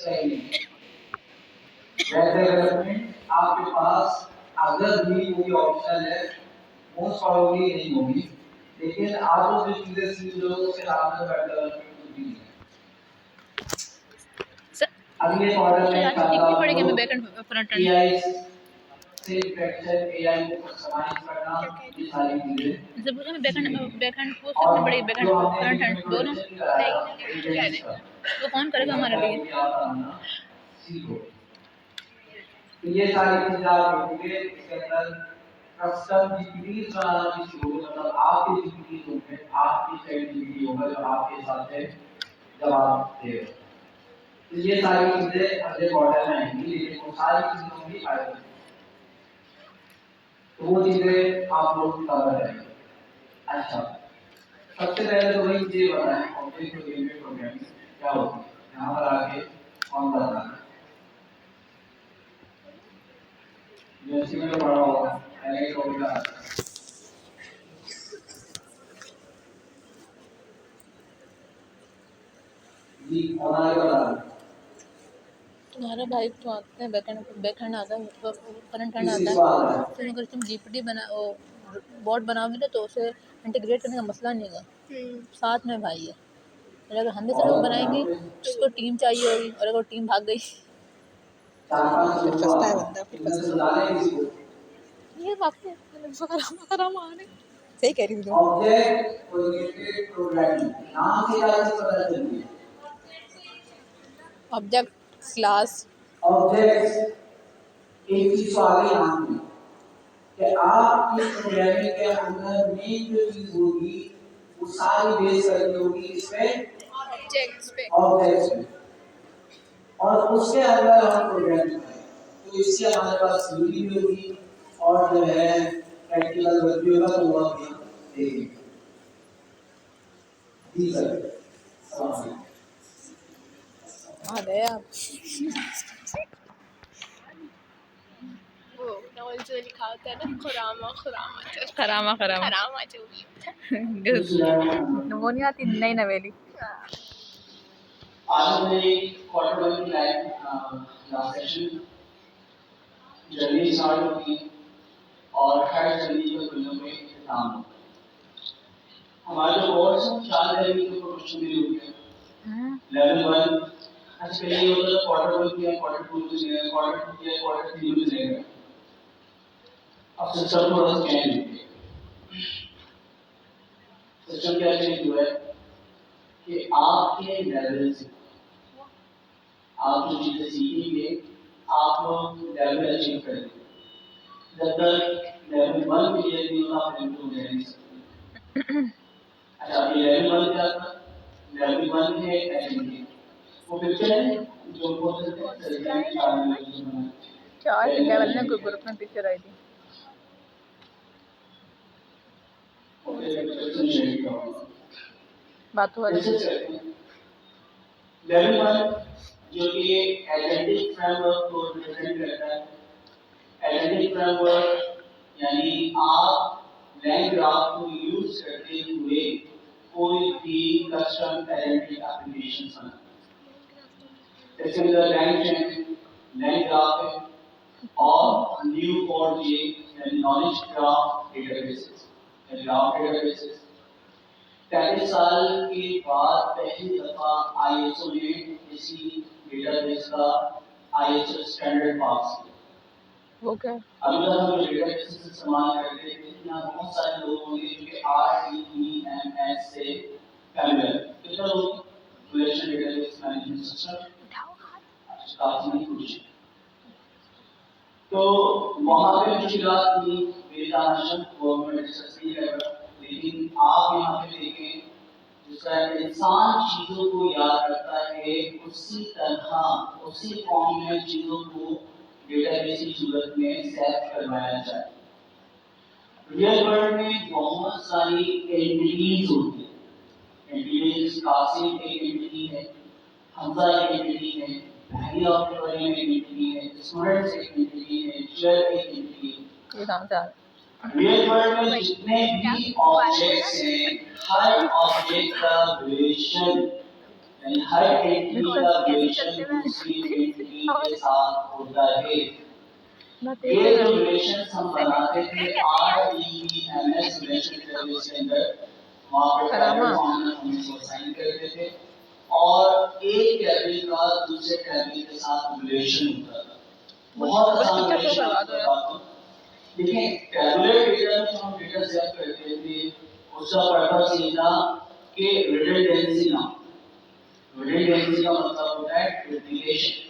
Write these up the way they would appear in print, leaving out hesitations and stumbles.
सही नहीं। Web development आपके पास अगर भी कोई ऑप्शन है मोस्ट प्रोबेबली नहीं होगी, लेकिन आप जो चीजें सीख रहे हो उसके साथ में वेब डेवलपमेंट कुछ भी नहीं है। अगले क्वार्टर में सीखनी पड़ेगी हमें बैकएंड फ्रंट एंड। एआई से इंटरेक्शन, एआई को कस्टमाइज करना, ये सारी चीजें जब हमें बैकएंड वो सीखनी पड़ेगी, बैकएंड फ्रंट एंड दोनों। वो कौन करेगा हमारे लिए? सीखो। तो ये सारी चीजें आप देखोगे इसके अंदर कस्टम जीपीटीज बनाना भी शुरू, मतलब आपके जीपीटीज होंगे, आपके चैट जीपीटी होगा जो आपके हिसाब से जवाब देगा। तो ये सारी चीजें अगले मॉडल में आएंगी, लेकिन वो सारी चीजों में भी आएगी, तो वो चीजें आप लोग कवर करेंगे। अच्छा, सबसे पहले तो वही चीजें बताएं ऑब्जेक्ट ओरिएंटेड प्रोग्रामिंग क्या होती है, यहाँ पर आके कौन बताना है, यूनिवर्सिटी में तो पढ़ा होगा एलेक्स होगा जी, हमारे बता तुम्हारा भाई तो आता है बैकएंड आता है, फ्रंट एंड आता है। फिर अगर तुम जीपीटी बना बोर्ड बनाओगे ना तो उसे इंटीग्रेट करने का मसला नहीं होगा। साथ में भाई है, और अगर हम जैसे लोग बनाएंगे उसको टीम चाहिए होगी, और अगर टीम भाग गई फिर फंसता है बंदा, फिर फंसता है। ये वाकई सही कह रही हूँ। ऑब्जेक्ट ओरिएंटेड प्रोग्रामिंग नाम से क्या चीज पता चलती है? ऑब्जेक्ट क्लास ऑब्जेक्ट्स एक चीज को आगे नाम दें कि आपकी प्रोग्रामिंग के अंदर मेन जो चीज होगी वो सारी बेस करनी होगी इस पे ऑब्जेक्ट्स पे, और उसके अंदर हम प्रोग्रामिंग करें। तो इससे हमारे पास थ्योरी भी होगी और जो है प्रैक्टिकल वर्क भी होगा, तो वो हम देखेंगे। जी सर, आ गए आप। वो नॉवल जो लिखा होता है ना, खुरामा खरामा खरामा खरामा जो भी वो नहीं आती नई नवेली। आज मेरी क्वार्टर वन की life last session journey start होती है और हर जर्नी के दुनिया में एग्जाम होता है। हमारे जो कोर्स है 4 लेवल के प्रोफेशन में होते हैं। लेवल 1 अच्छा ये होता है क्वार्टर 1 किया, क्वार्टर 2 में जाएगा, क्वार्टर 2 किया, क्वार्टर 3 में जाएगा। अब सिस्टम थोड़ा सा चेंज हो गया। सिस्टम क्या चेंज हुआ है कि आपके लेवल से आप जो चीजें सीखेंगे आप लेवल अचीव करेंगे। जब तक लेवल 1 क्लियर नहीं होगा आप लेवल 2 ले नहीं सकते। अच्छा, ये लेवल 1 क्या था? लेवल 1 है एलिमेंट, वो पिक्चर है जो बोल सकते हैं सर्किट चार्ज 4 लेवल में ग्रुप में पिक्चर आई थी। बात हो रही है। लेवल 1 जो कि एजेंटिक फ्रेमवर्क को रिप्रेजेंट करता है। एजेंटिक फ्रेमवर्क यानी आप लैंग ग्राफ को यूज करते हुए कोई भी कस्टम एजेंटिक एप्लीकेशन बनाते हैं। इसके अंदर लैंग चेन, लैंग ग्राफ है और न्यू फॉर जे यानी knowledge graph databases, graph databases. 35 साल के बाद पहली दफा आईएसओ ने इसी डेटाबेस का आईएसओ स्टैंडर्ड पास किया। वो क्या? अभी तक हम डेटाबेस से इस्तेमाल करते हैं, यहाँ बहुत सारे लोग होंगे जो कि RDBMS से फैमिलियर। कितना लोग रिलेशन डेटाबेस मैनेजमेंट सिस्टम काफी नहीं कुछ। तो वहाँ पे मुश्किलात थी, बेदानिश गवर्नमेंट सक्सेसफुल है, लेकिन आप यहाँ पे देखें जिस तरह इंसान चीजों को याद रखता है उसी तरह उसी फॉर्म में चीजों को डेटाबेस की सूरत में सेव करवाया जाए। रियल वर्ल्ड में बहुत सारी एंटिटीज होती है। एंटिटीज कासिम एक एंटिटी है, हमजा एक एंटिटी है, भाई आपके बारे में एक एंटिटी है, स्टूडेंट्स एक एंटिटी है, शेयर एक एंटिटी है। ये कहाँ से आ रहा है? रियल वर्ल्ड में जितने भी ऑब्जेक्ट्स हैं हर ऑब्जेक्ट का रिलेशन यानी हर एंटिटी देखो का कैसे रिलेशन चलते हुए दूसरी एंटिटी और के साथ होता है। ना ये जो तेरे रिलेशन हम बनाते थे RDBMS रिलेशन डेटाबेस के अंदर, वहाँ पर करामा टैबलेट फॉर्म में हम इसको असाइन करते थे और एक टैबलेट का दूसरे टैबलेट के साथ रिलेशन होता था। बहुत बस आसान पिक्चर शो रिलेशन करवा आपको दो यार। बताता हूँ। देखिए टैबुलर डेटा में जो हम डेटा सेव करते थे उसका पर्पस ये था कि रिडंडेंसी ना हो। रिडंडेंसी का मतलब होता है डुप्लीकेशन।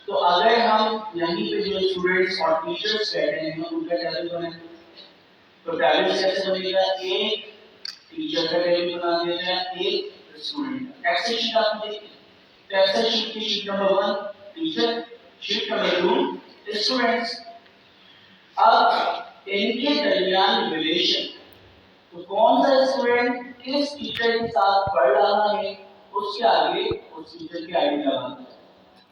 तो अगर हम यहीं पे जो स्टूडेंट्स और टीचर्स बैठे हैं उनका टेबल बनाए तो टेबल कैसे बनेगा, एक टीचर का टेबल बना दिया जाए, एक स्टूडेंट का। एक्सेल शीट आपने देखी, तो एक्सेल शीट की sheet number 1 teacher, sheet number 2 students. अब इनके दरमियान रिलेशन, तो कौन सा स्टूडेंट किस टीचर के साथ पढ़ रहा है उसके आगे उस टीचर की आईडी लगाना है।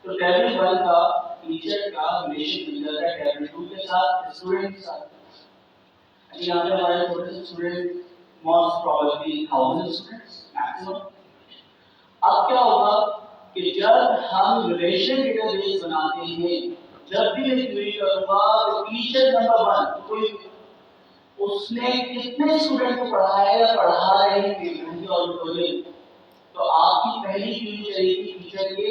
तो टेबल 1 का टीचर का रिलेशन मिल जाता है टेबल 2 के साथ, स्टूडेंट के साथ। यहाँ पे हमारे छोटे से student most probably 1000 students maximum. अब क्या होगा कि जब हम रिलेशन डेटाबेस बनाते हैं, जब भी मैं क्वेरी करूंगा तो टीचर नंबर 1 कोई उसने कितने स्टूडेंट को पढ़ाया या पढ़ा रहे हैं उनके ऑडिटोरियम, तो आपकी पहली क्वेरी चलेगी टीचर के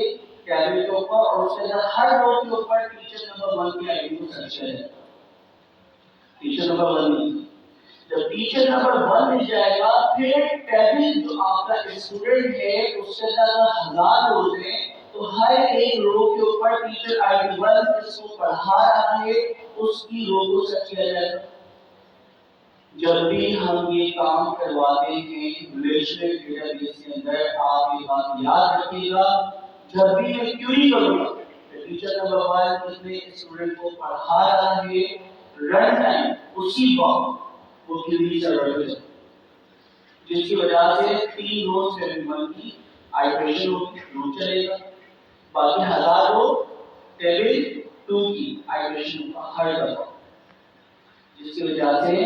टैबलेट के ऊपर और उसके अंदर हर रो के ऊपर टीचर नंबर 1 की आईडी को सर्च करें। टीचर नंबर 1 नहीं, जब टीचर नंबर 1 मिल जाएगा फिर टेबल जो आपका स्टूडेंट है उसके अंदर 1000 रोज हैं, तो हर एक रो के ऊपर टीचर आईडी 1 जिसको पढ़ा रहा है उसकी रो को सर्च किया जाएगा। जब भी हम ये काम करवाते हैं रिलेशनल डेटाबेस के अंदर, आप ये बात याद रखिएगा, जब भी मैं क्वेरी करूंगा टीचर नंबर 1 कितने स्टूडेंट को पढ़ा रहा है, रन टाइम उसी वक्त वो क्वेरी सर्वर पे जाए, जिसकी वजह से 3 रोज टेबल 1 की आइटरेशन होगी, रो चलेगा, बाकी 1000 रो टेबल 2 की आइटरेशन होगा हर दफा, जिसकी वजह से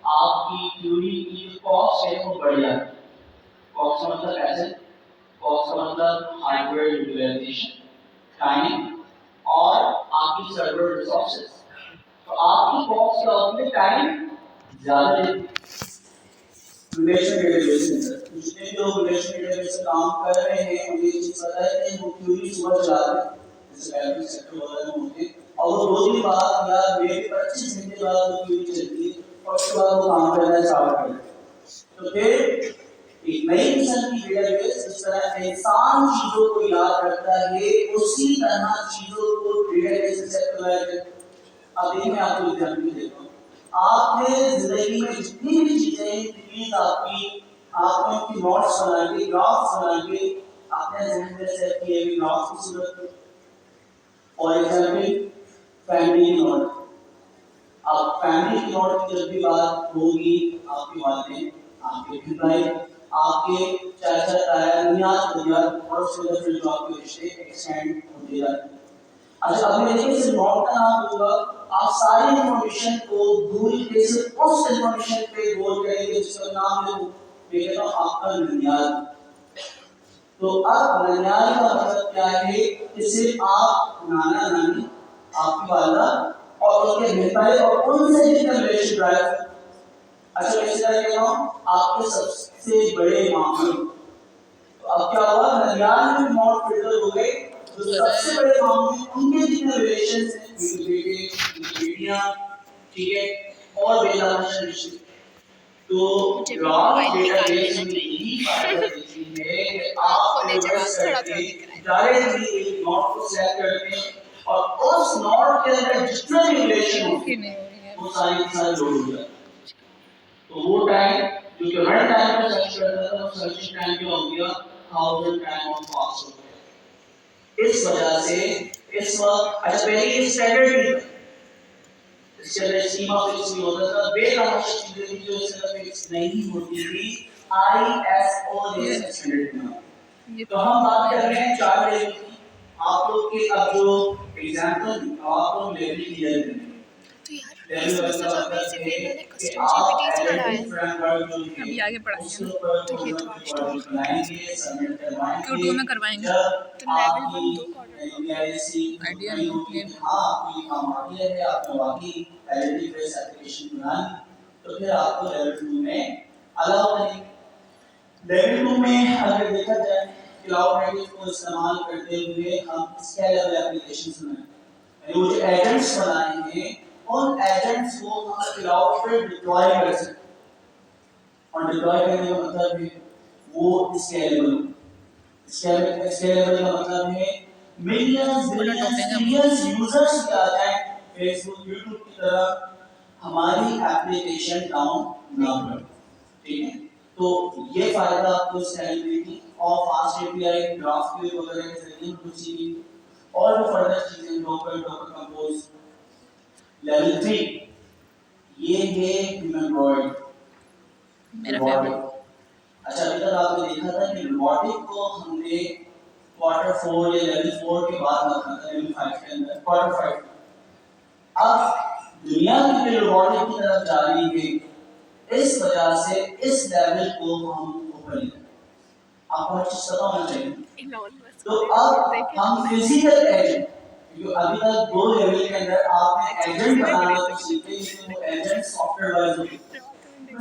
आपकी क्वेरी की जो कॉस्ट है वो बढ़ जाती है। कॉस्ट का मतलब पैसे, कॉस्ट का मतलब हार्डवेयर यूटिलाइजेशन, टाइम और आपकी सर्वर रिसोर्सेज। तो आपकी कॉस्ट क्या होती है, टाइम ज्यादा लेती है। रिलेशन डेटाबेस में जितने भी लोग रिलेशन डेटाबेस में काम कर रहे हैं उन्हें ये चीज पता है कि वो क्वेरी सुबह चलाते हैं, जैसे बैकएंड सेक्टर वगैरह में होते हैं, और वो 2 दिन बाद या मेरे 25 घंटे बाद वो क्वेरी चलती है और उसके बाद वो काम करना स्टार्ट करते हैं। तो फिर एक नई किस्म की डेटाबेस जिस तरह इंसान चीजों को याद रखता है उसी तरह चीजों को डेटाबेस से एक्वायर करता है। अब देखिए मैं आपको एग्जांपल देता हूँ, आपने जिंदगी में जितनी भी चीजें प्लीज आपने उनकी नोट्स बना के ग्राफ्स बना के आपने जहन में सेट किए हुए ग्राफ्स की सूरत में, और एग्जांपल फैमिली नोट। अब फैमिली की नोट की जब भी बात होगी आपके वालिदैन, आपके भाई, आपके चाचा ताया नियाज और उसके अंदर फिर जो आपके रिश्ते एक्सटेंड होते जाते हैं। अच्छा अब मैं देखिए सिर्फ नोट का नाम दूंगा, आप सारी इन्फॉर्मेशन को भूल के सिर्फ उस इन्फॉर्मेशन पे गौर करेंगे जिसका नाम है मैं कहता हूँ आपका ननियाल। तो अब ननियाल का मतलब क्या है कि सिर्फ आप नाना नानी, आपकी वाला और उनके बेटे और उनसे जितना रिलेशन ड्राइव। अच्छा मैं इसका कहता हूँ आपके सबसे बड़े मामले। तो अब क्या हुआ, ननियाल में नॉट फिल्टर हो गए, जो सबसे बड़े मामले उनके जितने रिलेशन हैं, उनके बेटे, बेटियां, ठीक है, और बेटा रिश्ते। तो ग्राफ डेटाबेस में यही बात होती है कि आप रिवर्स करके डायरेक्टली एक नोड को सेलेक्ट करते हैं और उस नोड के अंदर जितने भी रिलेशन होते हैं वो सारे के सारे लोड हो जाते हैं। तो वो टाइम जो कि रन टाइम में सर्च करता था वो सर्चिंग टाइम क्या हो गया 1000 टाइम ऑफ पास हो गया। इस वजह से इस वक्त अच्छा पहले ये स्टैंडर्ड थी, इसके अंदर सीमा फिक्स नहीं होता था, बेतहाशा चीजें थी जो इसके अंदर फिक्स नहीं होती थी, ISO जैसे स्टैंडर्ड में। तो हम बात कर रहे हैं 4 लेवल की, आप लोग के अब जो एग्जांपल आप लोग लेवल क्लियर करेंगे। लेवल वन वैसे का तो अभी मतलब सिर्फ है इन्होंने कि कस्टम आप जीपीटी पढ़ा है। एडिटिव फ्रेमवर्क जो है अभी आगे पढ़ाएंगे उसके ना, ऊपर तो ये तो प्रोग्राम आज प्रोजेक्ट बनाएंगे, सबमिट करवाएंगे। Q2 में करवाएंगे। जब तो लेवल आपकी 1 2 क्वार्टर का यूपीआईसी आइडिया कहीं नहीं होगी है। कि हाँ कोई काम आ गया है, आपने वाकई एडिटिव बेस्ड एप्लीकेशन बना ली, तो फिर आपको लेवल 2 में अलाउ करेंगे। लेवल 2 में अगर देखा जाए क्लाउड नेटिव को इस्तेमाल करते हुए हम स्केलेबल एप्लीकेशंस बनाएंगे, यानी वो जो एजेंट्स बनाएंगे उन एजेंट्स को हम क्लाउड पे डिप्लॉय कर सकते हैं। और डिप्लॉय करने का मतलब है वो स्केलेबल। स्केलेबल का मतलब है मिलियंस बड़ा बिलियंस टॉपिक है। ट्रिलियंस यूजर्स भी आ जाए फेसबुक यूट्यूब की तरह, हमारी एप्लीकेशन डाउन ना हो। ठीक है, तो ये फायदा आपको स्केलेबिलिटी और फास्ट एपीआई ग्राफक्यूब वगैरह के जरिए कुछ चीजें और भी फर्दर चीजें डॉकर कंपोज। लेवल 3 ये है ह्यूमनॉइड मेरा रोबोटिक। फेवरेट। अच्छा, अभी तक आपने देखा था कि रोबोटिक को हमने क्वार्टर 4 या लेवल 4 के बाद रखा था, लेवल 5 के अंदर, क्वार्टर 5। अब दुनिया की रोबोटिक की तरफ जा रही है, इस वजह से इस लेवल को हम ऊपर ले आपको हर चीज पता होना चाहिए। तो अब हम फिजिकल एजेंट, क्योंकि अभी तक 2 लेवल के अंदर आपने एजेंट बनाना तो सीखे, लेकिन वो एजेंट सॉफ्टवेयर वाइज होते हैं,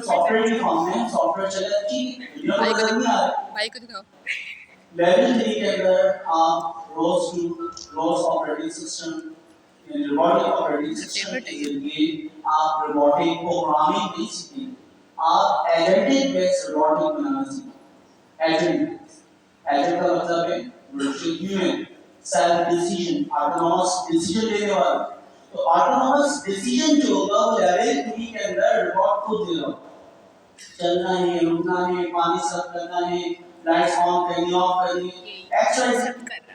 सॉफ्टवेयर की फॉर्म में सॉफ्टवेयर चले ठीक दुनिया को नजर नहीं आ रहा। भाई को दिखाओ। लेवल 3 के अंदर आप रोज ऑपरेटिंग सिस्टम यानी रोबोटिक ऑपरेटिंग सिस्टम के जरिए आप रोबोटिक प्रोग्रामिंग नहीं सीखेंगे, आप एजेंटिक बेस्ड रोबोटिक बनाना सीखेंगे। एजेंट का मतलब है virtual human, self decision, autonomous decision लेने वाला। तो ऑटोनॉमस डिसीजन जो होगा वो लेवल 3 के अंदर रोबोट खुद लेगा, चलना है, रुकना है, पानी सर्व करना है, लाइट्स ऑन करनी ऑफ करनी, एक्चुअली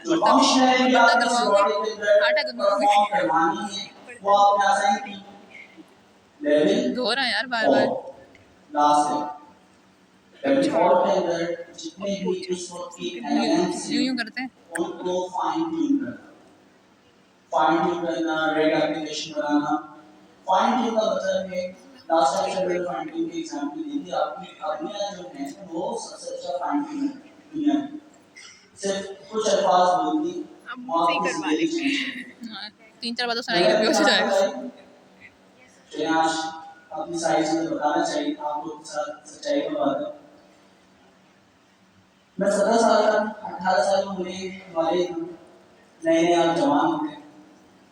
जो फंक्शनैलिटी आपने इस बॉडी के अंदर परफॉर्म करवानी है वो आपने असाइन की। लेवल धो रहा है यार बार बार। लास्ट है लेवल 4 के अंदर जितने भी इस वक्त की एलिमेंट्स यूं हैं यूं करते हैं। उनको फाइन ट्यून करना, फाइन ट्यून करना, रेड एप्लीकेशन बनाना। फाइन ट्यून का मतलब है लास्ट टाइम जब मैंने फाइन ट्यून की एग्जांपल दी थी, आपकी अभिनय जो है वो सबसे अच्छा फाइन ट्यून है दुनिया में। सिर्फ कुछ अल्फाज बोल दी वो आपकी जिंदगी चेंज कर देंगे। हाँ, 3-4 बातों सुनाएंगे ना, बेहोश हो जाएगा। आज अपनी सारी चीजें बताना चाहिए आपको, सच्चाई का बात है। मैं 17 साल का 18 साल होने वाले नए नए आप जवान होते हैं।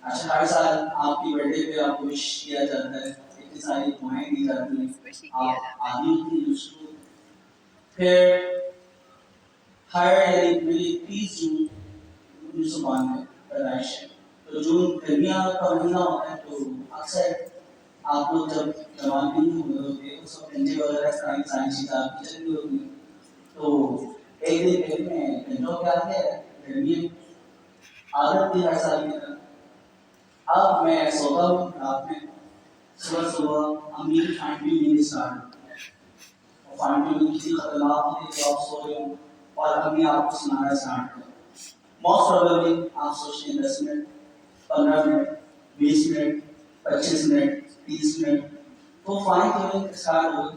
अच्छा, हर साल आपकी बर्थडे पे आपको विश किया जाता है, इतनी सारी दुआएं दी जाती हैं, आप आदमी की मुश्किल। फिर हर यानी 30 जून 1992 पैदाइश है, तो जून गर्मियाँ का महीना होता है, तो अक्सर आप लोग जब जवान नहीं होते तो सब गंजे वगैरह सारी चीज़ें आपकी चल रही होती हैं। तो एक दिन पहले मैं गंजों के आते गर्मी आदत थी हर साल की तरह। अब मैं सोता हूँ रात में, सुबह सुबह अम्मी की फाइंडिंग मेरी स्टार्ट, और फाइंडिंग किसी खतरनाक होती तो आप सो रहे हो और अम्मी आपको सुनाना स्टार्ट कर। मोस्ट प्रोबेबली आप सोचते हैं 10 minute, 15 minute, 20 minute, 25 minute, 30 minute, तो फाइन ट्यूनिंग स्टार्ट हो गई।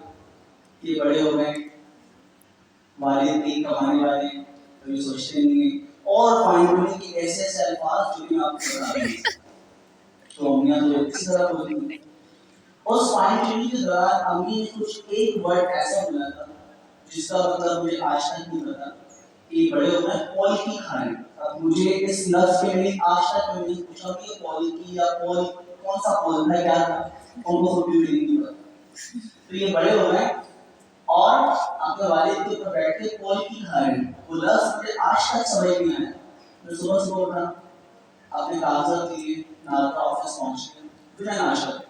ये बड़े हो गए, वालिद भी कमाने वाले, कभी सोचते नहीं है, और फाइन ट्यूनिंग के ऐसे ऐसे अल्फाज जो कि आपको बता रहे हैं, तो अम्मियाँ तो इसी तरह बोलती हैं। उस फाइन ट्यूनिंग के दौरान अम्मी ने कुछ एक वर्ड ऐसा बोला था जिसका मतलब मुझे आज तक नहीं पता। कि बड़े हो गए पॉल की खाने। अब मुझे इस लफ्ज के लिए आज तक मैंने पूछा कि पॉल की या पॉल कौन सा पॉल था, क्या था, उनको खुद भी नहीं पता। तो ये बड़े हो गए और अपने वालिद के ऊपर बैठ के पॉल की खा रहे हैं, वो लफ्ज मुझे आज तक समझ नहीं आया। मैं सुबह सुबह उठा, अपने कागजात लिए नालका ऑफिस पहुंच गए बिना नाश्ता के।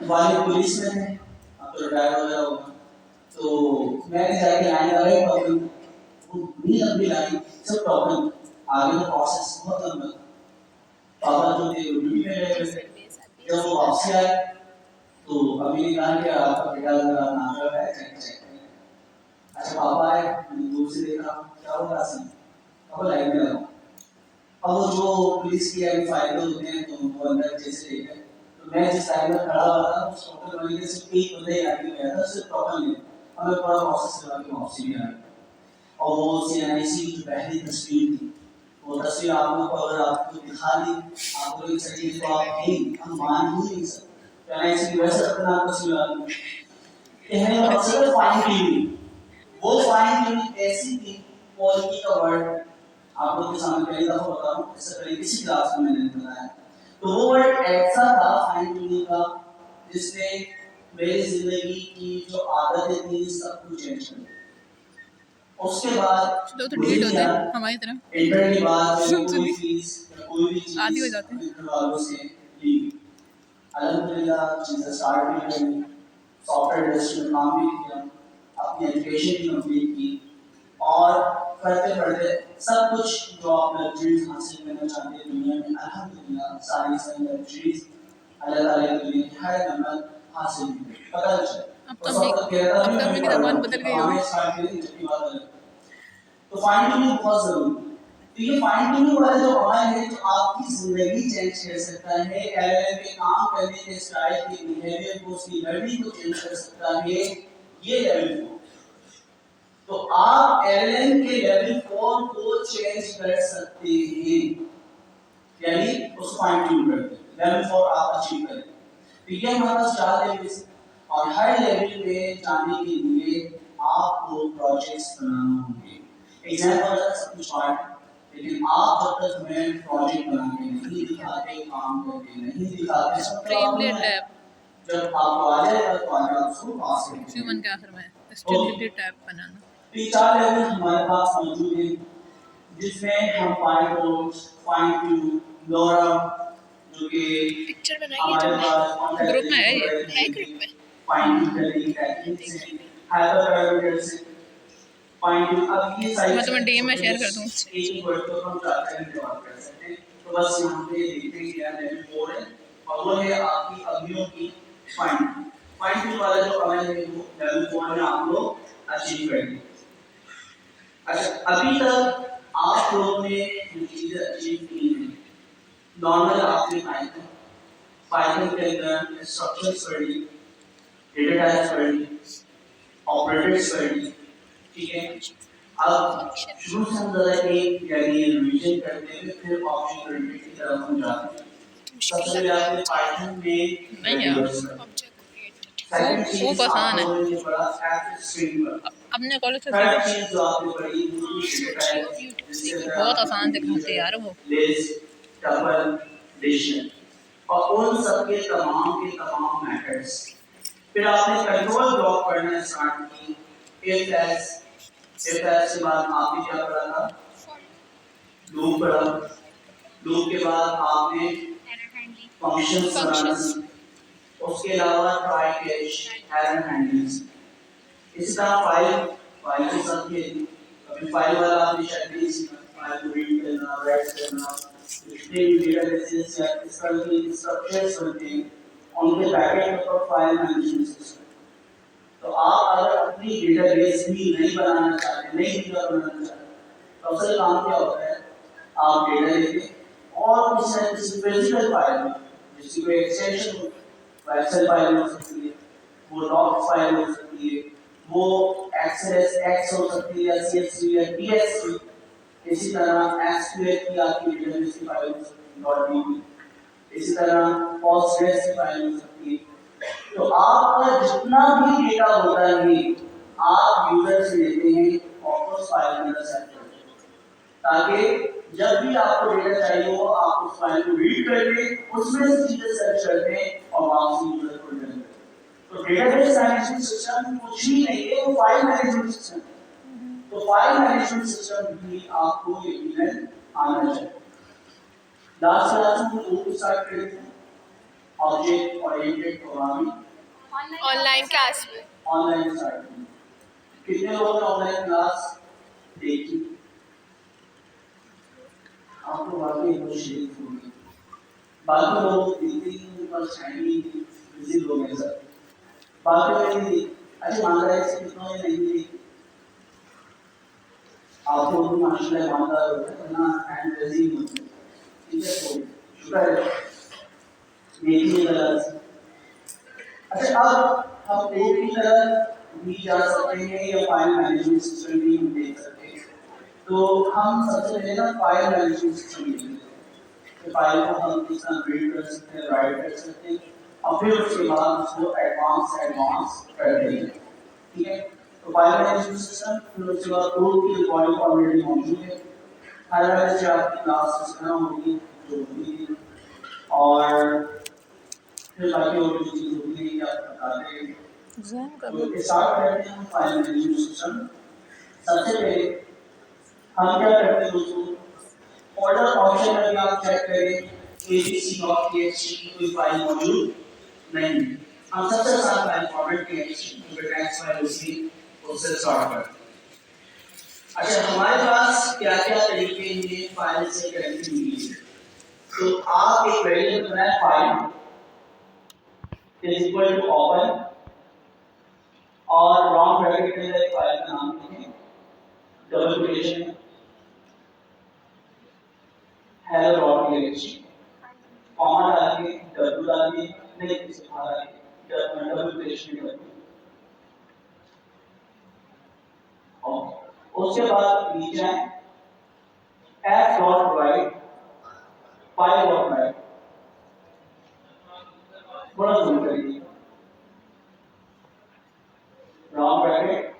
वालिद पुलिस में थे, अब तो रिटायर वगैरह हो गए, तो मैंने जाके लाइन लगाई, प्रॉब्लम वो नहीं लंबी लाइन, सब प्रॉब्लम आगे का प्रोसेस बहुत लंबा। पापा जो थे वो ड्यूटी में रहे थे, जब वो वापसी आए तो अभी ने कहा कि आपका बेटा नाम रहा है, चेक करें। अच्छा, पापा आए, मैंने दूर से देखा, क्या हो रहा है, पापा लाइन में लगा। अब वो जो पुलिस की फाइलें होते हैं तो उनको अंदर जैसे ले गए, तो मैं जिस टाइम में खड़ा हुआ था उस होटल वाले के सिर्फ एक बंदे ही आगे गया था, सिर्फ टोकन लेने, हमें पूरा प्रोसेस करवा के वापसी भी आ गया। और वो CNIC की पहली तस्वीर थी, वो तस्वीर आप लोगों को अगर आपको दिखा दी आप लोग सही तो आप नहीं, हम मान ही नहीं सकते। CNIC की वैसे अपना तस्वीर आ गई, कहने का मकसद है फाइन ट्यूनिंग। वो फाइन ट्यूनिंग ऐसी थी, क्वालिटी का वर्ड आप लोगों के सामने पहली दफा बता रहा हूँ, इससे पहले किसी क्लास में मैंने बताया। तो वो वर्ड ऐसा था फाइन ट्यूनिंग का जिसने मेरी जिंदगी की जो आदतें थी सब कुछ चेंज कर दिया। उसके बाद तो डिलीट होते हैं हमारी तरह इंटर के बाद कोई फीस या कोई भी चीज आदि हो जाते हैं। घर वालों से ली, अल्हम्दुलिल्लाह चीजें स्टार्ट भी करी, सॉफ्टवेयर इंडस्ट्री में काम भी किया, अपनी एजुकेशन भी कंप्लीट की और करते करते सब कुछ जो आप लग्जरीज हासिल करना चाहते हैं दुनिया में अल्हम्दुलिल्लाह सारी लग्जरीज अल्लाह ताला की दुनिया की हर नेमत हासिल की, पता चला। अब तो मेरी जबान बदल गई होगी। तो फाइन ट्यूनिंग बहुत जरूरी है। तो ये फाइन ट्यूनिंग वाला जो अमल है जो आपकी जिंदगी चेंज कर सकता है, LLM के काम करने के स्टाइल के बिहेवियर को, उसकी लर्निंग को चेंज कर सकता है, ये लेवल 4। तो आप LLM के लेवल 4 को चेंज कर सकते हैं, यानी उसको फाइन ट्यून करते हैं, लेवल 4 आप अचीव करें। तो ये हमारे पास 4 लेवल और हर लेवल पे जाने के लिए आपको प्रोजेक्ट्स बनाना होंगे। एग्जाम्पल का सब कुछ पार्ट, लेकिन आप जब तक हमें प्रोजेक्ट बना के नहीं दिखाते, काम करके नहीं दिखाते, स्ट्रीमलेट टैब जब आपको आ जाएगा तो आगे आप उसको पास करेंगे। ह्यूमन के आखिर में स्ट्रीमलेट टैब बनाना। तो 4 लेवल हमारे पास मौजूद हैं जिसमें हम फाइन ट्यून, लोरा जो कि पिक्चर बनाई है हमारे तुमने? पास ग्रुप में है ये? है ग्रुप में? फाइन ट्यून करने टेक्निक्स हैं, हाइपर पैरामीटर्स हैं, फाइन ट्यून। अब ये सारी मैं तुम्हें DM में शेयर कर दूँ। एक वर्ड को हम चाहते हैं जवाब कर सकते हैं। तो बस यहाँ पे देखते हैं क्या लेवल 4 है और वो है आपकी अभियों की फाइन ट्यून वाला जो कमेंट है वो लेवल 4 में आप लोग अचीव करेंगे। अच्छा, अभी तक आप लोगों ने जो चीजें अचीव की हैं, नॉर्मल आपने पाइथन के अंदर स्ट्रक्चर्स पढ़ी, डेटा टाइप्स पढ़ी, ऑपरेटर्स पढ़ी, ठीक है। अब शुरू से हम जरा एक यानी रिवीजन करते हैं, फिर ऑब्जेक्ट ओरिएंटेड की तरफ हम जाते हैं। सबसे पहले आपने पाइथन में नहीं यार, वो आसान है। अपने कॉलेज से बहुत आसान दिखाते यार वो। और उन सबके तमाम के तमाम मेथड्स। फिर आपने कंट्रोल ब्लॉक पढ़ना स्टार्ट की, इफ एल्स के बाद आपने क्या पढ़ा था? लूप पढ़ा। लूप के बाद आपने फंक्शंस पढ़ना सीखे। उसके अलावा ट्राई कैच, एरर हैंडलिंग। इस तरह फाइल के साथ खेल, कभी फाइल वाला आपने शायद नहीं सीखा, फाइल को रीड करना, राइट करना, स्ट्रिंग डेटाबेसेस या इस तरह की स्ट्रक्चर्स बनते हैं, उनके बैकएंड पर फाइल मैनेजमेंट सिस्टम। तो आप अगर अपनी डेटाबेस भी नहीं बनाना चाहते, नहीं बनाना चाहते, तो असल काम क्या होता है? आप डेटा लेते और किसी फिजिकल फाइल में, जिसकी कोई एक्सटेंशन हो, एक्सेल फाइल हो सकती है, वो डॉक फाइल हो सकती है, वो एक्सेस एक्स हो सकती है या CSV या TXT। इसी तरह SQL की आपकी डेटाबेस की फाइल हो सकती है .db। इसी तरह पोस्टग्रेस की फाइल हो सकती है। तो आपका जितना भी डेटा होता है आप यूजर से लेते हैं और उस फाइल के अंदर सेट करते हैं, ताकि जब भी आपको डेटा चाहिए हो आप उस फाइल को रीड करके उसमें से चीजें सर्च करते हैं और वापस यूजर को रिटर्न करते हैं। तो डेटाबेस मैनेजमेंट सिस्टम कुछ भी नहीं है, वो फाइल मैनेजमेंट सिस्टम है। तो फाइल मैनेजमेंट सिस्टम भी आपको यकीनन आना चाहिए। लास्ट क्लास में वो स्टार्ट करें थे object oriented programming online class में। ऑनलाइन स्टार्ट की। कितने लोगों ने ऑनलाइन क्लास देखी? आपको वाकई बहुत शरीफ होगी। बाकी लोग देखते ही उनके पास टाइम नहीं, बिजी लोग हैं सर। बाकी में नहीं, अच्छा मान रहा है कि कितनों ने नहीं देखी? आपको भी माशाल्लाह ईमानदार होता है ना, टाइम बिजी होता है, ठीक है, तो शुक्र है। देखिए कलर्स। अच्छा, अब हम कोड की तरफ भी जा सकते हैं या फाइल मैनेजमेंट सिस्टम भी हम देख सकते हैं। तो हम सबसे पहले ना फाइल मैनेजमेंट सिस्टम देखेंगे कि फाइल को हम किस तरह रीड कर सकते हैं, राइट कर सकते हैं और फिर उसके बाद उसको एडवांस कर देंगे। ठीक है, तो फाइल मैनेजमेंट सिस्टम, फिर उसके बाद कोड की रिकॉर्डिंग ऑलरेडी मौजूद है। हर तरह से आपकी क्लास सिस्टम होगी जो होगी और फिर बाकी और जो चीज़ होती है आप बता देंगे। तो स्टार्ट करते हैं हम फाइल मैनेजमेंट सिस्टम। सबसे पहले हम क्या करते हैं दोस्तों, फोल्डर ऑप्शन में आप चेक करें abc.txt कोई फाइल मौजूद नहीं। हम सबसे आसान फाइल फॉर्मेट txt जो टेक्स्ट फाइल होती है उससे स्टार्ट करते हैं। अच्छा, हमारे पास क्या क्या तरीके हैं फाइल से कनेक्टिविटी के लिए। तो आप एक वेरिएबल बनाए file is equal to open और राउंड ब्रैकेट में एक फाइल का नाम लिखें, डबल कोटेशन में hello.txt, कॉमा डाल के w डाल के नहीं इसे बाहर आके डबल कोटेशन में ओके। उसके बाद नीचे आए f.write file.write थोड़ा जूम करिए, राउंड ब्रैकेट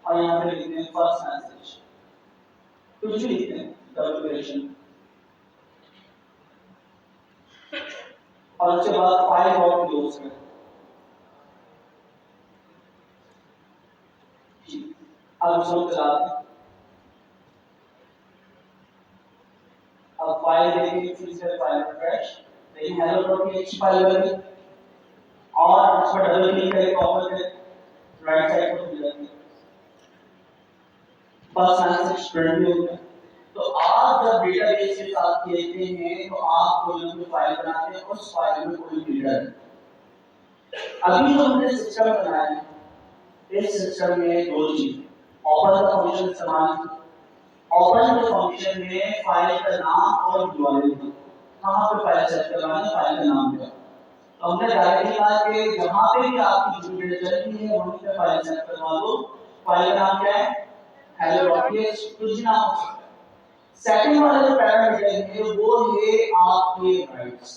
और यहाँ पे लिखते हैं फर्स्ट मैसेज, कुछ भी लिखते हैं डबल कोटेशन और उसके बाद फाइल डॉट क्लोज करें। अब इसको चलाते हैं। अब फाइल देखेंगे, फिर से फाइल फ्रेश लेकिन hello.txt फाइल बनी और उस पर डबल क्लिक करके ओपन करें, राइट साइड पर खुल जाती है, बस मैसेज प्रिंट हो गया। तो आप जब डेटाबेस के साथ खेलते हैं तो आप कोई ना कोई फाइल बनाते हैं, उस फाइल में कोई डेटा है। अभी जो हमने सिस्टम बनाया है, इस सिस्टम में दो चीज, ओपन का फंक्शन इस्तेमाल किया। ओपन के फंक्शन में फाइल का नाम और यूआरएल दी, कहां पे फाइल सेट करवाना, फाइल का नाम दिया। तो हमने डायरेक्टली कहा कि जहां पे भी आपकी यूटिलिटी चल रही है वहीं पे फाइल सेट करवा दो। फाइल का नाम क्या है, hello.txt, कुछ नाम हो सकता है। सेकंड वाला जो पैरामीटर है वो है आपके राइट्स।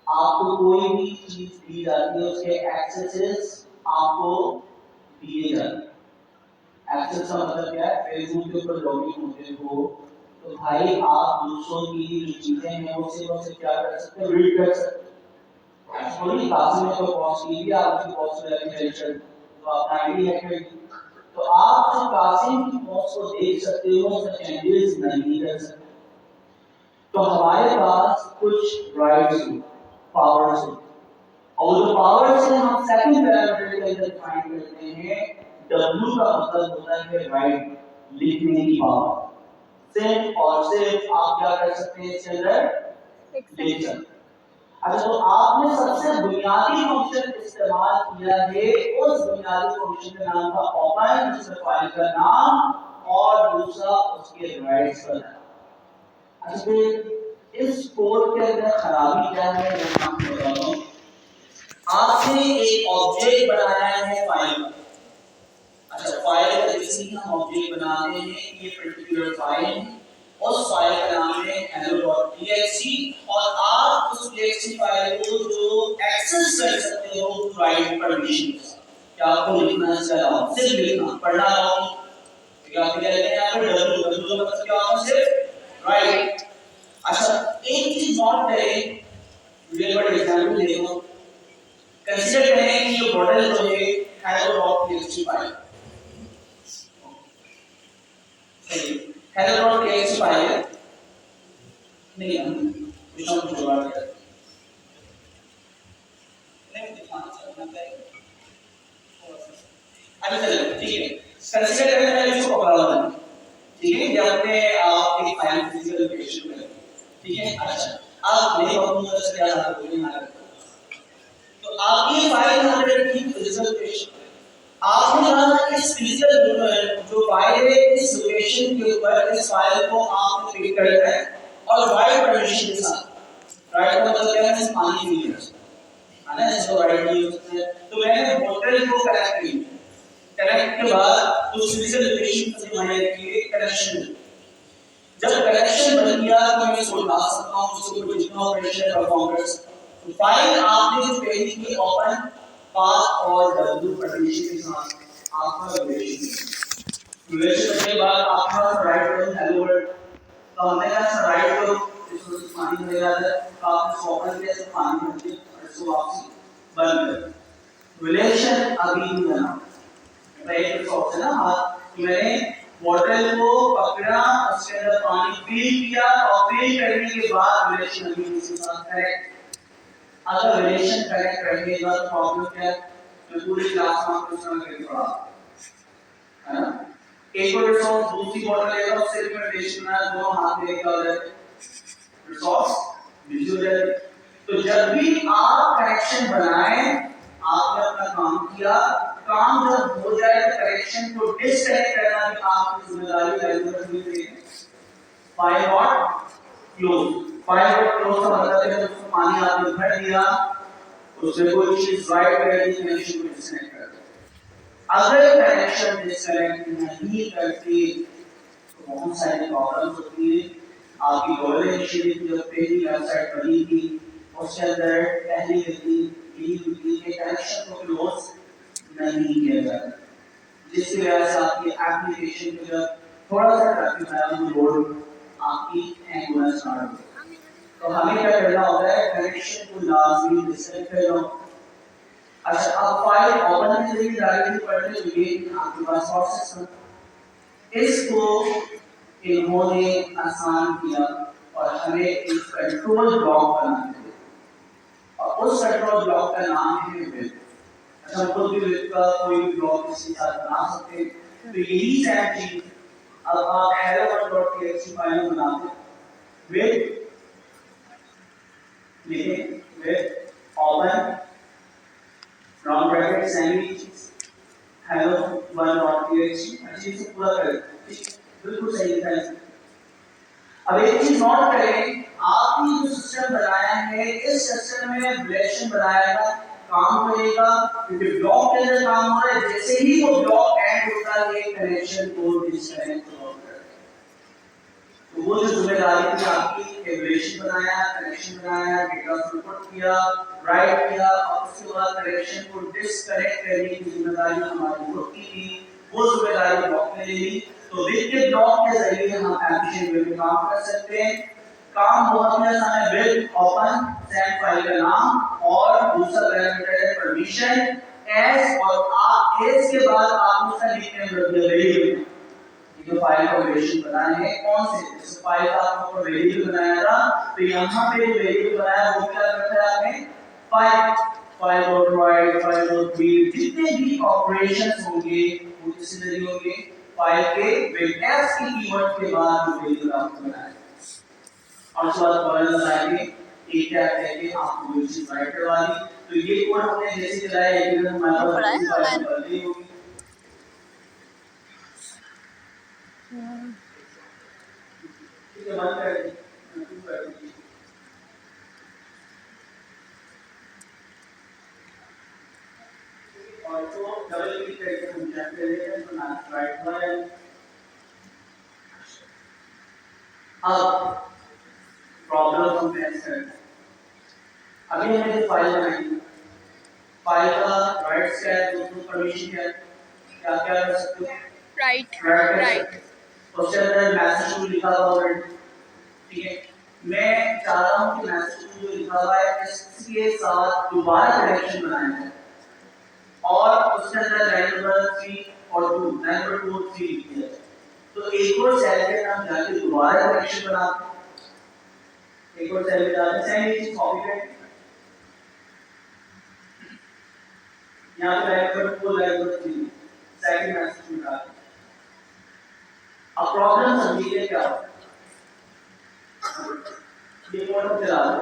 आपको कोई भी चीज दी जाती है उसके एक्सेसेस आपको दिए जाते हैं। एक्सेस का मतलब क्या है, फेसबुक के ऊपर लॉगिन होते हो तो भाई आप दूसरों की जो चीजें हैं उसे क्या कर सकते हैं, रीड कर सकते हैं। थोड़ी क्लास में तो पॉज कीजिए, आप उसकी पॉज कर रखें तो अपना आईडी हैक कर लीजिए, तो आप सिर्फ क्लासिंग की पॉज को देख सकते हो, उसमें चेंजेस नहीं कर सकते। तो हमारे पास कुछ राइट्स हैं, पावर्स हैं, और जो पावर्स हैं हम सेकंड पैरामीटर के अंदर डिफाइन करते हैं। W का मतलब होता है राइट, लिखने की पावर। सिर्फ और सिर्फ आप क्या कर सकते हैं इसके अंदर, लिख सकते हैं। अच्छा, तो आपने सबसे बुनियादी फंक्शन इस्तेमाल किया है, उस बुनियादी फंक्शन का नाम था ओपन, जिसमें फाइल का नाम और दूसरा उसके राइट्स का नाम। अच्छा, इस कोड के अंदर खराबी क्या है मैं आपको बताता हूं। आपने एक ऑब्जेक्ट बनाया है फाइल का। अच्छा, फाइल का किसी हम ऑब्जेक्ट बनाते हैं, ये पर्टिकुलर फाइल है, उस फाइल का नाम है hello.txt और आप उस txt फाइल को जो एक्सेस कर सकते हो राइट परमिशन के साथ। क्या आपको लिखना है, सिर्फ लिखना, पढ़ना हो क्या आप क्या लिखते हैं यहाँ पर w मतलब क्या होगा, सिर्फ राइट। अच्छा, एक चीज नोट करें, रियल वर्ल्ड एग्जांपल देखो, कंसीडर करें कि ये मॉडल जो है hello.txt फाइल, hello.txt फाइल नहीं हम विषम जुगाड़ कर नहीं दिखाना चाहता है। अभी चलो ठीक है, कंसीडर करने वाले इसको पकड़ा हुआ है, ठीक है, जब पे आप एक फाइल फिजिकल लोकेशन में, ठीक है। अच्छा, आप नहीं पकड़ूंगा तो क्या हाल होगा, तो आप ये फाइल यहाँ पे रखी फिजिकल लोकेशन, आपने कहा इस फिजिकल जो फाइल है इस लोकेशन के ऊपर इस फाइल को आपने पिक करना है और राइट परमिशन के साथ। राइट मतलब क्या है, पानी पी लिया है ना, इसको राइट नहीं हो सकता है। तो मैंने बोतल को कनेक्ट किया, कनेक्ट के बाद उस फिजिकल इक्वेशन से मैंने रखी कनेक्शन। जब कनेक्शन बन गया तो मैं इसको ला सकता हूँ, उसके ऊपर जितना ऑपरेशन परफॉर्म कर सकता हूँ। तो फाइल आपने जो पहली की ओपन पाथ और डब्ल्यू कंडीशन के साथ आपका रिलेशन के बाद आपका राइट करो हेलो वर्ल्ड, तो हमने कहा राइट करो इसको पानी में जाता है, तो आपने ओपन किया तो पानी भर दिया और इसको वापसी बंद कर। रिलेशन अभी भी बना राइट तो ऑप्शन है हाथ, मैंने बॉटल को पकड़ा, उसके अंदर पानी फिल किया और फिल करने के बाद रिलेशन अभी इसके साथ करेक्ट। अगर रिलेशन करेक्ट रहेगा तो प्रॉब्लम क्या है, मैं पूरी क्लास में आपको समझा करके पढ़ा है ना। एक और रिसोर्स दूसरी बॉटल लेगा, उससे रिकमेंडेशन ना दोनों हाथ में लेकर आ जाए रिसोर्स विजुअल। तो जब भी आप कनेक्शन बनाएं, आपने अपना काम किया, काम जब हो जाए तो कनेक्शन को डिस्कनेक्ट करना भी आपकी जिम्मेदारी है। File not close, file not close का मतलब है जब उसमें पानी आपने भर दिया, उसमें कोई चीज राइट कर दी, कनेक्शन को डिस्कनेक्ट कर दिया। अगर कनेक्शन डिस्कनेक्ट नहीं करते तो बहुत सारी प्रॉब्लम्स होती है। आपकी गवर्नमेंट इनिशिएटिव जो पहली वेबसाइट बनी थी उसके अंदर पहली गलती यही हुई थी कि कनेक्शन को क्लोज नहीं किया जाता, जिसकी वजह से आपकी एप्लीकेशन को जब थोड़ा सा ट्रैफिक आया तो लोड आपकी हैंग होना स्टार्ट हो गया। तो हमें क्या करना होता है, कनेक्शन को लाजमी डिस्कनेक्ट कर लो। अच्छा, अब फाइल ओपन करने के लिए डायरेक्टली पढ़ने के लिए आपके पास प्रोसेस है, इसको इन्होंने आसान किया और हमें एक कंट्रोल ब्लॉक बनाने दिया और उस कंट्रोल ब्लॉक का नाम है विल। अच्छा, हम खुद भी विल का कोई भी ब्लॉक इसके साथ बना सकते हैं। तो यही सेम चीज अब आप hello.txt फाइल बनाते हैं, विल लिखें, will open round bracket sandwich hello1.txt अच्छी से पूरा करें, बिल्कुल सही लिखा है। अब एक चीज नोट करें, आपने जो सिस्टम बनाया है इस सिस्टम में रिलेशन बनाएगा काम करेगा, क्योंकि ब्लॉक के अंदर काम हो रहा है, जैसे ही वो ब्लॉक एंड होता है कनेक्शन को डिस्कनेक्ट होता है। तो वो जो जिम्मेदारी थी आपकी, रिलेशन बनाया, कनेक्शन बनाया, डेटा इनपुट किया, राइट किया और उसके बाद कनेक्शन को डिस्कनेक्ट करने की जिम्मेदारी हमारी खुद की थी, वो जिम्मेदारी ब्लॉक ने ले ली। तो विद के ब्लॉक के जरिए हम एप्लीकेशन में काम कर सकते हैं। काम बहुत ही आसान है, विद ओपन सेंड फाइल का नाम और दूसरा पैरामीटर है परमिशन एस, और आप एस के बाद आप उसका लिखने वेरिएबल, जो फाइल का वेरिएशन बनाए हैं कौन से, इस फाइल का आपको वेरिएबल बनाया था, तो यहां पे वेरिएबल बनाया वो क्या करता है, आपने file dot right, file dot read, जितने भी ऑपरेशंस होंगे वो किस जरिए होंगे, फाइल के वेरिएबल्स की कीवर्ड के बाद वो वेरिएबल आपको बनाया और उसके बाद कॉलम लगाएंगे एक क्या है कि आपको वेरिएबल राइट करवा दी। तो ये कोड हमने जैसे चलाया एक हमारे पास फाइल बन गई होगी। ठीक है, बंद कर दी। और तो डबल क्लिक करके हम चेक कर लेते हैं, तो नाम राइट हुआ है। अब प्रॉब्लम हम फेस करते हैं। अभी हमने जो फाइल बनाई, फाइल का राइट्स क्या है, दोनों परमिशन क्या है, क्या क्या कर सकते हो, राइट उसके अंदर मैसेज को लिखा हुआ ऑलरेडी, ठीक है। मैं चाह रहा हूं कि मैसेज जो लिखा हुआ है इसके साथ दोबारा कनेक्शन बनाया जाए और उसके अंदर लाइन नंबर 3 और 2, लाइन नंबर 2 और 3 लिख दिया जाए। तो एक और सेल के नाम जाके दोबारा कनेक्शन बनाते हैं, एक और सेल में जाते हैं, सेम चीज कॉपी करते हैं, यहाँ पे line number 4 line number 3 second message में डालते हैं। अब प्रॉब्लम समझिए क्या है, ये कोड चला दो।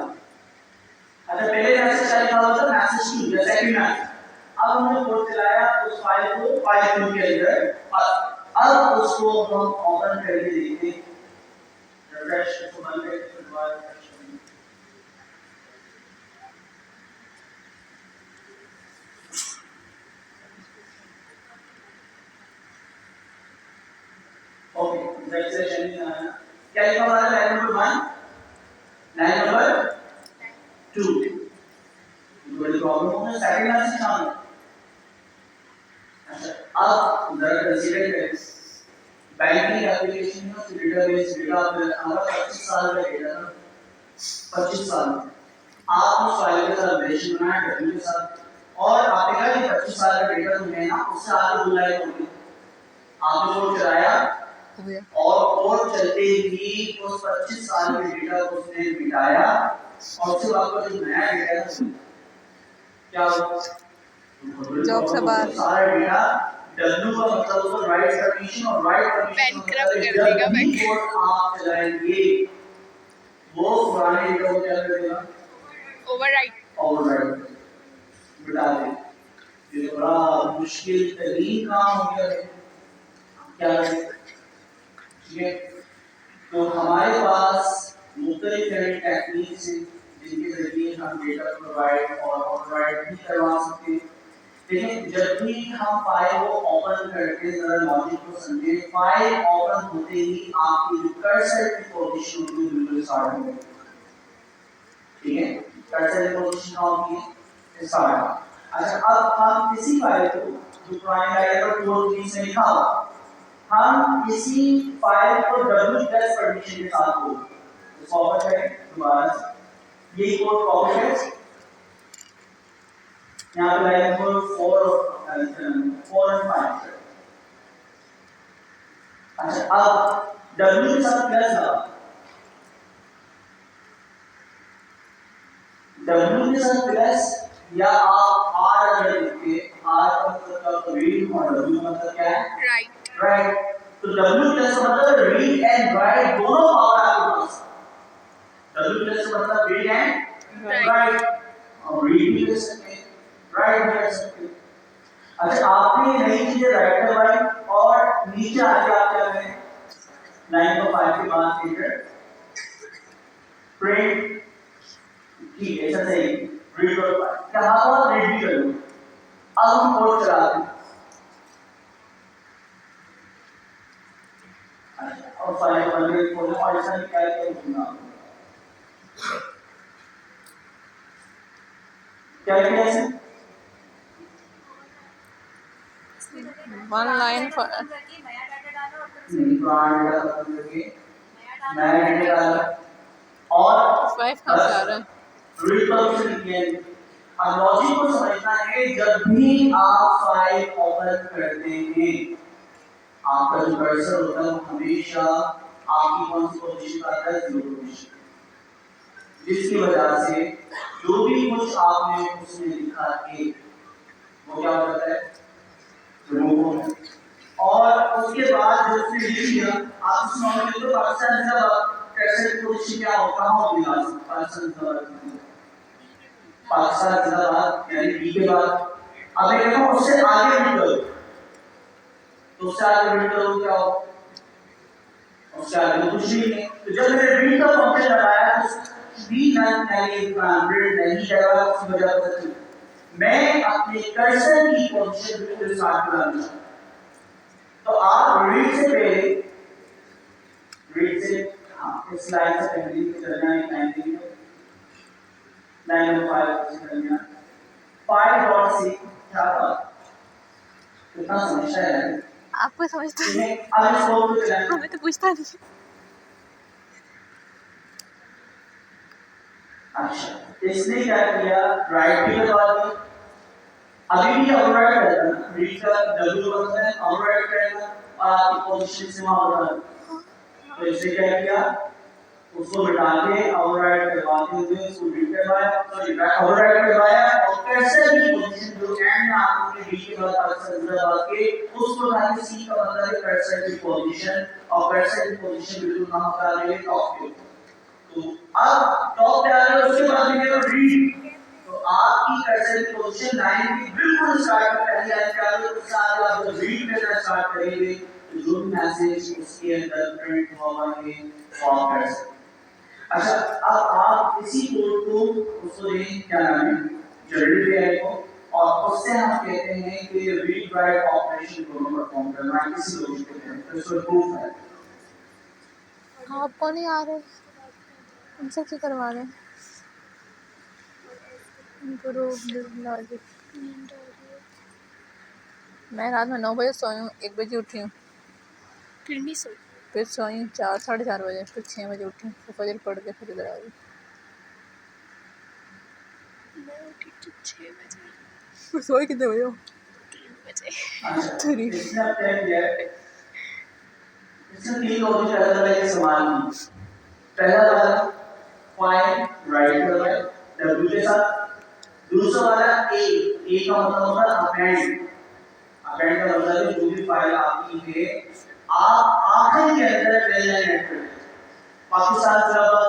अच्छा, पहले मैसेज क्या लिखा हुआ था, मैसेज 2 या सेकंड मैसेज, अब हमने कोड चलाया उस फाइल को फाइल 2 के अंदर, अब उसको हम ओपन करके देखते हैं, रिफ्रेश को बंद करके फिर दोबारा रिफ्रेश करेंगे। फ्रैक्चरेशन नहीं आना। क्या लिखा हुआ है लाइन नंबर 1, लाइन नंबर 2? बड़ी प्रॉब्लम हो गई सेकंड लाइन से शामिल। अच्छा अब जरा कंसीडर करें बैंकिंग एप्लीकेशन में डेटाबेस डेटा हमारा 25 साल का डेटा था, 25 साल आप उस फाइल के साथ रिलेशन बनाया डब्ल्यू के साथ, और आपने कहा कि 25 साल का डेटा तुमने ना उससे आगे बुलाई होगी, आपने कोड चलाया और कोड चलते ही उस 25 साल के डेटा को उसने मिटाया और उससे आपका जो नया डेटा है क्या हुआ? जॉब से बाहर सारा डेटा डब्ल्यू का मतलब उसको राइट परमिशन और राइट परमिशन Bankrupt कर देगा बैंक। कोड आप चलाएंगे वो पुराने डेटा को क्या कर देगा? ओवरराइट मिटा दे। ये बड़ा मुश्किल तरीन काम हो गया है। क्या है? ठीक है, तो हमारे पास मुख्तलिफ टेक्निक्स हैं जिनके जरिए हम डेटा प्रोवाइड और ओवरराइड भी करवा सकते हैं। लेकिन जब भी हम फाइल को ओपन करके जरा लॉजिक को समझें, फाइल ओपन होते ही आपकी जो कर्सर की पोजीशन होती है बिल्कुल स्टार्ट हो गई। ठीक है, कर्सर की पोजीशन क्या होती है? स्टार्ट। अच्छा अब हम किसी फाइल को जो पुराने लाइन पर कोड से लिखा हुआ, हम इसी फाइल को w+ परमिशन के साथ कोड कॉपी करें दोबारा ये कोड कॉपी करें यहाँ पे लाइन नंबर 4 और 5। अच्छा अब w के साथ प्लस लगा, w के साथ प्लस या आप r अगर लिखते r का मतलब रीड और w मतलब क्या है? राइट। तो w प्लस मतलब रीड एंड राइट दोनों पावर आपके पास। w प्लस मतलब रीड एंड राइट, और रीड भी कर सकते हैं राइट भी कर सकते हैं। अच्छा आपने नई चीजें राइट करवाई और नीचे आके आप क्या करें? 9.5 के बाद एंटर प्रिंट, ठीक है ऐसा सही रीड और कहा हुआ रीड भी करो। अब हम कोड चलाते हैं और फाइल बन गई कोड और ऐसा निकाल के सुना क्या किया ऐसे 1 लाइन नया डेटा डाला और 5 कहाँ से आ रहा है? रीड परमिशन किया। अब लॉजिक को समझना है, जब भी आप फाइल ओपन करते हैं आपका जो कर्सर होता है वो हमेशा आपकी कौन सी पोजीशन पर आता है? 0 पोजीशन, जिसकी वजह से जो भी कुछ आपने उसमें लिखा है वो क्या होता है? रिमूव होता है। और उसके बाद जो उसने लिख दिया आप उस नॉर्मल तो पाकिस्तान जिंदाबाद कर्सर की पोजीशन क्या होता है? पाकिस्तान जिंदाबाद, पाकिस्तान जिंदाबाद यानी बी के बाद। अब मैं कहता हूं उससे आगे रीड करो, तो उससे आगे रीड करो क्या हो? उससे आगे कुछ भी नहीं। तो जब मैंने रीड का फंक्शन लगाया तो भी नहीं करवा उसकी वजह से मैं अपने कर्सर की पोजीशन बिल्कुल स्टार्ट कराना चाहता हूं। तो आप रीड से पहले रीड से इस लाइन से पहले चलना है लाइन नंबर 5 से चलना 5.6 क्या था? कितना समझता है? आपको समझता है? अब इसको चलाना हमें तो पूछता नहीं। अच्छा इसने क्या किया? राइट भी करवा दिया, अभी भी ओवरराइट करना है, रीड का w बनता है ओवरराइट करना और आपकी पोजीशन से वहां बदलना। तो इसने क्या किया? उसको मिटा के ओवरराइट करवाते हुए उसको रीड करवाया, सॉरी ओवरराइट करवाया और कर्सर की पोजीशन जो एंड में आपने रीड के बाद कर्सर जिंदाबाद के उसको डाल सी का मतलब है कर्सर की पोजीशन, और कर्सर की पोजीशन बिल्कुल कहां पर आ रही है? टॉप पे। तो अब टॉप पे आ रहा है, उसके बाद लिखेगा रीड, तो आपकी कर्सर की पोजीशन लाइन की बिल्कुल स्टार्ट में पहली लाइन पे आ रही है, उसके बाद आप जब रीड करना स्टार्ट करेंगे तो जो मैसेज उसके अंदर प्रिंट होगा है फॉर्म कर्सर। अच्छा अब आप इसी कोड को उसको दें क्या नाम है? जनरेट एआई को, और उससे हम कहते हैं कि रीड राइट ऑपरेशन दोनों परफॉर्म करना है किसी लॉजिक के तहत। तो इसको प्रूफ है आप कौन नहीं आ रहे, उनसे क्यों करवा रहे हैं? लॉजिक। नींद आ रही है। मैं रात में 9 बजे सोई हूँ, 1 बजे उठी हूँ, फिर नहीं सोई। फिर सोई हूँ 4 साढ़े 4 बजे, फिर 6 बजे उठी हूँ, फिर फजर पढ़ के फिर इधर आ गई। मैं उठी तो 6 बजे। फिर सोई कितने बजे हो? 3 बजे। इसमें क्या किया है? इसमें 3 लॉजिक अलग अलग इस्तेमाल की। पहला वाला फाइंड राइट करना है W के साथ। दूसरा वाला A का मतलब होता है अपेंड। अपेंड का मतलब है जो भी फाइल आपकी है आप आखिरी के अंदर पहले ऐड कर दें। पाकिस्तान बराबर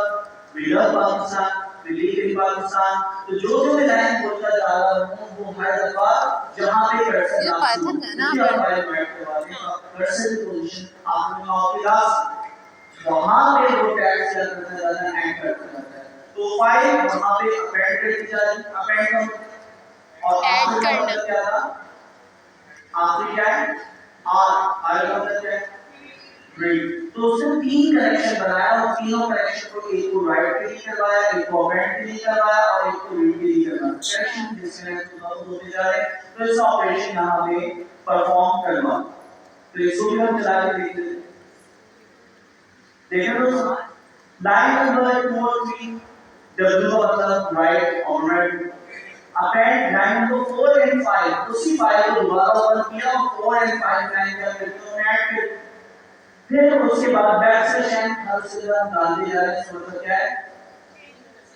विलर पाकिस्तान रिलीज इन पाकिस्तान, तो जो जो मैं लाइन बोलता जा रहा हूँ वो हर दफा जहाँ पे कर्सर ये पाइथन का है ना आप अपेंड? फाइल राइट करवा दें तो कर्सर की पोजीशन आपने आपके लास्ट वहाँ पे वो टैग से करना ज़्यादा ऐड करना है तो फाइल वहाँ पे अपेंड कर दी जाएगी। अपेंड और ऐड आखिरी का करना। मतलब क्या था? आखिरी क्या है? आर का मतलब क्या है? रीड। तो उसने 3 कनेक्शन बनाया और तीनों कनेक्शन को एक को राइट के लिए करवाया, एक को अपेंड के लिए करवाया और एक को रीड के लिए करवाया। कनेक्शन जिसमें होते जा रहे हैं तो इस ऑपरेशन यहाँ पे परफॉर्म करवा। तो इसको भी हम चला के देखते हैं। देखो दोस्तों, लाइन नंबर 2 और 3 W का मतलब right on right. Append line number 4 and 5 उसी फाइल को दोबारा ओपन किया और 4 एंड 5 लाइन का करके ऐड किया। फिर उसके बाद बैक स्लैश एन हर जगह डालते जा रहे हैं। इसका मतलब क्या है?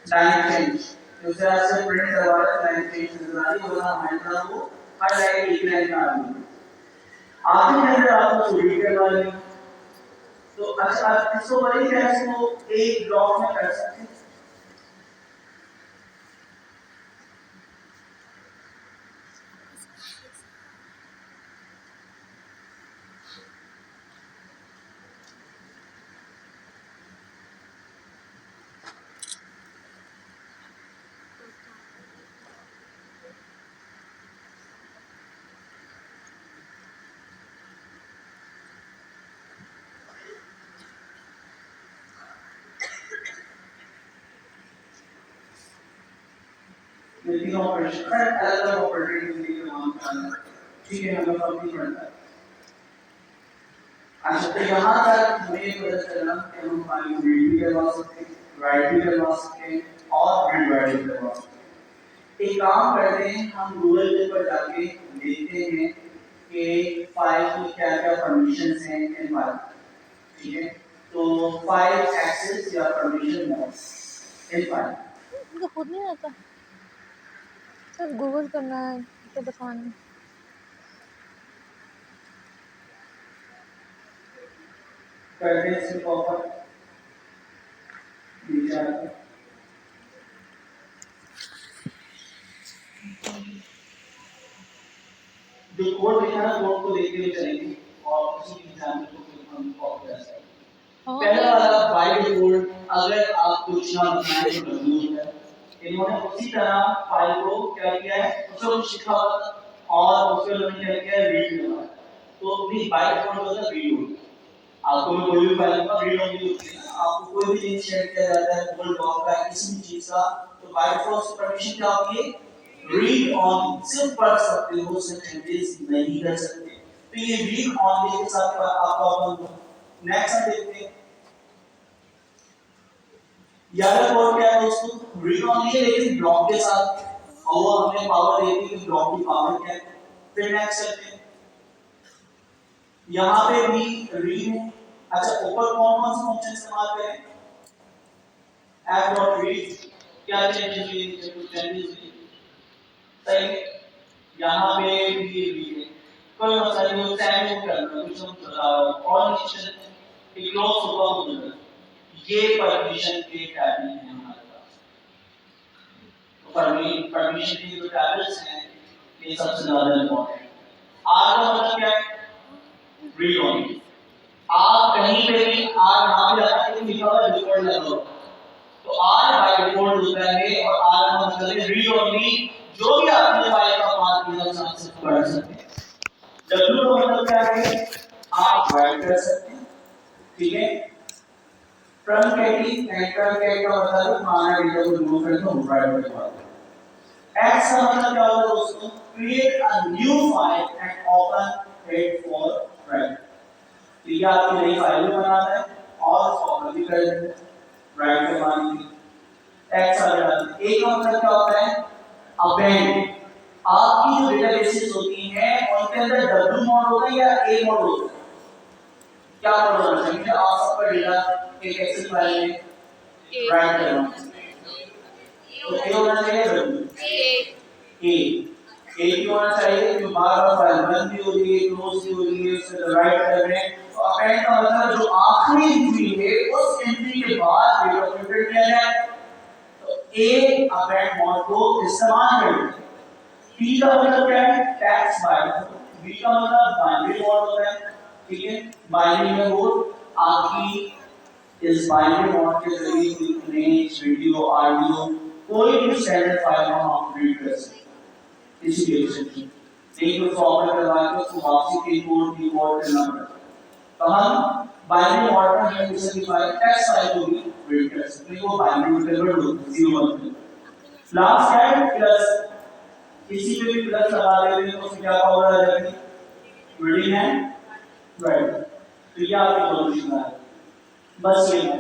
Line change. तो इस तरह से प्रिंट करवा रहे हैं लाइन चेंज नजर आ रही है वरना हमारे तरह वो हर लाइन एक लाइन में आ रही है। आगे अंदर आपको रीड करवा लेंगे तो अच्छा इसको बड़ी तरह से वो एक ब्लॉक में कर सकते हैं। लेकिन ऑपरेशन अलग अलग ऑपरेटिंग के लिए काम करना है। ठीक है हमें कंप्लीट करना है। अच्छा तो यहाँ तक हमें पता चला कि हम फाइल को रीड भी करवा सकते हैं, राइट भी करवा सकते हैं और रीड भी करवा सकते हैं। एक काम करते हैं हम गूगल पर जाके देखते हैं कि फाइल की क्या क्या परमिशंस हैं इन फाइल। ठीक है तो फाइल एक्सेस या परमिशन मोड इन फाइल इनको खुद नहीं आता, सब गूगल करना है तो बताना। करते हैं इसको प्रॉपर विचार जो कोड लिखा है कोड को देखते हुए चलेंगे और उसी एग्जाम्पल को फिर हम कॉपी कर सकते हैं। पहला वाला बाय डिफॉल्ट अगर आप कुछ ना बनाएं तो W होता है। इन्होंने उसी तरह फाइल को क्या किया है उसको कुछ लिखा हुआ था और उसके उन्होंने क्या किया है रीड करवाया। तो भी बाय डिफॉल्ट होता है रीड होता है। आपको कोई भी फाइल का रीड ओनली होती है ना, आपको कोई भी लिंक शेयर किया जाता है गूगल डॉक का किसी भी चीज का तो बाय डिफॉल्ट परमिशन क्या होती है? Read only. सिर्फ पढ़ सकते हो सिर्फ चेंजेस नहीं कर सकते। तो ये रीड ऑनली के साथ आपको अपन नेक्स्ट हम देखते हैं। यार कोड क्या है दोस्तों? रीड ऑनली है लेकिन ब्लॉक के साथ और वो हमें पावर देती है कि ब्लॉक की पावर क्या है। फिर नेक्स्ट चलते हैं। यहाँ पे भी रीड है। अच्छा ऊपर कौन कौन से फंक्शन इस्तेमाल करें? f.read क्या चेंजेस हुई चेंजेस हुई सही। यहाँ पे भी रीड है कोई मसला नहीं वो टाइम को करना कुछ हम बता रहा हूँ और नीचे एक क्लोज होगा उधर ये परमिशन के टैबलेट है हमारे पास। तो परमिशन के जो टैबलेट्स हैं ये सबसे ज्यादा इंपॉर्टेंट है। आर का मतलब क्या है? Read only. आप कहीं पे भी आर ना भी लगा लेकिन लिखा हुआ डिफॉल्ट लगा हो तो आर बाय डिफॉल्ट होता है और आर का मतलब है रीड ओनली। जो भी आपने फाइल का पाथ दिया उस आप से पढ़ सकते हैं। W का मतलब क्या है? आप राइट कर सकते हैं। ठीक है ट्रंकेटिंग एंड ट्रंकेट का मतलब पुराना डेटा को रिमूव करके हम ड्राइव करवा दें। X का मतलब क्या होता है दोस्तों? Create a new file and open it for write। तो ये आपकी नई फाइल भी बनाता है और कॉपी भी कर देता है राइट करवाने के लिए। X आ जाता है। एक मतलब क्या होता है? Append। आपकी जो डेटाबेसेस होती हैं उनके अंदर W मोड होता है या A मोड होता है? क्या मोड होना चाहिए? आप सबका डेटा एक एक्सेल फाइल में राइट करना तो A होना चाहिए A क्यों होना चाहिए? क्योंकि बार-बार फाइल बंद भी हो रही है, क्लोज भी हो रही है, उसे राइट कर रहे हैं। तो अपेंड का मतलब जो आखिरी एंट्री है उस एंट्री के बाद डेटा को प्रिंट किया जाए। तो A अपेंड मोड को इस्तेमाल करें। P का मतलब क्या है? Text binary. B का मतलब बाइनरी मोड होता है, ठीक है? बाइनरी में वो आपकी इस बाइनरी मोड के जरिए कोई इमेज, वीडियो, ऑडियो कोई भी स्टैंडर्ड फाइल को हम रीड कर सकते हैं इसी डिरेक्शन की। लेकिन उसको ऑपरेट करवा के उसको वापसी के कोड की कोड करना पड़ता है। तो हम बाइनरी मोड में हम दूसरी फाइल टेक्स्ट फाइल को भी रीड कर सकते हैं। वो बाइनरी में कन्वर्ट होती है 0 1 में। लास्ट है प्लस। किसी पे भी प्लस लगा देते हैं तो उसमें क्या पावर आ जाएगी? रीडिंग है राइट। तो ये आपकी सॉल्यूशन है। बस ये है।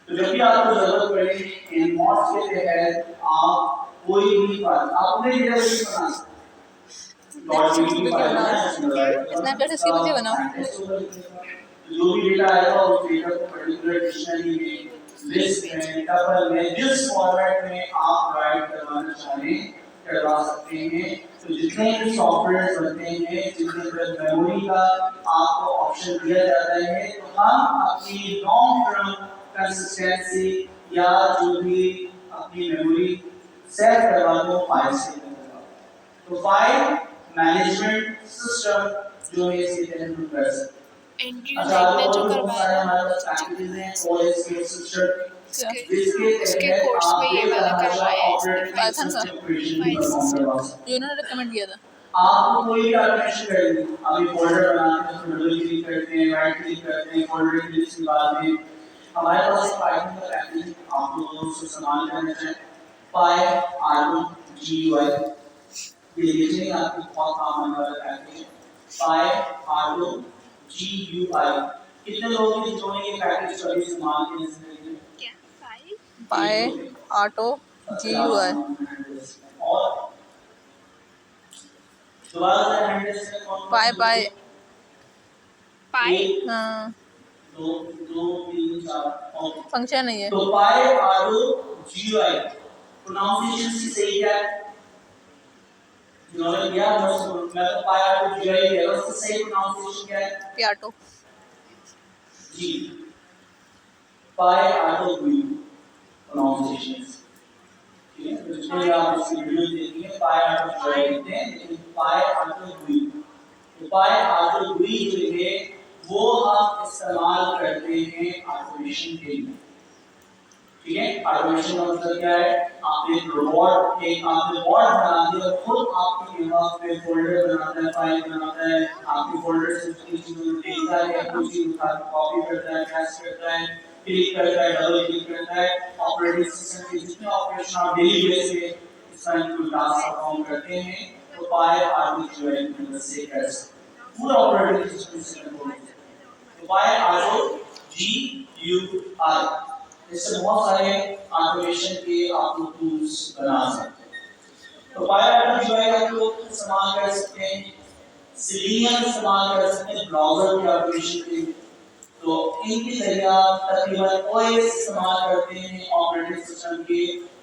तो जब भी आपको जरूरत पड़े इन मॉड्स के तहत आप कोई भी फाइल आपने डेटाबेस बना स्नैपचैट से मुझे बनाओ। जो भी डेटा आएगा उस डेटा को पर्टिकुलर डिक्शनरी में लिस्ट में टपल में जिस फॉर्मेट में आप राइट करवाना चाहें करवा सकते हैं। तो जितने भी सॉफ्टवेयर बनते हैं जितने भी मेमोरी का आपको ऑप्शन दिया जाता है तो हम अपनी लॉन्ग टर्म कंसिस्टेंसी या जो भी अपनी मेमोरी सेट करवा दो फाइल से करवा। तो फाइल मैनेजमेंट सिस्टम जो है इसी तरह हम कर सकते हैं। एंड्रयू लाइट में जो करवाया हमारे पास पैकेजेस हैं OS के सिस्टम उसके कोर्स में ये वाला करवाया है इसने पाइथन का फाइल सिस्टम। जो इन्होंने रिकमेंड किया था। आपको कोई भी ऑटोमेशन करेंगे अभी फोल्डर बनाते हैं उसमें डबल क्लिक करते हैं राइट क्लिक करते हैं फोल्डर की लिस्ट निकालते हैं। हमारे पास एक पाइथन का पैकेज आप लोगों को इस्तेमाल करना चाहिए PyArdo GUI। ये देखिए आपको बहुत काम आने वाला पैकेज है PyArdo GUI। कितने लोग हैं जिन्होंने ये पैकेज कभी इस्तेमाल किया है? क्या फाइल? PyArdo GUI। और दोबारा हैंडल्स में कौन पाई हाँ 2 2 3 4 फंक्शन है ये। तो PyArdo GUI प्रोनाउंसिएशन की सही है जिन्होंने किया मैं तो PyArdo GUI है उसका सही प्रोनाउंसिएशन क्या है? पियाटो जी PyArdo GUI प्रोनाउंसिएशन ठीक है। तो जितने आप इस वीडियो देखी है PyArdo GUI लिखते हैं लेकिन PyArdo GUI तो PyArdo GUI जो है वो हम इस्तेमाल करते हैं ऑटोमेशन के लिए। ठीक है। ऑटोमेशन का मतलब क्या है? आपने रोबोट आपने बॉट बना दिया और खुद आपके दिमाग में फोल्डर बनाता है फाइल बनाता है आपके फोल्डर से उसकी चीजों को देखता है कुछ चीज उठा के कॉपी करता है पेस्ट करता है क्लिक करता है डबल क्लिक करता है। ऑपरेटिंग सिस्टम के जितने ऑपरेशन आप डेली बेसिस पे इस तरह के टास्क परफॉर्म करते हैं तो PyArdo GUI की मदद से कर सकते हैं। पूरा ऑपरेटिंग सिस्टम से कंट्रोल तो PyArdo GUI इससे बहुत सारे ऑटोमेशन के आप लोग टूल्स बना सकते हैं। तो PyArdo GUI का लोग इस्तेमाल कर सकते हैं सेलेनियम इस्तेमाल कर सकते हैं ब्राउज़र के ऑटोमेशन के लिए। तो इनके जरिए आप तकरीबन OS इस्तेमाल करते हैं ऑपरेटिंग सिस्टम के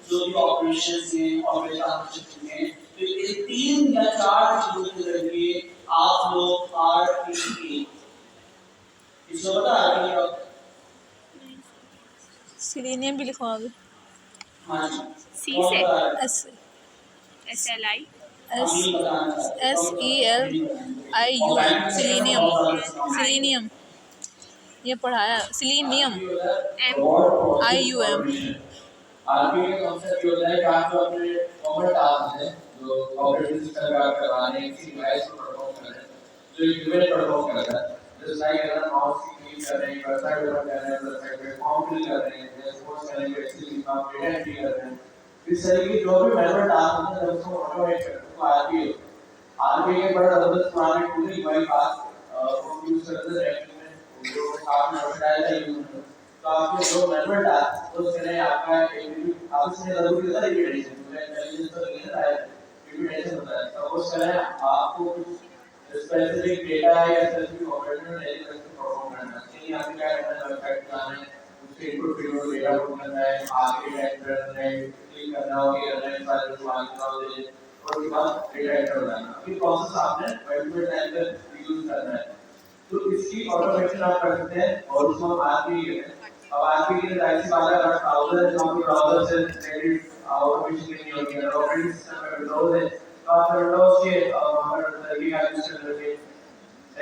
जो भी ऑपरेशंस हैं ऑपरेशन हैं तो ये 3 या 4 चीजों के जरिए आप लोग RPA इसको बता RPA सेलेनियम भी लिखवा दो। हाँ सी से एस SLI SELIU सेलेनियम ये पढ़ाया सेलेनियम IUM। आरपीए का कांसेप्ट ये होता है कि आप जो अपने कॉमन टास्क हैं जो ऑपरेटिंग सिस्टम का आप करवाने हैं किसी डिवाइस को परफॉर्म कर रहे हैं जो एक यूनिट परफॉर्म कर रहा है जस्ट लाइक अगर माउस की क्लिक कर रहे हैं, कर्सर डेवलप कर रहे हैं, प्लस साइड पे फॉर्म फिल कर रहे हैं, या सपोज करें कि एक्सेल में आप डेटा एंट्री कर रहे हैं, इस तरह की जो भी मैनुअल टास्क होते हैं उसको ऑटोमेट करते हैं। तो आरपीए के बड़ा जबरदस्त पुराने टूल है हमारे पास, वो यूज करते हैं रैंकिंग में, जो आपने बताया था यूज में। तो आपके जो मैनुअल टास्क सपोज करें आपका एक आप इसमें जरूरी होता है रिपीटेशन, इंटेलिजेंस तो नहीं है, रिपीटेशन होता है। सपोज करें आपको कुछ स्पेसिफिक डेटा या स्पेसिफिक ऑपरेशन डेटा परफॉर्म करना है, यहाँ पे क्या करना है, वेबसाइट जाना है, उसके इनपुट फील्ड में डेटा पुट करना है, आगे टाइप करना है, क्लिक करना है, ओके करना है, फाइल को आगे दे और उसके बाद डेटा एंटर हो जाना। ये प्रोसेस आपने मल्टीपल टाइम पे यूज करना है। तो इसकी ऑटोमेशन आप कर सकते हैं और उसको हम आरपी कहते हैं। अब आरपी की जाहिर सी बात है, अगर ब्राउज़र है तो आपके ब्राउज़र से रिलेटेड ऑटोमेशन करनी होगी। अगर ऑपरेटिंग सिस्टम में विंडोज है तो आप विंडोज के तरीके का यूज करके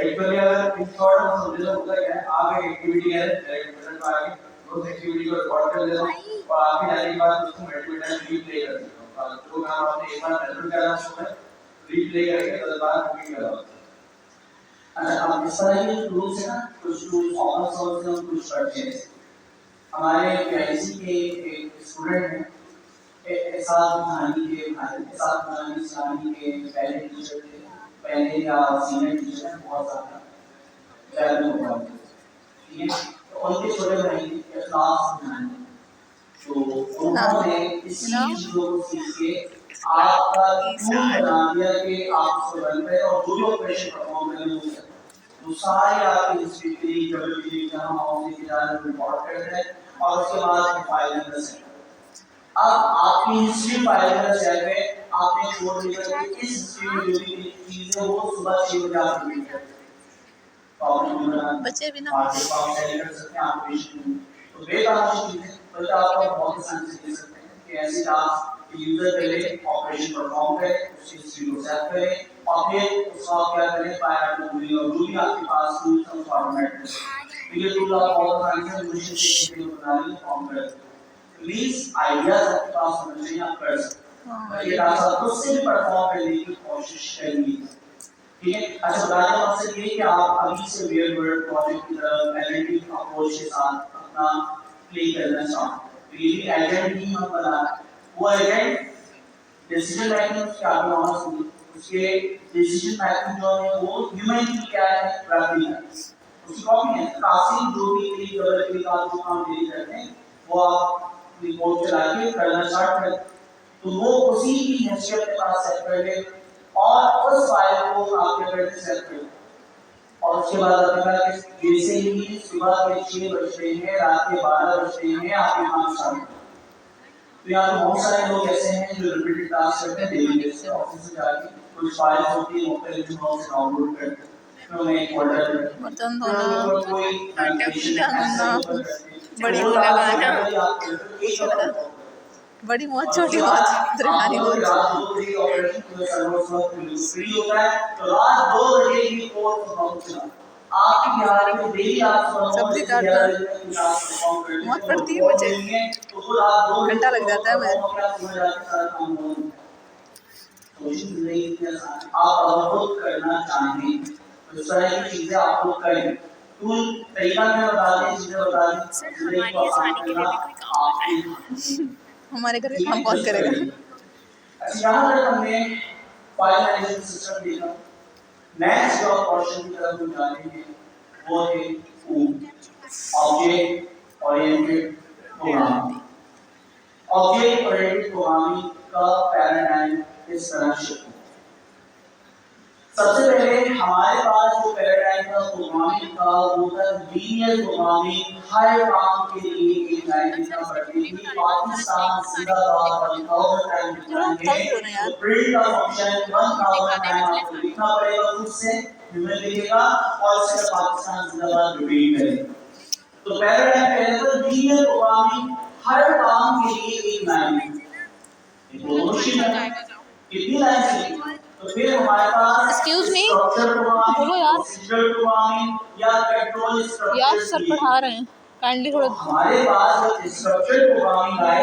एक्चुअली अगर इन शॉर्ट में समझे तो होता क्या है, आप एक एक्टिविटी है डायरेक्ट बटन पर आके उस एक्टिविटी को रिकॉर्ड कर देते हो और आपके जाने के बाद उसको मल्टीपल टाइम रीप्ले कर देते हो। जो काम आपने एक बार मैनुअल करा उसको रीप्ले करके 10 बार रिपीट करा। अच्छा, अब इस तरह के टूल्स है ना, कुछ टूल्स ओपन सोर्स में कुछ पढ़ते हैं। हमारे पीआईसी के एक स्टूडेंट हैं, एहसास खानी के पहले टीचर थे, पहले या सीनियर टीचर हैं, बहुत ज़्यादा वैल्यू हुआ, ठीक है। तो उनके छोटे भाई एहसास खानी, तो उन्होंने इस चीज़ को सीख के आपका टूल बना दिया कि आप उसको रन करें और जो भी ऑपरेशन परफॉर्म करने हो तो सारे आपकी हिस्ट्री के लिए डबल क्लिक जहां माउस के द्वारा रिकॉर्ड करते हैं और उसके बाद फाइल में सेव। अब आपकी हिस्ट्री फाइल में सेव है, आपने छोड़ दिया कि इस हिस्ट्री में जो भी चीजें वो सुबह 6 बजे आप रिपीट करें। तो आपने बच्चे भी ना आपके पास सेव कर सकते हैं ऑपरेशन। तो बेतहाशा चीजें बल्कि आपको बहुत आसानी से दे सकते हैं कि ऐसी टास्क यूजर पहले ऑपरेशन परफॉर्म करे, उसकी हिस्ट्री को सेव करे और फिर उसका क्या करें, फायर और जो भी आपके पास टूल्स हैं उसको ऑटोमेट करें। तो ये टूल आप बहुत आसानी से मशीन से बना ली फॉर्म कर सकते हैं। प्लीज आइडियाज आपके पास होने चाहिए, आप कर सकते हैं। ये टास्क आप खुद से भी परफॉर्म करने की कोशिश करिए, ठीक है। अच्छा, बताने का मकसद ये है कि आप अभी से रियल वर्ल्ड प्रोजेक्ट की तरफ एनालिटिक अप्रोच के साथ अपना प्ले करना चाहते हैं। तो ये भी एजेंट ही हम बना रहे हैं, वो एजेंट डिसीजन मेकिंग उसके आगे होना चाहिए, उसके डिसीजन मेकिंग जो है वो ह्यूमन की क्या है, प्रैक्टिकल है, उसकी कॉपी है। कासिम जो भी क्लिक डबल क्लिक आप जो काम डेली करते हैं वो आप रिपोर्ट चला के करना स्टार्ट करें, तो वो उसी की हैसियत के पास सेट कर ले और उस फाइल को आपके करके सेट कर ले। और उसके बाद आपका जैसे ही सुबह के 6 बजते हैं, रात के 12 बजते हैं, आपके काम स्टार्ट। तो यहाँ पे बहुत सारे लोग ऐसे हैं जो रिपीटेड टास्क करते हैं डेली बेसिस पे, ऑफिस में जाके कुछ फाइल्स होती है मुख्तलिफ जगहों से डाउनलोड करते हैं, फिर उन्हें एक फोल्डर में बर्तन धोना, कोई बड़ी लगाना, बड़ी मौज छोटी मौज, दरमियानी मौज। रात 2 बजे ऑपरेशन पूरे सर्वर फ्री होता है, तो रात 2 बजे की कोर्स पहुंचना आपकी बिहार में डेली आप सब्जी काटना बहुत पड़ती है मुझे, घंटा लग जाता है मुझे। आप खुद करना चाहें तो इस तरह की चीजें आप लोग करें। टूल तरीका मैं बता दें, चीजें बता दें, हमारी आसानी के लिए भी कोई काम होता है। हमारे घर में काम कौन करेगा? यहाँ तक हमने फाइल मैनेजमेंट सिस्टम देखा। नेक्स्ट जो पोर्शन की तरफ हम जानेंगे वो है object oriented programming. Object oriented programming का पैराडाइम इस तरह से सबसे पहले हमारे पास जो पैराडाइम था प्रोग्रामिंग का वो था लीनियर प्रोग्रामिंग। हर काम के लिए एक लाइन लिखना पड़ती थी। पाकिस्तान जिंदाबाद 1000 टाइम लिखना है तो प्रिंट का फंक्शन 1000 टाइम आपको लिखना पड़ेगा, खुद से ह्यूमन लिखेगा और इसका पाकिस्तान जिंदाबाद रिपीट करेगा। तो पैराडाइम पहले तो लीनियर प्रोग्रामिंग, हर काम के लिए एक लाइन, कितनी लाइन चाहिए। तो फिर हमारे पास एक्सक्यूज मी, स्ट्रक्चर प्रोग्रामिंग, बोलो यार, प्रोसीजरल प्रोग्रामिंग या कंट्रोल स्ट्रक्चर। यार सर पढ़ा रहे हैं, काइंडली थोड़ा। हमारे पास जो स्ट्रक्चर प्रोग्रामिंग है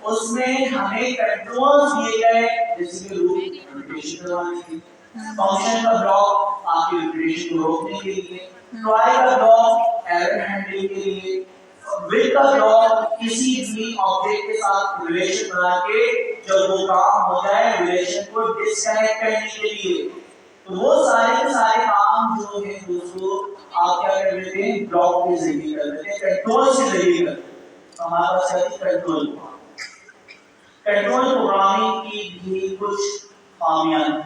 उसमें हमें कंट्रोल्स दिए गए, जैसे कि रूट, नोटेशन करवानी थी, फंक्शन का ब्लॉक आपके रिपीटेशन को रोकने के लिए, ट्राई का ब्लॉक एरर हैंडलिंग के लिए, विल का ब्लॉक किसी भी ऑब्जेक्ट के साथ रिलेशन बना के जब वो काम हो जाए रिलेशन को डिस्कनेक्ट करने के लिए। तो वो सारे के सारे काम जो है दोस्तों आप क्या कर लेते हैं, ब्लॉक के जरिए कर लेते हैं, कंट्रोल से जरिए कर लेते हैं। तो हमारे पास है कंट्रोल। कंट्रोल प्रोग्रामिंग की भी कुछ खामियां हैं।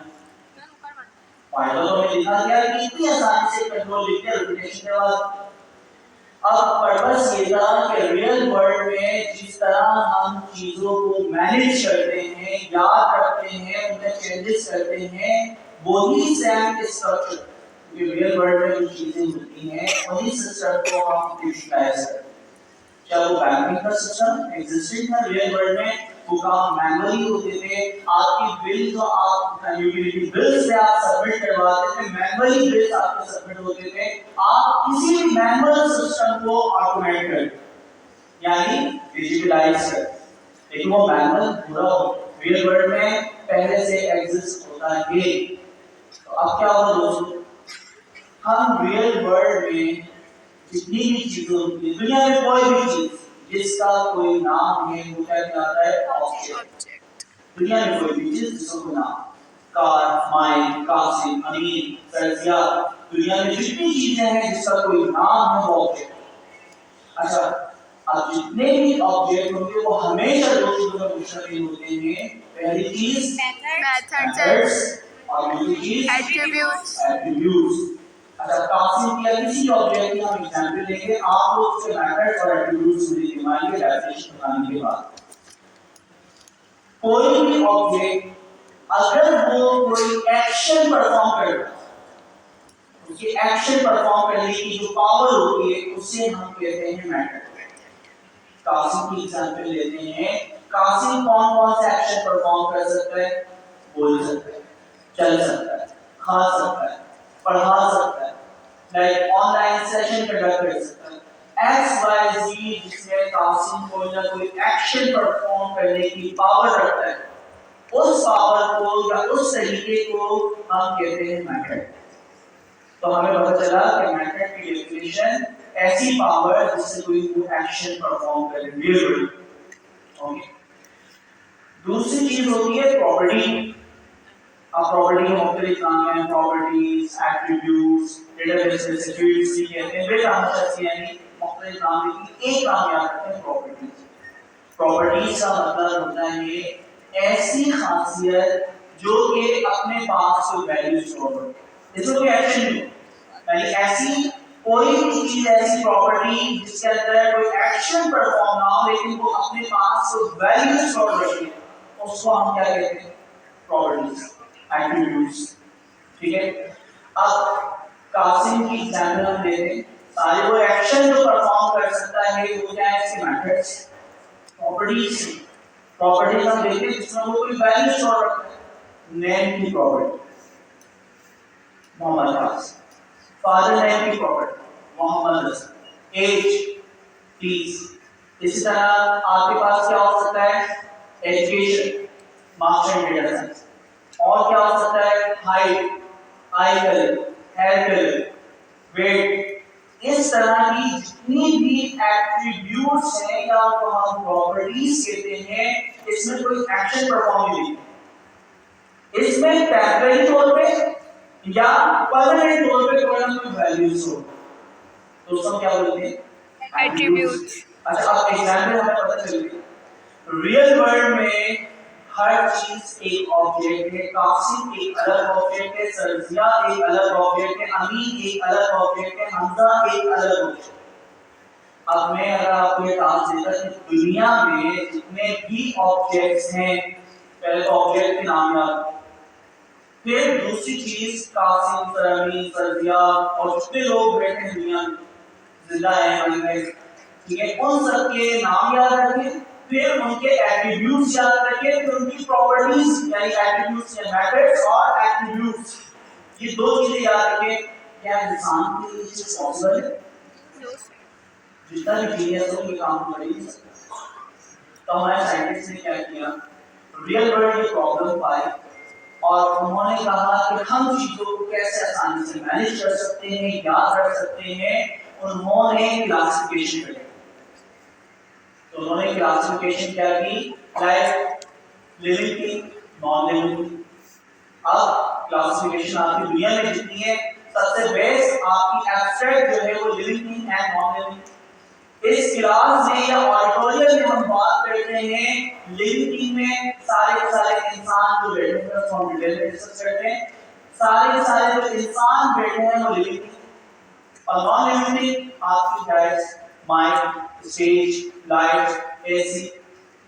फायदा तो हमें दिखा गया कि इतनी आसानी से कंट्रोल लिखते हैं रिपीटेशन के बाद। अब पर्पस ये था कि रियल वर्ल्ड में जिस तरह हम चीजों को मैनेज करते हैं, याद रखते हैं, उनमें चेंजेस करते हैं, वही सेम स्ट्रक्चर रियल वर्ल्ड में जो चीजें होती हैं वही सिस्टम को हम यूटिलाइज करते हैं। चाहे वो बैंकिंग का सिस्टम एग्जिस्टिंग था रियल वर्ल्ड में, वो काम मैनुअली होते थे। आपकी बिल जो आप यूटिलिटी बिल से आप सबमिट करवाते थे, मैनुअली बिल्स आपके सबमिट होते थे। आप किसी भी मैनुअल सिस्टम को ऑटोमेट कर यानी डिजिटलाइज कर, लेकिन वो मैनुअल पूरा रियल वर्ल्ड में पहले से एग्जिस्ट होता है। तो अब क्या होगा दोस्तों, हम रियल वर्ल्ड में जितनी भी चीजें होती है, दुनिया में कोई भी चीज जिसका कोई नाम है वो क्या कहलाता है, ऑब्जेक्ट। दुनिया में कोई भी चीज जिसका कोई नाम, कार, माइक, कासिम, अमीन, फर्जिया, दुनिया में जितनी चीजें हैं जिसका कोई नाम है वो ऑब्जेक्ट। अच्छा, अब जितने भी ऑब्जेक्ट होंगे वो हमेशा दो चीजों में मुश्तमिल होते हैं। पहली चीज मेथड्स और दूसरी चीज एट्रीब्यूट्स। अच्छा, कासिम या किसी ऑब्जेक्ट की हम एग्जांपल लेंगे, आप लोग उसके मेथड्स और एट्रीब्यूट्स मुझे दिखाएंगे डेफिनेशन बताने के बाद। कोई भी ऑब्जेक्ट अगर वो कोई एक्शन परफॉर्म कर रहा है, उसकी एक्शन परफॉर्म करने की जो पावर होती है उसे हम कहते हैं मेथड। कासिम की एग्जांपल लेते हैं, कासिम कौन कौन से एक्शन परफॉर्म कर सकता है, बोल सकता है, चल सकता है, खा सकता है, पढ़ा सकता है, लाइक ऑनलाइन सेशन कंडक्ट कर सकता है। XYZ जिसमें कासिम कोई ना कोई एक्शन परफॉर्म करने की पावर रखता है, उस पावर को या उस तरीके को हम कहते हैं मेथड। तो हमें पता चला कि मेथड की डेफिनेशन ऐसी पावर जिससे कोई एक्शन परफॉर्म करे। ओके, दूसरी चीज होती है प्रॉपर्टी। अब प्रॉपर्टी के मुख्तलिफ नाम हैं, प्रॉपर्टीज, एट्रीब्यूट्स, डेटाबेस में सेक्यूरिटीज भी कहते हैं। वे कांसेप्ट्स यानी मुख्तलिफ नाम लेकिन एक नाम याद रखते हैं, प्रॉपर्टीज। प्रॉपर्टीज का मतलब होता है ऐसी खासियत जो कि अपने पास कोई वैल्यू स्टोर करे, इसमें कोई एक्शन नहीं हो, यानी ऐसी कोई भी चीज, ऐसी प्रॉपर्टी जिसके अंदर कोई एक्शन परफॉर्म ना हो लेकिन वो अपने पास कोई वैल्यू स्टोर रखे, उसको हम क्या कहते हैं, प्रॉपर्टीज, एट्रीब्यूट्स। ठीक है, अब कासिम की एग्जांपल हम लेते हैं। सारे वो एक्शन जो परफॉर्म कर सकता है वो क्या है, इसके मेथड्स, प्रॉपर्टीज। प्रॉपर्टीज हम लेते हैं जिसमें वो कोई वैल्यू स्टोर रखता है। नेम की property, Mohammad Raj. Father name की property, Mohammad Raza. Age, please. इसी तरह आपके पास क्या हो सकता है, education, master in data science. और क्या हो सकता है, height, eye colour, hair colour, weight. इस तरह की जितनी भी एट्रीब्यूट्स हैं या उनको हम प्रॉपर्टीज कहते हैं, इसमें कोई एक्शन परफॉर्म नहीं, इसमें टेम्परेरी तौर पे या परमानेंट तौर पे कोई ना कोई वैल्यूज हो, तो उसको क्या बोलते हैं, एट्रीब्यूट्स। अच्छा, अब एग्जांपल हमें पता चल गई। रियल वर्ल्ड में हर चीज एक ऑब्जेक्ट है, कासिम एक अलग ऑब्जेक्ट है, सरजिया एक अलग ऑब्जेक्ट है, अमीन एक अलग ऑब्जेक्ट है, हमजा एक अलग ऑब्जेक्ट। अब मैं अगर आपको ये टास्क देता कि दुनिया में जितने भी ऑब्जेक्ट्स हैं, पहले तो ऑब्जेक्ट के नाम याद, फिर दूसरी चीज कासिम, सरमीन, सरजिया और जितने लोग बैठे हैं दुनिया में जिंदा है, मर गए, ठीक है, उन सबके नाम याद रखें, फिर उनके एट्रीब्यूट्स याद रखें, फिर उनकी प्रॉपर्टीज यानी एट्रीब्यूट्स या मेथड्स और एट्रीब्यूट्स, ये दो चीजें याद रखें। क्या इंसान के लिए ये पॉसिबल है? जितना भी जीनियस हो ये काम कर ही सकता। तो हमारे साइंटिस्ट ने क्या किया, रियल वर्ल्ड ये प्रॉब्लम पाई और उन्होंने कहा कि हम चीजों को कैसे आसानी से मैनेज कर सकते हैं, याद रख सकते हैं। उन्होंने क्लासिफिकेशन करी। तो उन्होंने क्लासिफिकेशन क्या की, like living thing, non living thing. अब क्लासिफिकेशन आपकी दुनिया में जितनी है, सबसे बेस्ट आपकी एब्स्ट्रैक्ट जो है वो living thing and non living. इस क्लास में या ऑडिटोरियम में हम बात करते हैं लिविंग थिंग में सारे इंसान जो बैठे हैं, हम डिटेल में डिस्कस करते हैं। सारे जो इंसान बैठे हैं वो लिविंग थिंग। और नॉन लिविंग थिंग आपकी desk, mic, stage, light, AC.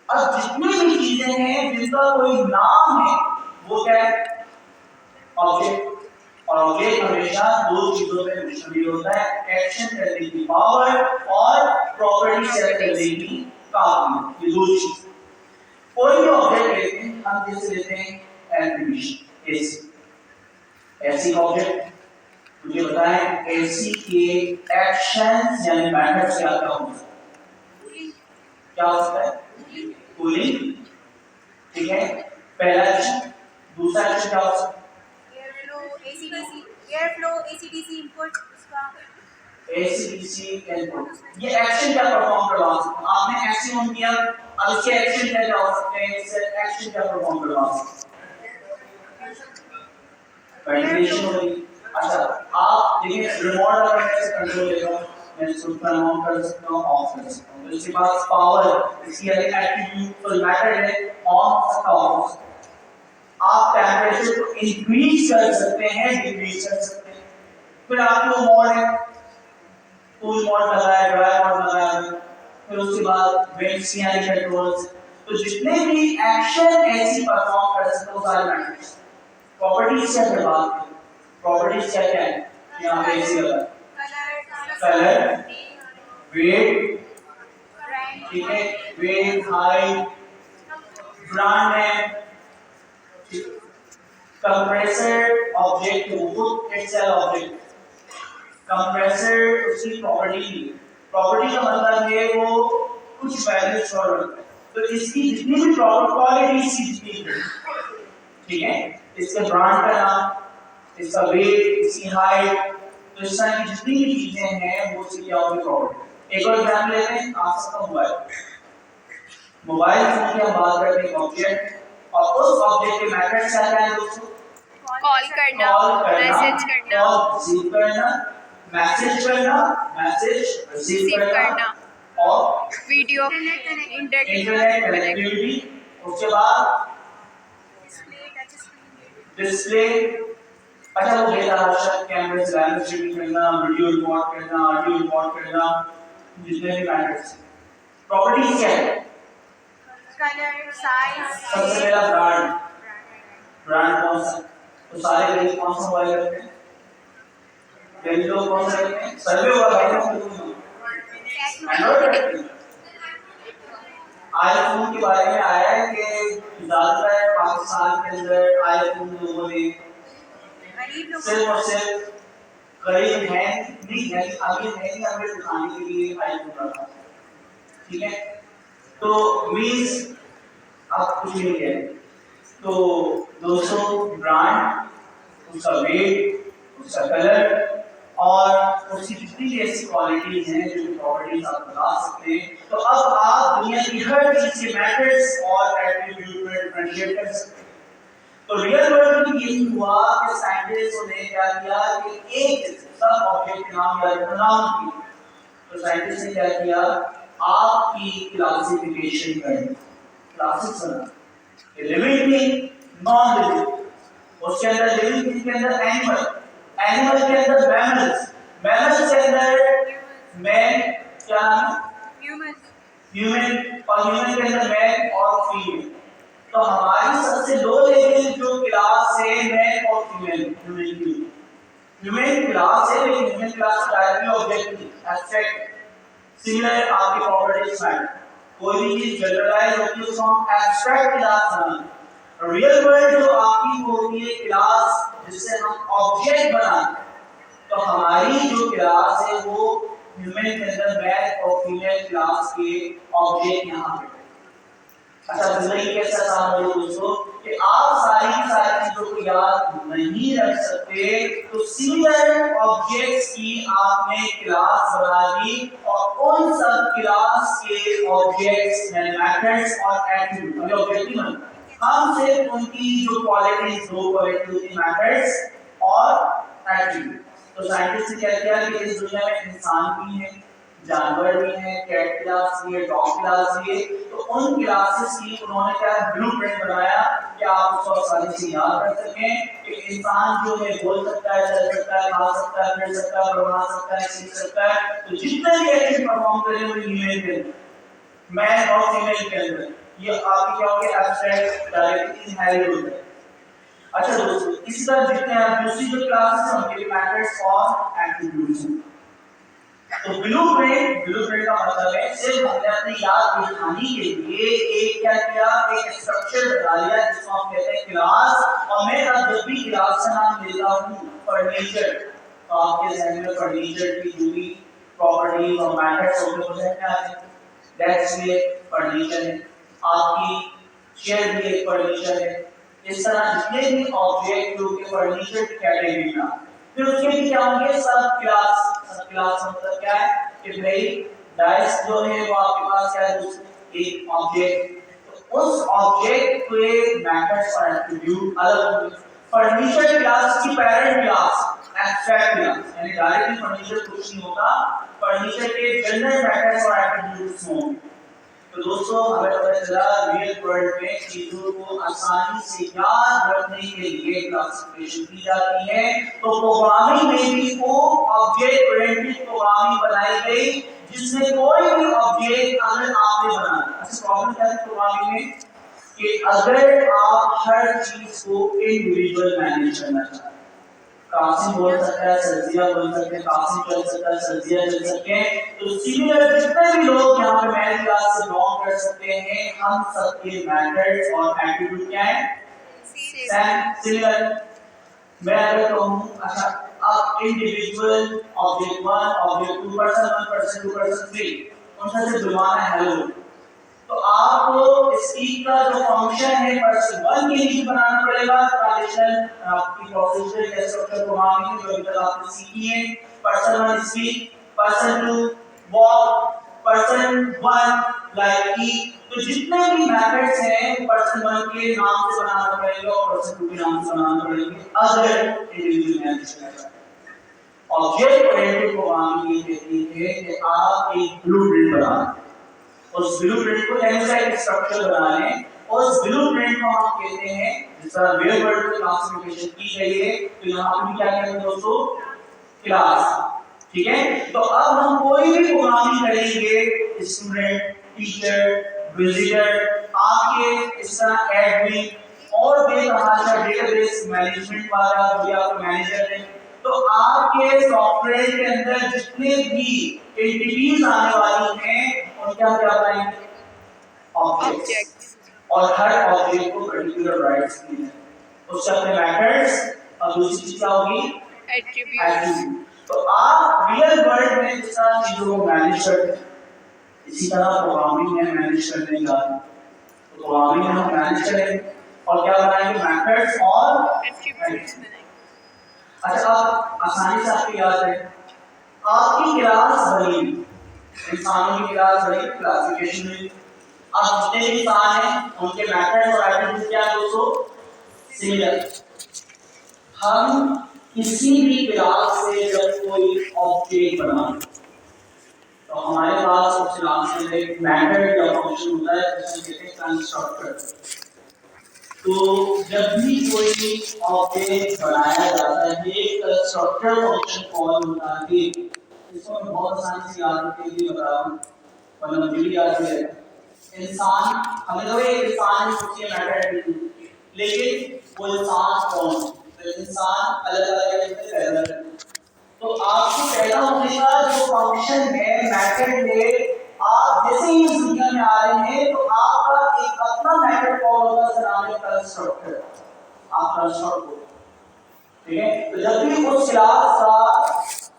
अब जितनी भी चीजें हैं जिनका कोई नाम है वो क्या है, ऑब्जेक्ट। और ऑब्जेक्ट हमेशा दो चीजों पे डिपेंड होता है, एक्शन करने की पावर और प्रॉपर्टी सेट करने की काबिलियत। ये दो चीज। कोई भी ऑब्जेक्ट लेते हैं, हम जैसे लेते हैं एनिमेशन, एसी का ऑब्जेक्ट। मुझे बताएं एसी के एक्शंस यानी मेथड्स क्या क्या होते हैं? क्या होता है? कूलिंग, ठीक है, पहला एक्शन। दूसरा एक्शन क्या होता है? एयरफ्लो एसीडीसी इनपुट, उसका एसीडीसी इनपुट। ये एक्शन क्या परफॉर्म करवा सकते हैं? आपने एक्शन ऑन किया, अब इसके एक्शन क्या हो सकते हैं? इससे एक्शन क्या परफॉर्म करवा सकते हैं? वेंटिलेशन हो रही। अच्छा, आप देखिए रिमोट अगर मैं से कंट्रोल लेता हूं, मैं इसको टर्न ऑन कर सकता हूं, ऑफ कर सकता हूं। इसके बाद पावर, इसकी एट्रीब्यूट तो मैटर है, ऑन हो सकता है, ऑफ हो सकता है। आप टेम्परेचर को इंक्रीज कर सकते हैं, डिक्रीज कर सकते हैं। फिर आपको मोड है, कूल मोड लगाया, ड्राई मोड लगाया, फिर उसके बाद वेंट्स यानी कंट्रोल्स। तो जितने भी एक्शन ऐसी परफॉर्म कर सकते हो सारे मैट्रिक्स। प्रॉपर्टीज क्या है? बात करें प्रॉपर्टीज क्या क्या है यहाँ पे? ऐसी कलर, वेट, ठीक है, weight, height, brand name, compressor object, वो एक्सेल ऑब्जेक्ट। कंप्रेसर उसकी प्रॉपर्टी का मतलब है वो कुछ वैल्यू स्टोर करता है। तो इसकी जितनी भी क्वालिटी इसकी जितनी, ठीक है, इसके ब्रांड का नाम, इसका वेट, इसकी हाइट, तो इस तरह की जितनी भी चीजें हैं वो उसकी क्या होगी? प्रॉपर्टी। एक और एग्जांपल लेते हैं, आप सबका मोबाइल फोन की हम बात करते हैं ऑब्जेक्ट, और उस ऑब्जेक्ट के मेथड्स क्या क्या हैं दोस्तों? कॉल करना, मैसेज करना, कॉल रिसीव करना, मैसेज करना, मैसेज रिसीव करना, और वीडियो, इंटरनेट कनेक्टिविटी। उसके बाद डिस्प्ले। अच्छा, वो डेटा कैमरे से लाइव स्ट्रीमिंग करना, वीडियो रिकॉर्ड करना, ऑडियो रिकॉर्ड करना, जितने भी मैटर्स। प्रॉपर्टीज क्या है? कलर, साइज, सबसे पहला ब्रांड कौन सा? तो सारे रेंज कौन सा मोबाइल रखते हैं? रेंज लोग कौन सा रखते हैं? सर्वे हुआ भाई एंड्रॉइड। आईफोन के बारे में आया है कि ज्यादातर पाकिस्तान के अंदर आईफोन लोगों ने सिर्फ और सिर्फ गरीब है नहीं है, अभी नहीं हमें दिखाने के लिए आईफोन रखा, ठीक है। तो मींस आप कुछ नहीं है। तो दोस्तों, ब्रांड, उसका वेट, उसका कलर और उसकी जितनी भी ऐसी क्वालिटीज हैं, जो प्रॉपर्टीज आप बता सकते हैं, तो अब आप दुनिया की हर चीज के मैटर्स और एट्रीब्यूट में डिफरेंशिएट कर सकते हैं। तो रियल वर्ल्ड में यही हुआ कि साइंटिस्टों ने क्या किया कि एक सब ऑब्जेक्ट के नाम या नाम किए। तो साइंटिस्ट ने क्या किया, आपकी क्लासिफिकेशन करें, क्लासेस बना, लिविंग थिंग, नॉन लिविंग। उसके अंदर लिविंग थिंग के अंदर एनिमल, एनिमल के अंदर मैमल्स, मैमल्स के अंदर मैन, क्या नाम है? ह्यूमन, और ह्यूमन के अंदर मैन और फीमेल। तो हमारी सबसे लो लेवल जो क्लास है मैन और फीमेल, ह्यूमन क्लास है, लेकिन ह्यूमन क्लास डायरेक्टली ऑब्जेक्ट नहीं, एब्स्ट्रैक्ट। सिमिलर आपकी प्रॉपर्टीज में कोई भी चीज जनरलाइज होती है उसको हम एब्स्ट्रैक्ट क्लास बनाते हैं। रियल वर्ल्ड जो आपकी होती है क्लास जिससे हम ऑब्जेक्ट बनाते हैं। तो हमारी जो क्लास है वो ह्यूमन के अंदर मैन और फीमेल क्लास के ऑब्जेक्ट यहाँ पे। अच्छा, जिंदगी कैसा आसान हो दोस्तों? कि आप सारी की सारी चीजों को याद नहीं रख सकते, तो सिमिलर ऑब्जेक्ट्स की आपने क्लास बना दी और उन सब क्लास के ऑब्जेक्ट्स मेथड्स और एट्रीब्यूट ऑब्जेक्ट हम सिर्फ उनकी जो क्वालिटीज दो क्वालिटी होती है मेथड्स और एट्रीब्यूट। तो साइंटिस्ट ने क्या किया कि इस दुनिया में इंसान भी है, जानवर भी है, कैट क्लास भी है, डॉग क्लास भी है, तो उन क्लासेस की उन्होंने क्या ब्लूप्रिंट बनाया कि आप उसको आसानी से याद रख सकें कि इंसान जो है बोल सकता है, चल सकता है, खा सकता है, फिर सकता है, बना सकता है, सीख सकता है, तो जितने भी एक्शन परफॉर्म करें वो ह्यूमन के अंदर, मैन और फीमेल के अंदर, ये आपके क्या हो गया एब्स्ट्रैक्ट डायरेक्टली इनहेरिट होता है। अच्छा दोस्तों, इस तरह जितने आप दूसरी जो क्लासेस हैं उनके मेथड्स और एट्रीब्यूट्स हैं। तो ब्लूप्रिंट का मतलब है सिर्फ हमने अपनी याद दिखाने के लिए एक क्या किया, एक स्ट्रक्चर बना लिया जिसको हम कहते हैं क्लास। और मैं अब जब भी क्लास का नाम लेता हूँ फर्नीचर, तो आपके जहन में फर्नीचर की जो भी प्रॉपर्टीज और मेथड्स होते हैं क्या है, डेस्क भी फर्नीचर है, आपकी चेयर भी एक फर्नीचर है। इस तरह जितने भी ऑब्जेक्ट जो कि फर्नीचर की कैटेगरी में, फिर उसके भी क्या होंगे सब क्लास। सब क्लास मतलब क्या है कि भाई डाइस जो है वो आपके पास क्या है, एक ऑब्जेक्ट, तो उस ऑब्जेक्ट के मेथड्स और एट्रीब्यूट अलग होंगे। फर्नीचर क्लास की पेरेंट क्लास एब्स्ट्रैक्ट क्लास, यानी डायरेक्टली फर्नीचर कुछ नहीं होता, फर्नीचर के जनरल मेथड्स और एट्रीब्यूट्स होंगे। तो दोस्तों हमें पता चला रियल वर्ल्ड में चीजों को आसानी से याद रखने के लिए क्लासिफिकेशन की जाती है। तो प्रोग्रामिंग में भी वो ऑब्जेक्ट ओरिएंटेड प्रोग्रामिंग बनाई गई जिसमें कोई भी ऑब्जेक्ट अगर आपने बनाया, अच्छा प्रॉब्लम क्या है प्रोग्रामिंग में कि अगर आप हर चीज को इंडिविजुअल मैनेज करना चाहते हैं, कासिम बोल सकता है, सर्जिया बोल सकते हैं, कासिम चल सकता है, सर्जिया चल सकते हैं, तो सिमिलर जितने भी लोग यहाँ पे मैथ क्लास से बिलोंग कर सकते हैं, हम सबके मेथड्स और एट्रीब्यूट क्या है, सेम सिमिलर। मैं अगर कहूँ अच्छा अब individual object 1 object 2 person 1 person 2 person 3 उनसे से बुलवाना है हेलो, तो आपको स्पीक का जो फंक्शन है पर्सन 1 के लिए बनाना पड़ेगा ट्रांजिशन आपकी प्रोसीजर या स्ट्रक्चर प्रोग्रामिंग जो अभी तक आपने सीखी है। Person 1 speak, person 2 walk, person 1 like eat, तो जितने भी मेथड्स हैं पर्सन 1 के नाम से बनाना पड़ेगा और पर्सन 2 के नाम से बनाना पड़ेंगे अगर इंडिविजुअल मैनेज करना है। ऑब्जेक्ट ओरिएंटेड प्रोग्रामिंग ये कहती है कि आप एक ब्लूप्रिंट बनाएं, उस ब्लूप्रिंट को एक स्ट्रक्चर बना लें और उस ब्लूप्रिंट को हम कहते हैं जिस तरह रियल वर्ल्ड में क्लासिफिकेशन की गई है, तो यहाँ पे क्या कहते हैं दोस्तों, क्लास। ठीक है, तो अब हम कोई भी प्रोग्रामिंग करेंगे, स्टूडेंट, टीचर, विजिटर, आपके इस तरह एडमिन और बेतहाशा डेटाबेस मैनेजमेंट वाला जो आपका मैनेजर है, तो आपके सॉफ्टवेयर के अंदर जितने भी एंटिटीज आने वाली हैं उनका क्या बनाएंगे, ऑब्जेक्ट्स, और हर ऑब्जेक्ट को पर्टिकुलर राइट्स दी है, उसके अपने मेथड्स और दूसरी चीज क्या होगी, एट्रीब्यूट। तो आप रियल वर्ल्ड में जिस तरह चीजों को मैनेज करते हैं इसी तरह प्रोग्रामिंग में मैनेज करने का, तो प्रोग्रामिंग में हम मैनेज करेंगे और क्या बनाएंगे, मेथड्स और एट्रीब्यूट्स। अच्छा आप आसानी से आपको याद है, आपकी क्लास बनी, इंसानों की क्लास बनी, क्लासिफिकेशन में अब जितने भी इंसान हैं उनके मेथड्स और एट्रीब्यूट क्या है दोस्तों, सिमिलर। हम किसी भी क्लास से जब कोई ऑब्जेक्ट बनाते तो हमारे पास सबसे लास्ट में एक मेथड या फंक्शन होता है जिसे कहते हैं कंस्ट्रक्टर। तो जब भी कोई ऑब्जेक्ट बनाया जाता है एक कंस्ट्रक्टर फंक्शन कॉल होता है। इसको मैं बहुत आसानी से याद रखने के लिए बता रहा हूँ, वरना मुझे भी याद नहीं रहेगा। इंसान, हमें तो एक इंसान उसकी मेथड, लेकिन वो इंसान कौन, तो इंसान अलग अलग तरीके से पैदा करते हैं। तो आपको पैदा होने का जो फंक्शन है, मेथड है, आप जैसे ही इस दुनिया में आ रहे हैं तो आपका एक अपना मेथड कॉल होगा, उसका नाम है कंस्ट्रक्टर। आप कंस्ट्रक्ट हो, ठीक है। तो जब भी उस क्लास का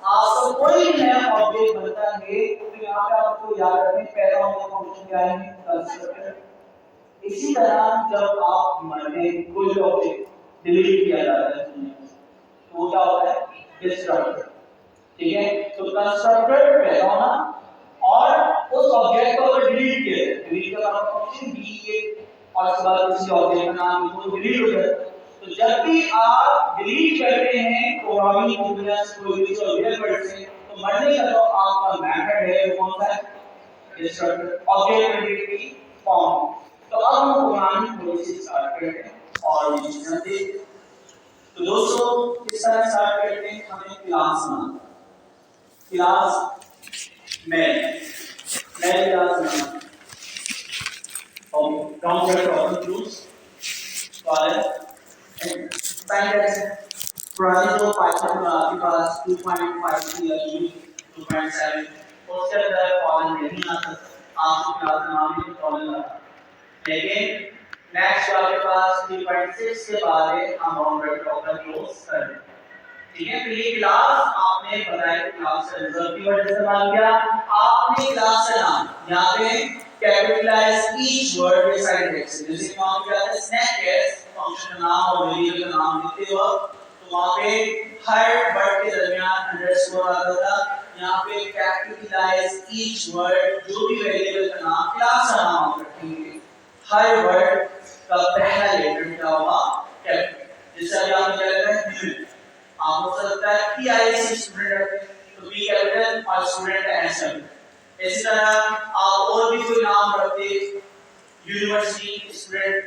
आपका कोई नया ऑब्जेक्ट बनता है तो यहाँ पे आपको याद रखें पैदा होने का फंक्शन क्या है, कंस्ट्रक्टर। इसी तरह जब आप मरने कोई भी ऑब्जेक्ट डिलीट किया जाता है तो वो क्या होता है? डिस्ट्रक्टर। ठीक है, तो कंस्ट्रक्टर पैदा होना और उस ऑब्जेक्ट को अगर डिलीट किया जाए, डिलीट का फंक्शन डिलीट और उसके बाद किसी ऑब्जेक्ट का नाम को डिलीट हो जाए। तो जब भी आप डिलीट करते हैं प्रोग्रामिंग की दुनिया से कोई भी रियल वर्ड से, तो मरने का जो आपका मेथड है वो कौन सा है? डिस्ट्रक्टर, ऑब्जेक्ट डिलीट की फॉर्म। तो अब हम प्रोग्रामिंग थोड़ी सी स्टार्ट करते हैं और ये चीजें देखते हैं। तो दोस्तों किस तरह स्टार्ट करते हैं? हमें क्लास बनाना, क्लास में class banana. Okay, count your problem clues, column, and find that पुराने जो पाइथन में आपके पास 2.5 या 2.7 उसके अंदर कॉलम नहीं आता, आपको क्लास नाम में कॉलम आता। लेकिन नेक्स्ट आपके पास 3.6 के बाद हम बाउंडेड प्रॉब्लम क्लोज कर दें। ठीक है, तो ये क्लास आपने बताया क्लास का रिजल्ट कीवर्ड इस्तेमाल किया, आपने क्लास का नाम यहाँ पे कैपिटलाइज ईच वर्ड के साइड एक्स, जैसे काम किया था स्नैक केस फंक्शन का नाम और वेरिएबल का नाम लिखते वक्त, तो वहाँ पे हर वर्ड के दरमियान अंडरस्कोर आता था। यहाँ पे कैपिटलाइज ईच वर्ड, जो भी वेरिएबल का नाम क्लास का नाम आप रखेंगे, हर वर्ड का पहला लेटर क्या होगा? कैपिटल। जैसे अभी आपने क्या लिखा है ह्यूमन, आपको लगता है कि आईसी स्टूडेंट रखते हैं तो बी कैपिटल और स्टूडेंट एस कैपिटल। इसी तरह आप और भी कोई नाम रखते यूनिवर्सिटी स्टूडेंट,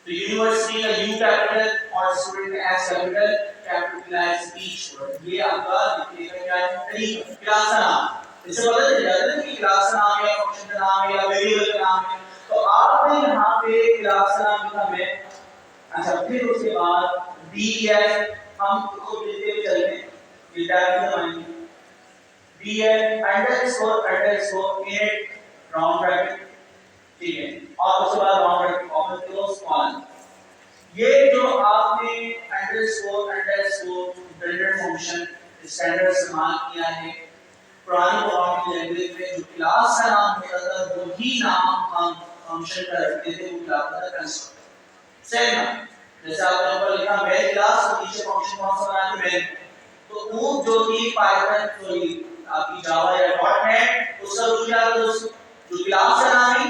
तो यूनिवर्सिटी का यू कैपिटल और student S capital, capitalize each word. ये आपका लिखने का क्या है? तरीका, क्लास का नाम। इससे पता चल जाता है कि क्लास का नाम है, फंक्शन का नाम है या वेरिएबल का नाम है। तो आपने यहाँ पे क्लास का नाम लिखा है। अच्छा, फिर उसके बाद डीएफ हम इसको लिखते हुए चलते हैं, ये टैग की दबाएंगे DF underscore init round bracket. ठीक है, और उसके बाद round bracket open close colon. ये जो आपने अंडरस्कोर बिल्डर फंक्शन स्टैंडर्ड इस्तेमाल किया है पुरानी प्रोग्रामिंग लैंग्वेज में, जो क्लास का नाम होता था वही नाम हम फंक्शन का रखते थे, वो क्लास का कंस्ट्रक्टर। सेम जैसे आपने ऊपर लिखा मेन क्लास, तो नीचे फंक्शन कौन सा बनाते हैं? मेन। तो वो जो कि पाइथन सॉरी आपकी जावा या डॉटनेट उसका रूल क्या है दोस्तों? जो क्लास का नाम है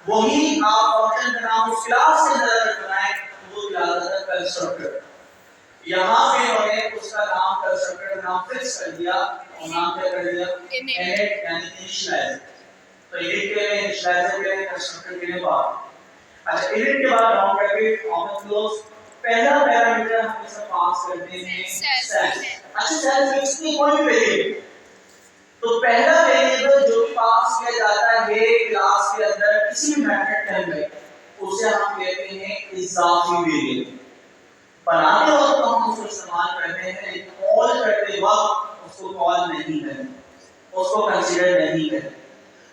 वही आप फंक्शन का नाम उस क्लास के अंदर बनाएं, तो वो क्लास का कंस्ट्रक्टर। यहाँ पे हमने उसका नाम कंस्ट्रक्टर का नाम फिक्स कर दिया और नाम क्या कर दिया? इनिट यानी इनिशियलाइजर। तो इनिट के लिए इनिशियलाइजर के लिए कंस्ट्रक्टर के लिए बात। अच्छा, इनिट के बाद राउंड ब्रैकेट ओपन क्लोज। पहला पैरामीटर हम इसमें पास करते हैं सेल्फ। अच्छा, सेल्फ किसकी कोई भी वेरिएबल, तो पहला वेरिएबल जो भी पास किया जाता है क्लास के अंदर किसी भी मेथड के अंदर, उसे हम कहते हैं इजाफी वेरिएबल। बनाते वक्त तो हम उसको इस्तेमाल करते हैं, लेकिन कॉल करते वक्त उसको कॉल नहीं करते, उसको कंसीडर नहीं करते।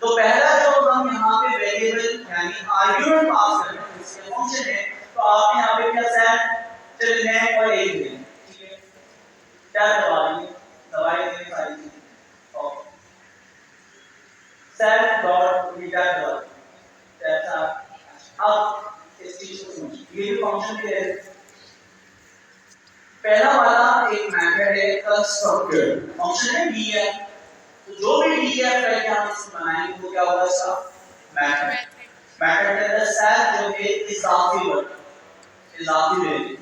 तो पहला जो हम यहाँ पे वेरिएबल यानी आर्गुमेंट पास करते हैं इसके फंक्शन है, तो आपने यहाँ पे क्या सेट चल नेम और एज है। ठीक है, क्या दबा देंगे सारी चीजें। ओके, सेट डॉट मीटा डॉट ऐसा। अब इस चीज को समझिए, ये भी फंक्शन है। पहला वाला एक मेथड है कंस्ट्रक्टर, फंक्शन है डीएफ। तो जो भी डीएफ करके हम इसे बनाएंगे वो क्या होगा? इसका मेथड। मेथड के अंदर सेट जो है इजाफी वर्ड, इजाफी वेरिएबल।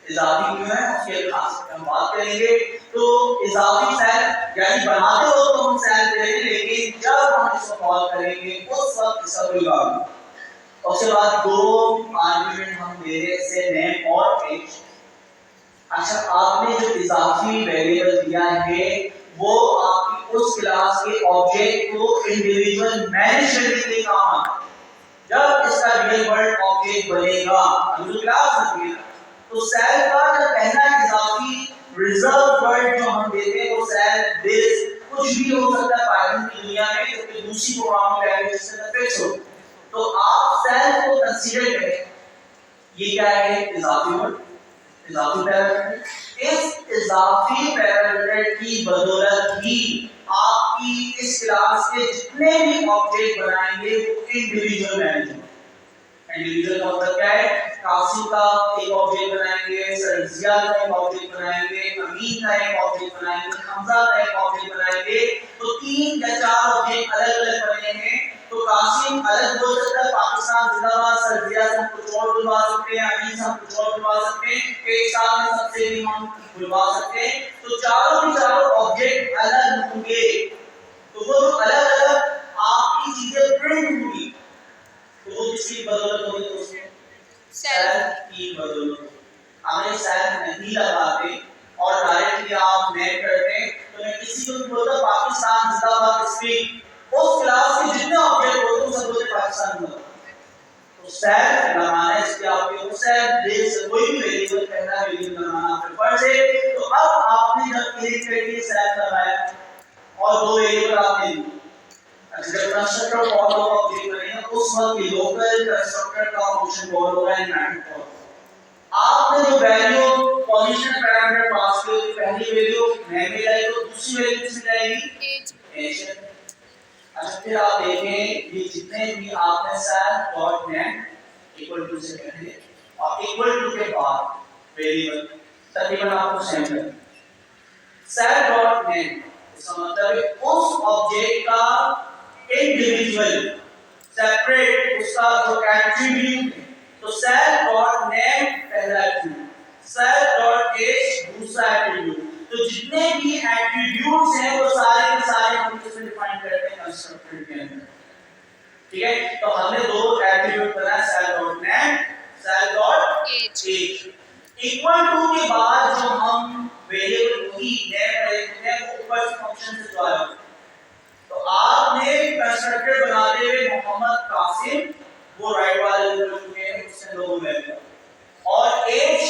इजाफी क्यों है उसके खास हम बात करेंगे। तो इजाफी सेट यानी बनाते हो तो हम सेट करेंगे, लेकिन जब हम इसको कॉल करेंगे उस वक्त इसका कोई काम नहीं। उसके बाद दो आर्गुमेंट हम दे रहे हैं से नेम और एज। अच्छा, आपने जो इजाफी वेरिएबल दिया है वो आपकी उस क्लास के ऑब्जेक्ट को इंडिविजुअल मैनेज करने के लिए काम आता है। जब इसका रियल वर्ल्ड ऑब्जेक्ट बनेगा, जो क्लास होती है, तो सेल का जो पहला इजाफी रिजर्व वर्ड जो हम देते हैं वो सेल दिस कुछ भी हो सकता है पाइथन की दुनिया में, क्योंकि दूसरी प्रोग्रामिंग लैंग्वेज से फिक्स हो। तो आप सेल को कंसीडर करें, ये क्या है? इजाफी वर्ड, इजाफी पैरामीटर। इस इजाफी पैरामीटर की बदौलत ही आपकी इस क्लास के जितने भी ऑब्जेक्ट बनाएंगे वो इंडिविजुअल मैनेज होंगे। इंडिविजुअल का मतलब क्या है, कासिम का एक ऑब्जेक्ट बनाएंगे, सरजिया का एक ऑब्जेक्ट बनाएंगे, अमीन का एक ऑब्जेक्ट बनाएंगे, हमजा का एक ऑब्जेक्ट बनाएंगे। तो 3 या 4 ऑब्जेक्ट अलग अलग बने हैं। तो कासिम अलग बोल सकता है पाकिस्तान जिंदाबाद, सरजिया से हम कुछ और बुलवा सकते हैं, अमीन से हम कुछ और बुलवा सकते हैं, एक साथ में सबसे भी हम बुलवा सकते हैं। तो चारों के चारों ऑब्जेक्ट अलग होंगे। तो वो जो अलग अलग आपकी चीजें प्रिंट होंगी, तो वो किसकी बदौलत होगी दोस्तों? सेल्फ की बदौलत। हमें सेल्फ नहीं लगाते और डायरेक्टली आप नेट करते हैं, तो मैं किसी को भी बोलता पाकिस्तान जिंदाबाद स्पीक, उस क्लास के जितने ऑब्जेक्ट होते हैं सब बोलते पाकिस्तान जिंदाबाद। तो सेल्फ लगाना है, इसके आपके सेल्फ बेस कोई भी वेरिएबल पहला वेरिएबल लगाना प्रेफर से। तो अब आपने जब एक करके सेल्फ लगाया और 2 वेरिएबल आपने दी, जब कंस्ट्रक्टर कॉल होगा ऑब्जेक्ट बनेगा, उस वक्त ये लोकल कंस्ट्रक्टर का फंक्शन कॉल होगा इन मैथड कॉल। आपने जो वैल्यू पोजीशन पैरामीटर पास की, पहली वैल्यू मैं में लाई, तो दूसरी वैल्यू किसमें जाएगी? एज। अच्छा फिर आप देखें ये जितने भी आपने self.net इक्वल टू से पहले और इक्वल टू के बाद वेरिएबल तकरीबन आपको सेम है। self.net इसका मतलब है उस ऑब्जेक्ट का इंडिविजुअल सेपरेट उसका जो एट्रीब्यूट है। तो self.name पहला एट्रीब्यूट, self.age दूसरा एट्रीब्यूट। तो जितने भी एट्रीब्यूट्स हैं वो सारे के सारे हम किसमें डिफाइन करते हैं? कंस्ट्रक्टर के अंदर। ठीक है, तो हमने 2 एट्रीब्यूट बनाया, self.name, self.age। इक्वल टू के बाद जो हम वेरिएबल वही नेम रखते हैं वो ऊपर से फंक्शन से द्वारा। तो आपने कंस्ट्रक्टर बनाते हुए मोहम्मद कासिम वो राइट वाले इक्वल टू के उससे लोगो वैल्यू, और एज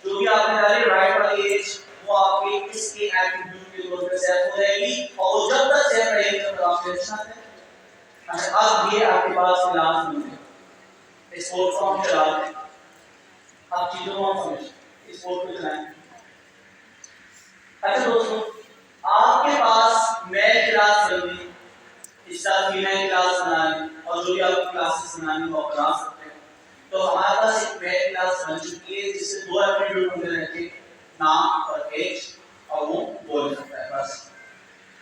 जो भी आपने डाली राइट वाली एज वो आपके इसके एट्रीब्यूट के तौर पे सेट हो जाएगी, और वो जब तक सेट रहेगी तब तक आप टेंशन आते हैं। अच्छा अब ये आपके पास क्लास में है, इस कोड को हम चलाते हैं। आप चीजों को समझ इस कोड को चलाएं। अच्छा दोस्तों, आपके पास मैथ क्लास बनी, इस साल फीमेल क्लास बनानी और जो भी आपको क्लासेस बनानी वो बना सकते हैं। तो हमारे पास एक मैथ क्लास बन चुकी है जिससे 2 एट्रीब्यूट होंगे रहते, नाम और एज, और वो बोल सकता है बस।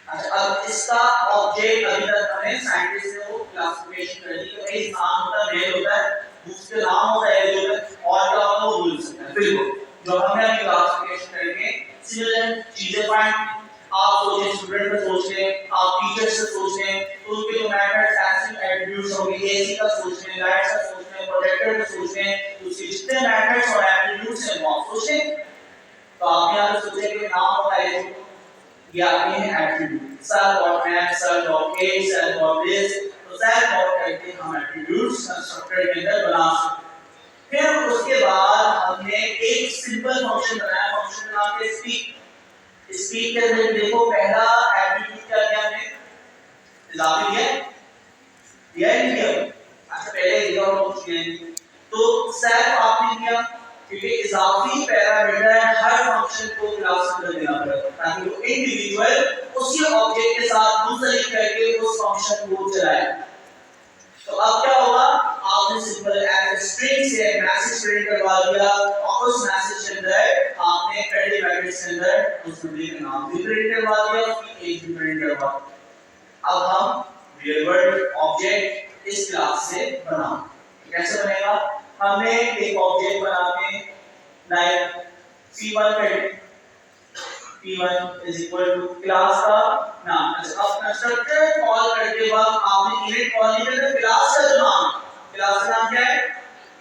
अच्छा अब इसका ऑब्जेक्ट अभी तक हमें साइंटिस्ट ने वो क्लासिफिकेशन कर दी कि भाई नाम होता है, मेल होता है, उसके नाम होता है, एज होता है, और क्या होता है वो बोल सकता है। बिल्कुल जो हमने अभी क्लासिफिकेशन करके सिमिलर चीजें फाइंड, आप सोचें स्टूडेंट से सोच लें, आप टीचर से सोच लें, तो उनके जो मैथड्स एक्सिव एट्रीब्यूट्स होंगे, एसी का सोच लें, लाइट का सोच लें, प्रोजेक्टर का सोच लें, तो उसके जितने मैथड्स और एट्रीब्यूट्स हैं वो आप सोच लें। तो आप यहां पे सोचें कि नाम होता है ये आपके हैं एट्रीब्यूट, self.name, self.age, self.this, तो self करके हम एट्रीब्यूट्स कंस्ट्रक्टर के अंदर बना सकते हैं। फिर उसके बाद हमने एक सिंपल फंक्शन बनाया, फंक्शन का नाम है स्पीक। स्पीक के अंदर देखो पहला एट्रीब्यूट क्या दिया हमने? इजाफी दिया है नहीं दिया? अच्छा पहले दिया और कुछ नहीं, तो सेल्फ आपने दिया क्योंकि इजाफी पैरामीटर हर फंक्शन को क्लास में देना पड़ेगा ताकि वो इंडिविजुअल उसी ऑब्जेक्ट के साथ मुंसलिक करके उस फंक्शन को चलाए। तो अब क्या होगा, आपने सिंपल एज स्ट्रिंग से मैसेज प्रिंट करवा दिया और उस मैसेज के अंदर आपने कर्ली ब्रैकेट्स के अंदर उस बंदे का नाम भी प्रिंट करवा दिया, उसकी एज भी प्रिंट करवा दिया। अब हम रियल वर्ल्ड ऑब्जेक्ट इस क्लास से बनाओ। कैसे बनेगा? हमने एक ऑब्जेक्ट बना के लाइक p1 कर, p1 is equal to class का नाम। अच्छा अब कंस्ट्रक्टर कॉल करते वक्त आपने इनिट कॉल नहीं करना, क्लास का जो नाम, क्लास का नाम क्या है?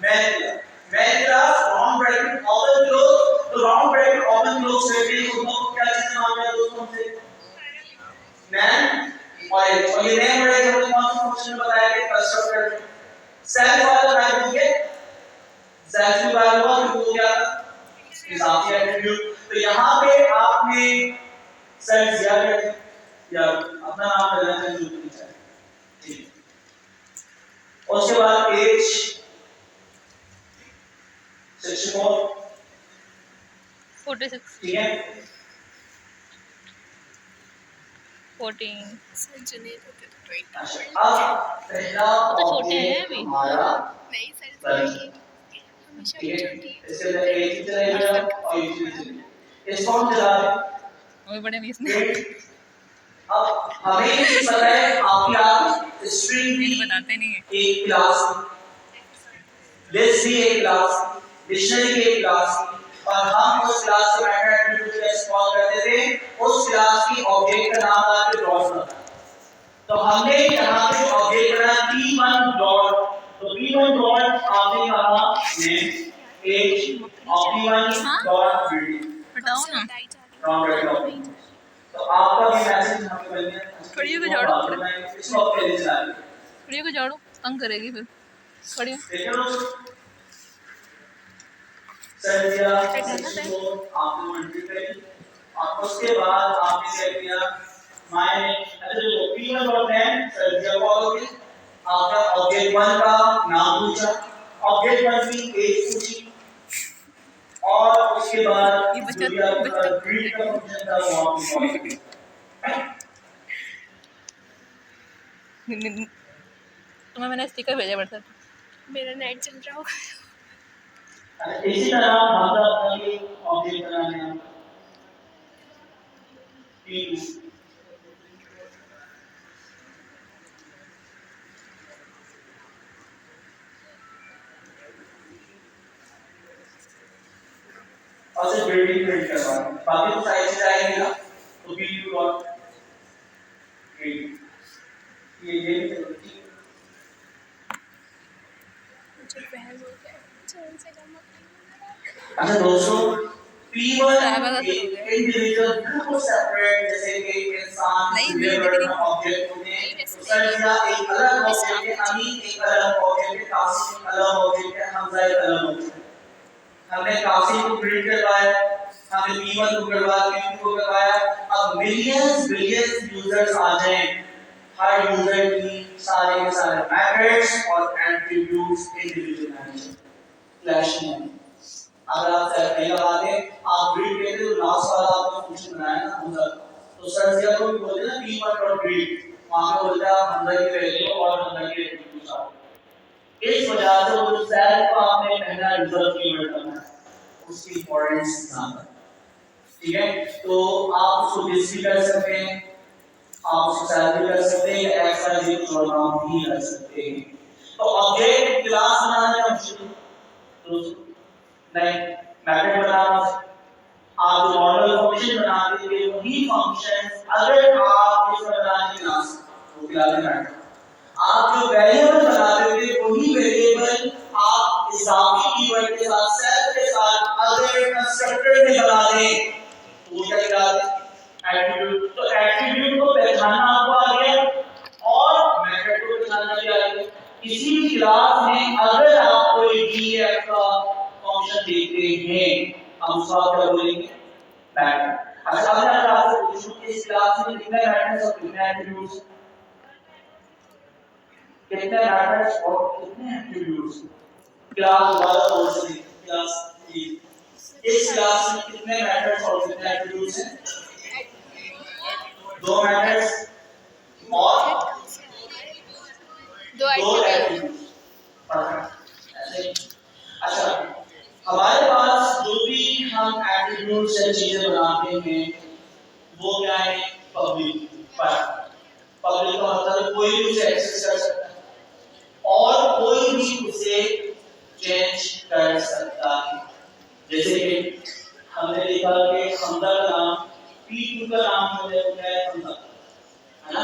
Math class round bracket open close. तो राउंड ब्रैकेट ओपन क्लोज करके उसको क्या चीज मांग है दोस्तों से? नेम और ये नेम बड़े जो कौन सा फंक्शन बताया कि कंस्ट्रक्टर सेल्फ वाला वैल्यू है, सेल्फ की वैल्यू हुआ तो क्या था? इजाफी एट्रीब्यूट। तो यहां पे आपने सेल्फ दिया है या अपना नाम डालना चाहिए जो भी चाहे, ठीक है। उसके बाद एज 64 46, ठीक है, 14। सर जुनेद होते तो 20। अच्छा, अब पहला वो तो छोटे हैं ऑब्जेक्ट अभी। हमारा नहीं सर बन इसमें हमेशा ठीक है, छोटी इसके अंदर एक ही चलेगा और ये भी चलेगा। इसको हम चला रहे हैं। वो भी बड़े नहीं इसमें। Great। अब हमें ये पता है आपकी आप स्ट्रिंग भी ये बताते नहीं है। एक क्लास, लिस्ट भी एक क्लास, डिक्शनरी भी एक क्लास, और हम उस क्लास के मेथड एट्रीब्यूट को इस्तेमाल करते थे उस क्लास की ऑब्जेक्ट का नाम था कि डॉट था। तो हमने यहाँ पे ऑब्जेक्ट बनाया p1 डॉट, तो p1 डॉट आपने कहा नेम एज और p1 हाँ? डॉट रीड हटाओ ना। राउंड रखो। तो आपका भी मैसेज हमें बन गया। खड़ी होकर झाड़ू पड़े। इसको अपने लिए चला लें। खड़ी होकर झाड़ू तंग करेगी फिर। खड़ी हो। देखो सर दिया इसको आपने मल्टी करी और उसके बाद आपने क्या किया माय जो p1 डॉट नेम सर दिया कॉल आपका ऑब्जेक्ट 1 का नाम पूछा, ऑब्जेक्ट 1 की एज पूछी और उसके बाद ये जो भी आपका ग्रीट का फंक्शन था वो आपने कॉल किया। तुम्हें मैंने स्टिकर भेजा व्हाट्सएप पे। मेरा नेट चल रहा होगा। इसी तरह हम अपना ये ऑब्जेक्ट बनाने हैं p2 और से बिल्डिंग प्रिंट करवा बाकी तो साइज से आएंगे ना तो p2 डॉट ये भी मुझे बहस हो गया चैन से काम अच्छा दोस्तों P1 साहबा का शुरू हो एक गया। इंडिविजुअल बिल्कुल सेपरेट जैसे कि इंसान नहीं लेबर दिख में रही। ऑब्जेक्ट होते हैं तो सर्जिया एक अलग ऑब्जेक्ट है, अमीन एक अलग ऑब्जेक्ट है, कासिम एक अलग ऑब्जेक्ट है, हमजा एक अलग ऑब्जेक्ट है। हमने कासिम को प्रिंट करवाया, हमने P1 को करवाया, P2 को करवाया। अब मिलियंस बिलियंस यूजर्स आ जाएं, हर यूजर की सारे के सारे मैथड्स और एट्रीब्यूट्स इंडिविजुअल मैनेजर फ्लैश में। अगर आप पहले लगाते आप ग्रिड कहते हो लास्ट वाला आपने फंक्शन बनाया ना हमजा, तो सर्जिया को भी बोलते हैं ना p1 डॉट ग्रिड, वहां पे बोलता है हमजा की वैल्यू और हमजा के एट्रीब्यूट्स आ। इस वजह से वो सेल्फ को आपने पहला रिजर्व कीवर्ड करना है, उसकी इंपॉर्टेंस ध्यान रखें। ठीक है, तो आप उसको दिस भी कर सकते हैं, आप उसको सेल्फ भी कर सकते हैं, ऐसा जी प्रोग्राम भी कर सकते हैं। तो ऑब्जेक्ट क्लास बनाने का मुश्किल नहीं, मैथड बनाना आप जो मॉडल फंक्शन बनाते थे वही फंक्शन अगर आप इस बनाने क्लास वो क्लास मैथड आप जो वेरिएबल बनाते थे वही वेरिएबल आप इजाफी कीवर्ड के साथ सेल्फ के साथ अगर कंस्ट्रक्टर में बना दें तो वो क्या कहलाता है एट्रीब्यूट। तो एट्रीब्यूट को पहचानना आपको आ गया और मैथड को पहचानना भी आ गया। किसी भी क्लास में अगर आप कोई डीएफ का फंक्शन देखते हैं हम उसका क्या बोलेंगे मैथड। अच्छा अब मैं आपसे पूछूं इस क्लास में कितने मैथड्स और कितने एट्रीब्यूट्स, कितने मैथड्स और कितने एट्रीब्यूट्स क्लास वाला कोर्स में क्लास की इस क्लास में कितने मैथड्स और कितने एट्रीब्यूट्स हैं? दो मैथड्स और दो एट्रीब्यूट्स। अच्छा हमारे पास जो भी हम एट्रीब्यूट से चीजें बनाते हैं वो क्या है पब्लिक पर। पब्लिक का मतलब कोई भी उसे एक्सेस कर सकता है और कोई भी उसे चेंज कर सकता है। जैसे कि हमने देखा कि हमजा का नाम p2 का नाम हो गया हमजा है ना।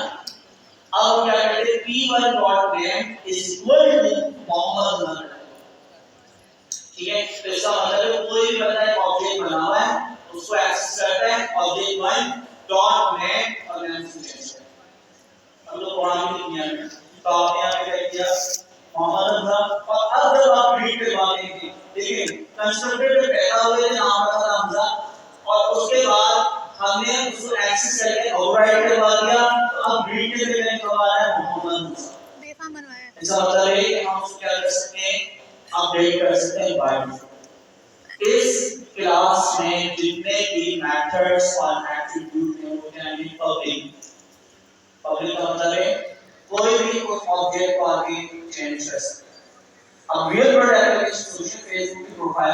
अब क्या कहते हैं p1 dot name is equal to Mohammad. ठीक है, तो इसका मतलब है कोई भी बंदा एक ऑब्जेक्ट बना हुआ है उसको एक्सेस करता है ऑब्जेक्ट 1 डॉट नेम और नेम से चेंज करता है। हम लोग कुरान की दुनिया में तो आपने यहां पे क्या किया मोहम्मद हमजा और अब जब आप रीड करवाते हैं देखिए कंस्ट्रक्टर पे पैदा हुए नाम था हमजा और उसके बाद हमने उसको एक्सेस करके ओवरराइड करवा दिया तो अब रीड के लिए करवा रहा है मोहम्मद हमजा बेफाम बनवाया। इसका मतलब है कि हम उसको क्या कर सकते हैं अपडेट कर सकते हैं बाय डिफॉल्ट। इस क्लास में जितने भी मेथड्स और एट्रीब्यूट हैं वो क्या है पब्लिक। पब्लिक का मतलब है कोई भी उस ऑब्जेक्ट को आगे चेंज कर सकता है। अब real world application solution Facebook की प्रोफाइल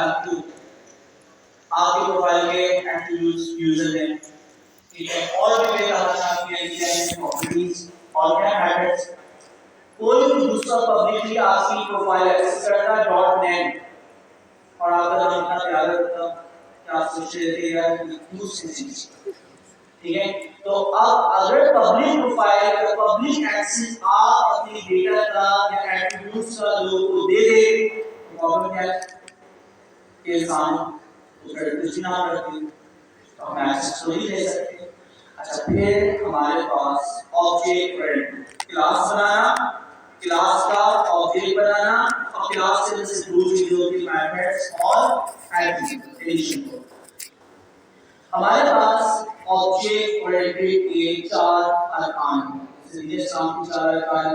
आपकी प्रोफाइल के एट्रीब्यूट्स यूजर नेम, ठीक है, और भी कई तरह की प्रॉपर्टीज और क्या हैबिट्स। कोई भी दूसरा पब्लिकली आपकी प्रोफाइल एक्सेस करता है .net और आपका नाम इतना प्यारा होता कि आप सोच रहे थे यार दूसरी चीज, ठीक है। तो अब अगर पब्लिक प्रोफाइल या पब्लिक एक्सेस आप अपनी डेटा का या एट्रीब्यूट्स का लोगों को दे दे तो प्रॉब्लम क्या है कि इंसान तो फिर कुछ ना करते तो हम एक्सेस तो ही ले सकते। अच्छा, फिर हमारे पास ऑब्जेक्ट पॉइंट क्लास बनाना, क्लास का ऑब्जेक्ट बनाना और क्लास से जैसे दो चीजें होती हैं मेथड्स और एडिशन। हमारे पास ऑब्जेक्ट ओरिएंटेड के चार अरकान हैं। जैसे शाम के चार अरकान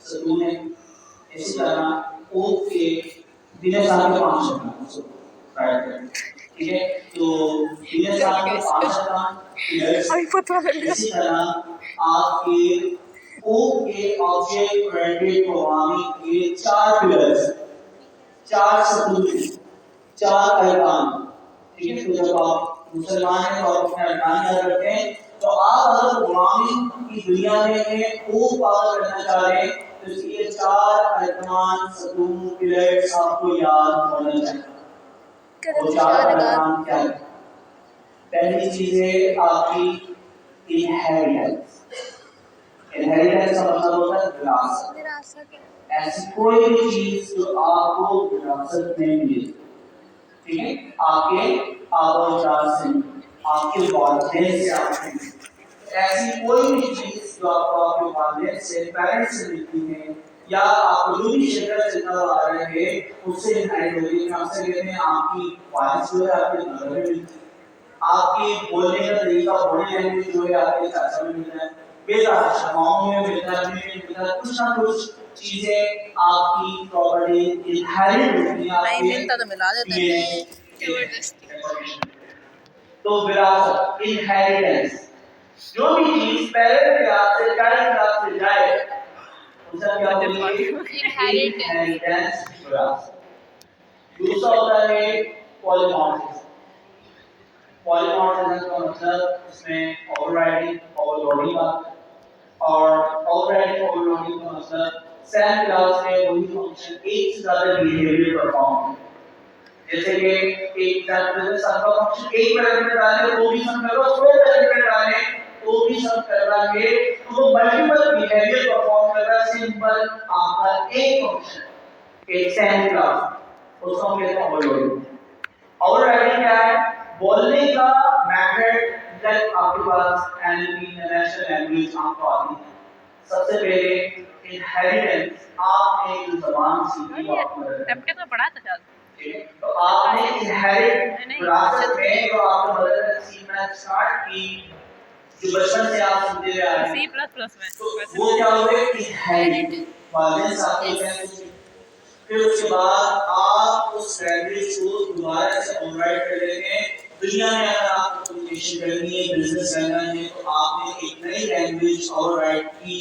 सतून है, इसी तरह ओ के दिन शाम के पांच अरकान, ठीक है। तो दिन शाम के पांच अरकान, इसी तरह आपके ओ के ऑब्जेक्ट ओरिएंटेड प्रोग्रामिंग के चार पिलर्स, चार सतून, चार अरकान, ठीक है। तो जब आप मुसलमान हैं और अपने अरकान याद रखते हैं तो आप अगर प्रोग्रामिंग की दुनिया में को पार करना चाह रहे हैं तो इसके चार अरकान सतून पिलर्स आपको याद होना चाहिए। वो चार अरकान क्या है? पहली चीज है आपकी इनहेरिटेंस। इनहेरिटेंस का मतलब होता है विरासत। ऐसी कोई भी चीज जो आपको विरासत में मिले, ठीक है, आपके आबादार से, आपके वालिदैन से आपके, ऐसी कोई भी चीज जो आपको आपके वालिदैन से, पेरेंट्स से मिलती है या आपको जो भी शिद्दत से आ रहे हैं उससे इनहेरिट होती है। आपसे कहते हैं आपकी वालिद जो है आपके मदर में मिलती है, आपकी बोलने का तरीका बॉडी लैंग्वेज जो है आपके चाचा में मिलता है, बेटा मामू में मिलता है, कुछ ना कुछ चीजें आपकी प्रॉपर्टी इनहेरिट होती है। नहीं मिलता तो मिला देते हैं जबरदस्ती। तो विरासत इनहेरिटेंस, जो भी चीज पेरेंट क्लास से चाइल्ड क्लास से जाए उसका क्या बोलेंगे? इनहेरिटेंस विरासत। दूसरा होता है पॉलीमॉर्फिज्म। पॉलीमॉर्फिज्म का मतलब इसमें ओवरराइडिंग, ओवरलोडिंग और ओवरराइडिंग ओवरलोडिंग का मतलब सेम क्लास में वही फंक्शन एक से ज्यादा बिहेवियर परफॉर्म, जैसे कि एक एग्जांपल में सबका फंक्शन एक पैरामीटर डाले तो भी सम करो, दो पैरामीटर डाले तो भी सम करना है, तो वो मल्टीपल बिहेवियर परफॉर्म कर रहा है। सिंपल आपका एक फंक्शन एक सेम क्लास उसको हम कहते हैं ओवरलोडिंग। ओवरराइडिंग क्या है? बोलने का मेथड जब आपके पास एनएलपी नेशनल लैंग्वेज आपको आती है, सबसे पहले इनहेरिटेंस, आपने जो जबान सीखी वो आपको टपके तो पढ़ा था शायद, तो आपने इनहेरिट विरासत में जो आपके मदर ने सीखना स्टार्ट की, जो बचपन से आप सुनते आ रहे हैं C++ में, तो वो क्या हुए? इनहेरिट वालिदैन साथ में। फिर उसके बाद आप उस लैंग्वेज को दोबारा से ओवरराइड कर लेते हैं। दुनिया में अगर आपको कम्युनिकेशन करनी है, बिजनेस करना है तो आपने एक नई लैंग्वेज ओवरराइड की,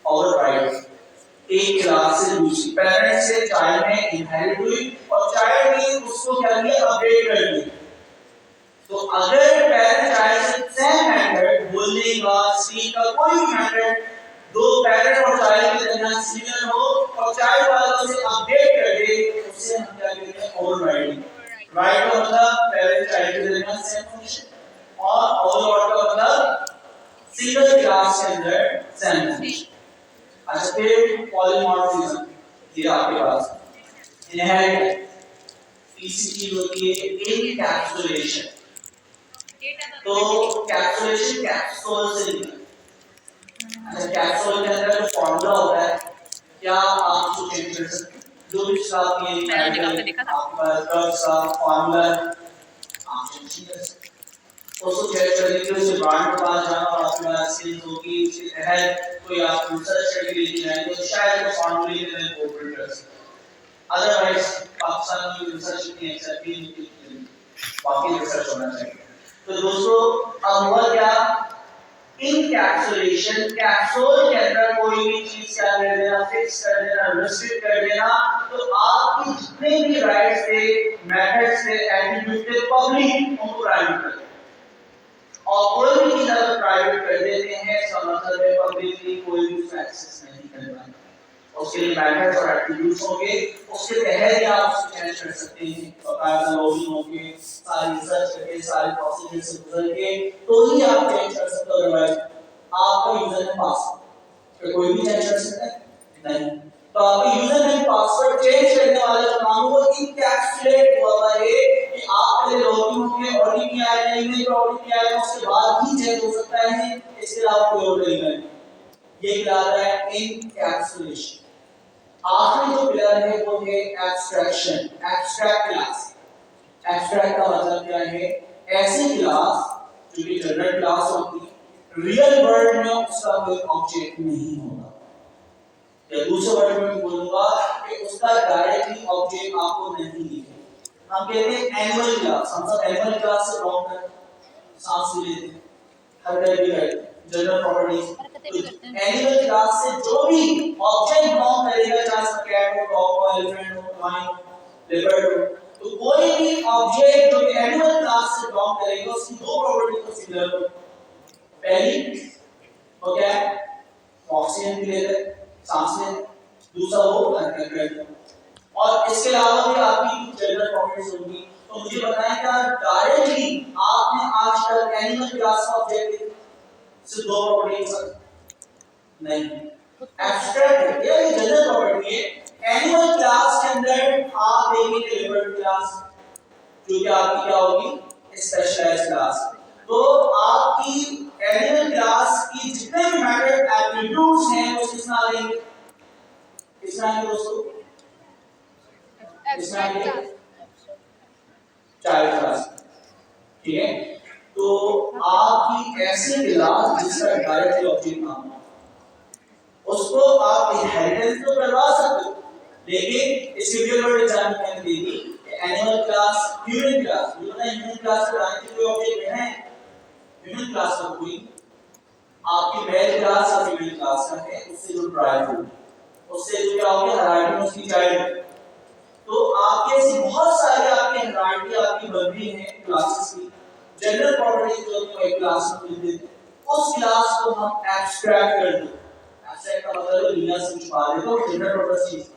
ओवरराइड एक क्लास से दूसरी, पेरेंट्स से चाइल्ड में इनहेरिट हुई और चाइल्ड ने उसको क्या किया? अपडेट कर दिया। तो अगर पेरेंट चाइल्ड से सेम मेथड बोलने का, स्पीक का कोई भी मेथड दो पेरेंट और चाइल्ड के दरमियान सिमिलर हो और चाइल्ड वाला उसे अपडेट कर दे, उससे हम क्या कहते हैं? ओवरराइडिंग। राइट का मतलब पेरेंट चाइल्ड के दरमियान सेम फंक्शन और ओवरराइड का मतलब सिंगल क्लास के अंदर सेम फंक्शन। अच्छा, फिर पॉलीमॉर्फिज्म, ये आपके पास इनहेरिटेंस। तीसरी चीज होती है एनकैप्सुलेशन। तो कैप्सुलेशन कैप्सूल से निकलता है। अच्छा, कैप्सूल के अंदर जो फॉर्मूला होता है क्या आप उसको चेंज कर सकते हैं? जो भी आपके आपके पास ड्रग्स का फॉर्मूला आप चेंज कर सकते हैं। उसको चेक करने के लिए उसे ब्रांड के पास जाना और आपके पास सेल्स होगी, उसके तहत कोई आप रिसर्च करके लेके जाएंगे तो शायद वो फॉर्मूले के अंदर कोऑपरेट कर सकते हैं। अदरवाइज पाकिस्तान की रिसर्च इतनी एक्सेप्ट नहीं होती, बाकी रिसर्च होना चाहिए। तो दोस्तों अब हुआ क्या? इनकैप्सुलेशन, कैप्सूल के अंदर कोई भी चीज क्या कर देना, फिक्स कर देना, रिस्ट्रिक्ट कर देना, तो आपके जितने भी राइट्स थे, मेथड्स थे, एट्रीब्यूट थे, पब्लिक उनको प्राइवेट कर देना। और कोई भी चीज अगर प्राइवेट कर देते हैं इसका मतलब है पब्लिकली कोई भी उसका एक्सेस नहीं कर पाएगा। उसके लिए मेथड्स और एट्रीब्यूट्स होंगे, उसके तहत ही आप उसको चेंज कर सकते हैं, बाकायदा लॉगिन होके सारी रिसर्च करके सारे प्रोसीजर से गुजर के तो ही आप चेंज कर सकते हो। अदरवाइज आपका यूजर नेम पासवर्ड तो कोई भी चेंज कर सकता है नहीं। तो आपका यूजर नेम पासवर्ड चेंज करने वाला जो काम वो इनकैप्सुलेट हुआ है कि आप पहले लॉगिन होके ओटीपी आएगा, ईमेल पर ओटीपी आएगा, उसके बाद ही चेंज हो सकता है, इसके अलावा कोई और तरीका नहीं। ये कहलाता है इनकैप्सुलेशन। आखिरी जो पिलर है वो है एब्स्ट्रैक्शन, एब्स्ट्रैक्ट क्लास। एब्स्ट्रैक्ट का मतलब क्या है? ऐसी क्लास जो कि जनरल क्लास होती है, रियल वर्ल्ड में उसका कोई ऑब्जेक्ट नहीं होगा, या दूसरे वर्ड में बोलूंगा कि उसका डायरेक्टली ऑब्जेक्ट आपको नहीं दिखेगा। हम कहते हैं एनिमल क्लास, हम सब एनिमल क्लास से बिलोंग करते हैं, सांस भी लेते हैं, हरकत भी करते हैं, जनरल प्रॉपर्टीज। एनिमल क्लास से जो भी ऑब्जेक्ट बिलोंग करेगा, चाहे उसका कैट हो, डॉग हो, एलिफेंट हो, लायन हो, लेपर्ड हो, तो कोई भी ऑब्जेक्ट जो कि एनिमल क्लास से बिलोंग करेगा उसकी दो प्रॉपर्टी तो सिमिलर हो। पहली वो क्या है? ऑक्सीजन भी लेता है, सांस लेता है, दूसरा वो हरकत करता है। और इसके अलावा भी आपकी कुछ जनरल प्रॉपर्टीज होंगी। तो मुझे बताएं क्या डायरेक्टली आपने आज तक एनिमल क्लास का ऑब्जेक्ट से दो प्रॉपर्टीज नहीं, एब्स्ट्रैक्ट है या ये जनरल प्रॉपर्टी है। एनिमल क्लास के अंदर आप देखेंगे लेपर्ड क्लास जो कि आपकी क्या होगी? Specialised class. तो आपकी एनिमल क्लास की जितने भी मैटर एट्रीब्यूट्स हैं वो किसमें आ जाएंगे? किसमें आएंगे दोस्तों? एब्स्ट्रैक्ट क्लास, चाइल्ड क्लास, ठीक है। तो आपकी ऐसी क्लास जिसका डायरेक्टली ऑब्जेक्ट नाम हो, उसको आप इनहेरिटेंस तो करवा सकते हो, लेकिन इसके रियल वर्ल्ड एग्जांपल मैंने दे दी animal class, human class. Human class का डायरेक्टली कोई ऑब्जेक्ट है? ह्यूमन क्लास का कोई आपकी मेल क्लास और फीमेल क्लास का है, उससे जो ड्राइव हो, उससे जो क्या होगा? हायरार्की में उसकी चाइल्ड। तो आपके ऐसी बहुत सारी आपकी हायरार्की आपकी बन रही है क्लासेस की, जनरल प्रॉपर्टीज जो कि एक क्लास में मिलते थे, उस क्लास को हम एब्स्ट्रैक्ट कर दें। एब्स्ट्रैक्ट का मतलब है दुनिया से छुपा दे, तो जनरल प्रॉपर्टीज,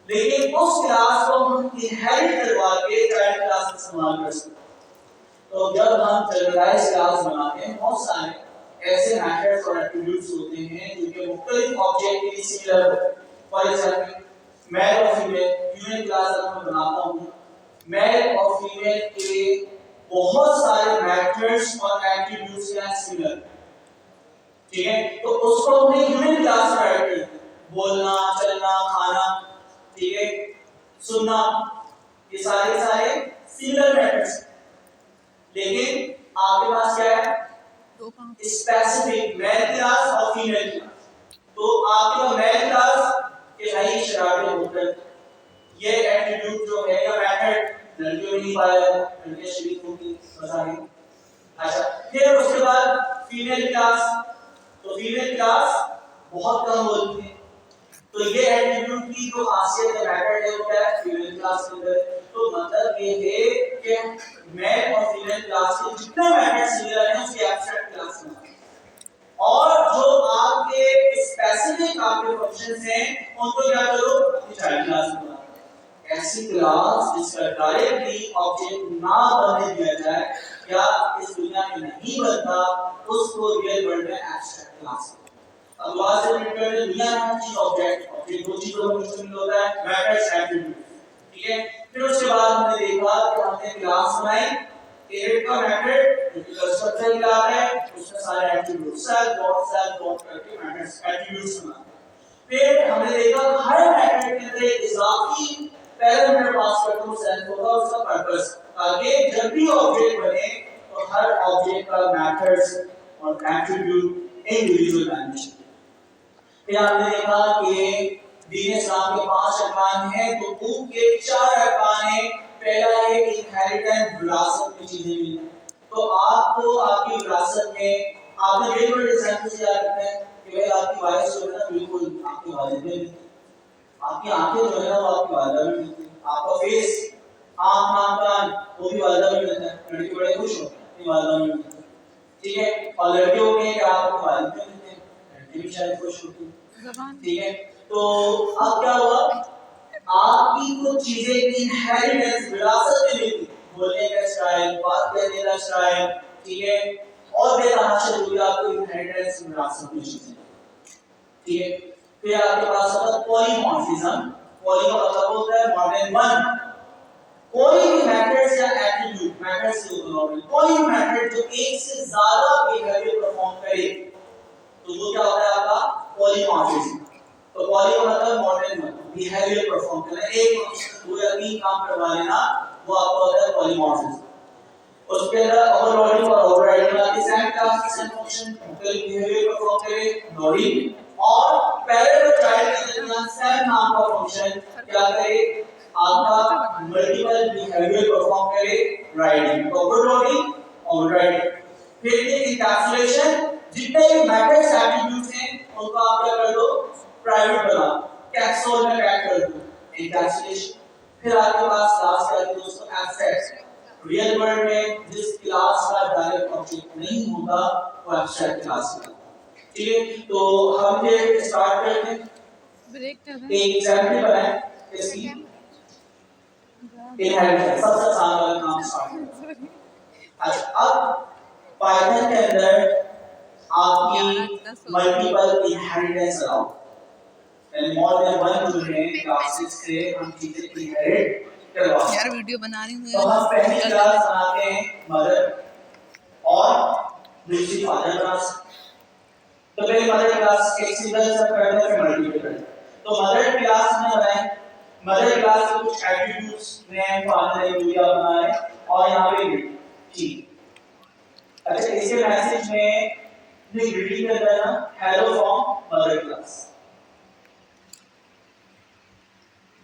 लेकिन उस क्लास को हम इनहेरिट करवा के चाइल्ड क्लास में इस्तेमाल कर सकते हैं। तो जब हम जनरलाइज्ड क्लास बनाते हैं, बहुत सारे ऐसे मेथड्स और एट्रीब्यूट्स होते हैं जो कि मुख्तलिफ ऑब्जेक्ट के लिए सिमिलर होते हैं। फॉर एग्जांपल मेल और फीमेल ह्यूमन क्लास अगर मैं बनाता हूं, मेल और फीमेल के बहुत सारे मेथड्स और एट्रीब्यूट्स हैं सिमिलर, ठीक है। तो उसको हमने ह्यूमन क्लास में ऐड कर दिया, बोलना, चलना, खाना, ठीक है, सुनना, ये सारे सिमिलर मेथड्स। लेकिन आपके पास क्या है? स्पेसिफिक मेल क्लास और फीमेल क्लास। तो आपके पास मेल क्लास के नई शरारतें होकर ये एट्रीब्यूट जो है या मेथड लड़कियों में नहीं पाया जाता, लड़कियां शरीक होगी बताएंगे। अच्छा, फिर उसके बाद फीमेल क्लास, तो फीमेल क्लास बहुत कम बोलती है, तो ये एट्रीब्यूट की जो खासियत है मेथड है वो क्या है? फीमेल क्लास के अंदर। तो मतलब ये है कि मेल और फीमेल क्लास के जितने मेथड सिमिलर हैं उसकी एब्स्ट्रैक्ट क्लास में, और जो आपके स्पेसिफिक आपके फंक्शंस हैं उनको क्या करो? चाइल्ड क्लास में बनाओ। ऐसी क्लास जिसका डायरेक्टली ऑब्जेक्ट ना बनने दिया जाए या इस दुनिया में नहीं बनता, उसको रियल वर्ल्ड में एब्स्ट्रैक्ट क्लास। अब बात से मिलकर दुनिया में चीज ऑब्जेक्ट दो चीजों में मुश्किल होता है, मैटर्स एट्रीब्यूट, ठीक है। फिर उसके बाद हमने देखा कि हमने क्लास बनाई, इनहेरिट का मेथड जो कि कंस्ट्रक्टर कहलाता है, उसमें सारे एट्रीब्यूट सेल्फ डॉट करके मैटर्स एट्रीब्यूट्स बनाते हैं। फिर हमने देखा हर मेथड के अंदर एक इजाफी पैरामीटर पास करते हैं, सेल्फ होगा उसका पर्पस, ताकि जब भी ऑब्जेक्ट बने तो हर ऑब्जेक्ट का मेथड्स और एट्रीब्यूट इंडिविजुअल डायमेंशन। फिर हमने देखा कि दीन इस्लाम के 5 अरकान हैं, तो उनके 4 अरकान हैं। पहला है इनहेरिटेंस, विरासत में चीजें मिलना। तो आपको आपकी विरासत में आपने ये बड़े एग्जांपल से याद रखना है कि भाई आपकी वॉइस जो है ना बिल्कुल आपके वालिद में नहीं, आपकी आंखें जो है ना वो आपकी वालिदा में नहीं, आपका फेस आंख नाक कान वो भी वालिदा में मिलता है। लड़के बड़े खुश होते हैं अपनी वालिदा में मिलता है, ठीक है। और लड़के हो गए कि आप अपने वालिद में मिलते हैं, लड़के भी शायद खुश होते हैं, ठीक है। तो अब क्या हुआ, आपकी कुछ चीजें की इनहेरिटेंस विरासत में मिली, बोलने का स्टाइल, बात करने का स्टाइल, ठीक है, और बेतहाशा जो भी आपको इनहेरिटेंस विरासत में चीजें, ठीक है। फिर आपके पास आता है पॉलीमॉर्फिज्म। पॉली का मतलब होता है मोर देन वन, कोई भी मैथड्स या एट्रीब्यूट, मैथड्स से होता है कोई भी मैथड जो एक से ज्यादा बिहेवियर परफॉर्म करे तो वो क्या होता है आपका पॉलीमॉर्फिज्म। तो पॉली का मतलब more than one, behaviour perform करना, एक फंक्शन दो या तीन काम करवा लेना, वो आपका होता है पॉलीमॉर्फिज्म। उसके अंदर ओवरलोडिंग और ओवरराइडिंग आती है, सेम क्लास की सेम फंक्शन मुख्तलिफ बिहेवियर परफॉर्म करे, लोडिंग, और पैरेंट और चाइल्ड के दरमियान सेम नाम का फंक्शन क्या करे, आपका मल्टीपल बिहेवियर परफॉर्म करे, राइडिंग, ओवरलोडिंग, ओवरराइडिंग। फिर ये एनकैप्सुलेशन, जितने भी मैथड्स एट्रीब्यूट्स हैं उनको आप क्या कर दो, प्राइवेट बना, कैप्सूल में पैक कर दो, एनकैप्सुलेशन। फिर आपके पास क्लास क्या है दोस्तों, एब्स्ट्रैक्ट। रियल वर्ल्ड में जिस क्लास का डायरेक्ट ऑब्जेक्ट नहीं होता वो एब्स्ट्रैक्ट क्लास है, ठीक है। तो हम ये स्टार्ट करते हैं, ब्रेक कर एक एग्जांपल बनाएं इसकी, इनहेरिटेंस सबसे आसान वाला काम स्टार्ट करते हैं। अच्छा, अब पाइथन के अंदर आपकी मल्टीपल इनहेरिटेंस अलाउ, यानी मोर देन वन जो है क्लासेस से हम चीजें इनहेरिट करवा यार वीडियो बना रही हूँ। तो हम पहली क्लास बनाते हैं मदर और दूसरी फादर क्लास। तो पहले मदर क्लास एक सिंगल सब करते हैं, फिर मल्टीपल करते हैं। तो मदर क्लास में बनाए, मदर क्लास के कुछ attributes name father name Julia बनाए और यहाँ पे ग्रीटिंग, ठीक। अच्छा, इसके मैसेज में ने ग्रीटिंग करता है ना, हेलो फ्रॉम मदर क्लास,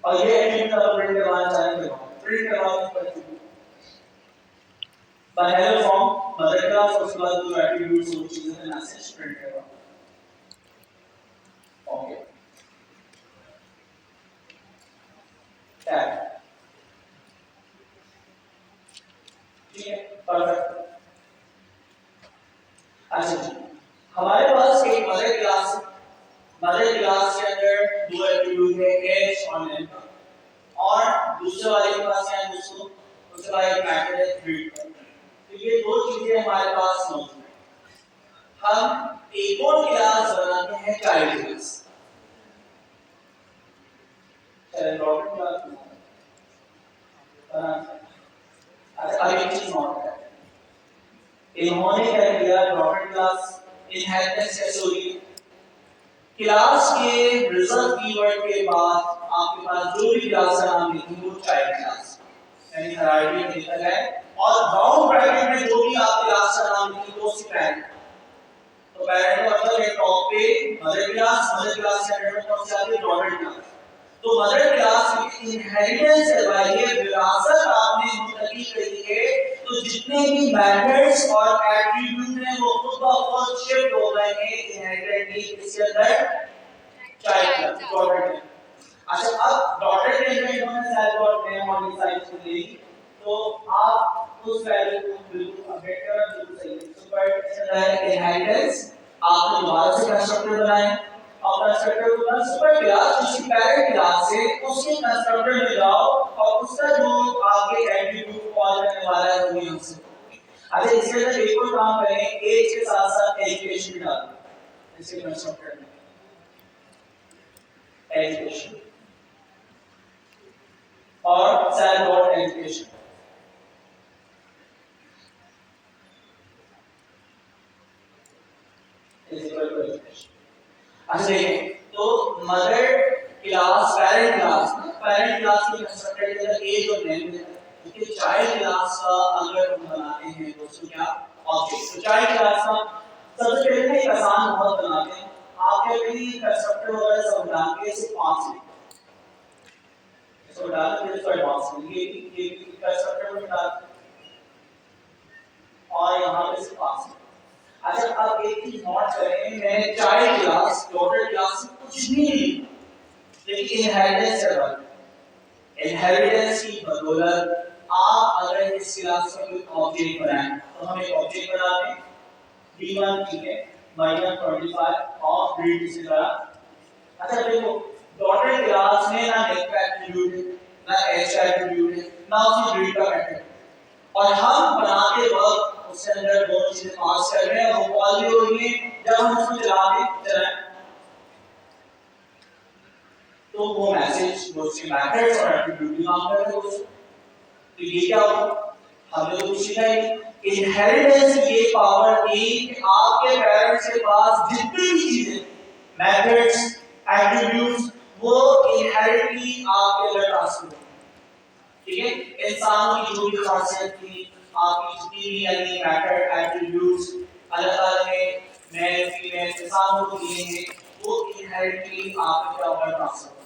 और ये एट्रीब्यूट आप प्रिंट करवाना चाहेंगे, प्रिंट करवाने पर पर हेलो फ्रॉम मदर क्लास, उसके बाद जो एट्रीब्यूट्स वो चीजें हैं मैसेज प्रिंट करवा, ओके टैग, ठीक है, परफेक्ट। अच्छा जी, हमारे पास एक मदर क्लास है, मदर क्लास के अंदर दो एट्रीब्यूट है, एज और नेम का, और दूसरे वाले के पास क्या है दोस्तों, दूसरा एक मैथड है ग्रीट। तो ये दो चीजें हमारे पास मौजूद है। हम एक और क्लास बनाते हैं चाइल्ड क्लास, चलिए रॉबर्ट क्लास बनाते हैं। अच्छा, अब एक चीज नोट करें, इन्होंने क्या किया, रॉबर्ट क्लास इनहेरिटेंस कैसे होगी, क्लास के रिजल्ट कीवर्ड के बाद आपके पास जो भी क्लास का नाम लिखेंगे वो चाइल्ड क्लास, यानी हायरार्की में लिखा जाए, और राउंड ब्रैकेट में जो भी आप क्लास का नाम लिखेंगे वो उसकी पैरेंट। तो पैरेंट का मतलब है टॉप पे मदर क्लास के अंडर में कौन सी आती है, डॉटर क्लास। तो मदर क्लास की इनहेरिटेंस करवाइए, विरासत आपने मुंतकिल करी है, तो जितने भी मेथड्स और एट्रीब्यूट हैं वो खुद ब खुद शिफ्ट हो गए हैं इनहेरिटेडली इसके अंदर चाइल्ड क्लास, डॉटर क्लास। अच्छा, अब डॉटर के अंदर इन्होंने सेल डॉट नेम और साइज को ली, तो आप उस वैल्यू को बिल्कुल अपडेट करना बिल्कुल सही है। सुपर इनहेरिटेंस आपने दोबारा से कंस्ट्रक्टर बनाए, और कंस्ट्रक्टर को ना सुपर क्लास जिसकी पेरेंट क्लास है उसके कंस्ट्रक्टर में जाओ और उसका जो आगे एट्रीब्यूट कॉल करने वाला है वो भी हमसे। अच्छा, इसके अंदर एक और काम करें, एज के साथ साथ एजुकेशन भी डाल दें इसे कंस्ट्रक्टर में, एजुकेशन और सेल डॉट एजुकेशन, अच्छा देखिए, तो मदर क्लास पेरेंट क्लास की कंस्ट्रक्टर के अंदर एज और नेम है, क्योंकि चाइल्ड क्लास का अगर हम बनाते हैं दोस्तों क्या ऑब्जेक्ट, तो चाइल्ड क्लास का सबसे पहले एक आसान बहुत बनाते हैं, आपके भी कंस्ट्रक्टर वगैरह सब डाल के इसे पास में इसको डाल के इसको एडवांस में ये कंस्ट्रक्टर में डाल और यहां पे इसे पास में। अच्छा अब एक चीज नोट करें, मैंने चाइल्ड क्लास डॉटर क्लास कुछ नहीं ली, लेकिन इनहेरिटेंस है बात। इनहेरिटेंस की बदौलत आप अगर इस क्लास में कोई ऑब्जेक्ट बनाएं तो हम एक ऑब्जेक्ट बनाते हैं d1 ठीक है -25 ऑफ रीड इसी तरह। अच्छा देखो डॉटेड क्लास में ना नेम का एट्रीब्यूट है, ना एज का एट्रीब्यूट है, ना उसमें रीड का मैटर है, और हम बनाते वक्त उसके अंदर दोनों चीजें पास कर रहे हैं, वो कॉल भी हो रही है जब हम उसको चलाएं तो वो मैसेज वो उसके मैथड्स और एट्रीब्यूट भी मांग रहे हैं। तो ये क्या होगा, हमने तो कुछ सीखा ही। इनहेरिटेंस ये पावर थी कि आपके पेरेंट्स के पास जितनी भी चीजें मेथड्स एट्रीब्यूट्स वो इनहेरिटली आपके अंदर ट्रांसफर होंगे। ठीक है, इंसानों की जो भी खासियत थी आपकी जितनी भी यानी मेथड एट्रीब्यूट्स अल्लाह ताला ने मेल फीमेल इंसानों को दिए हैं वो इनहेरिटली आपके अंदर ट्रांसफर होंगे।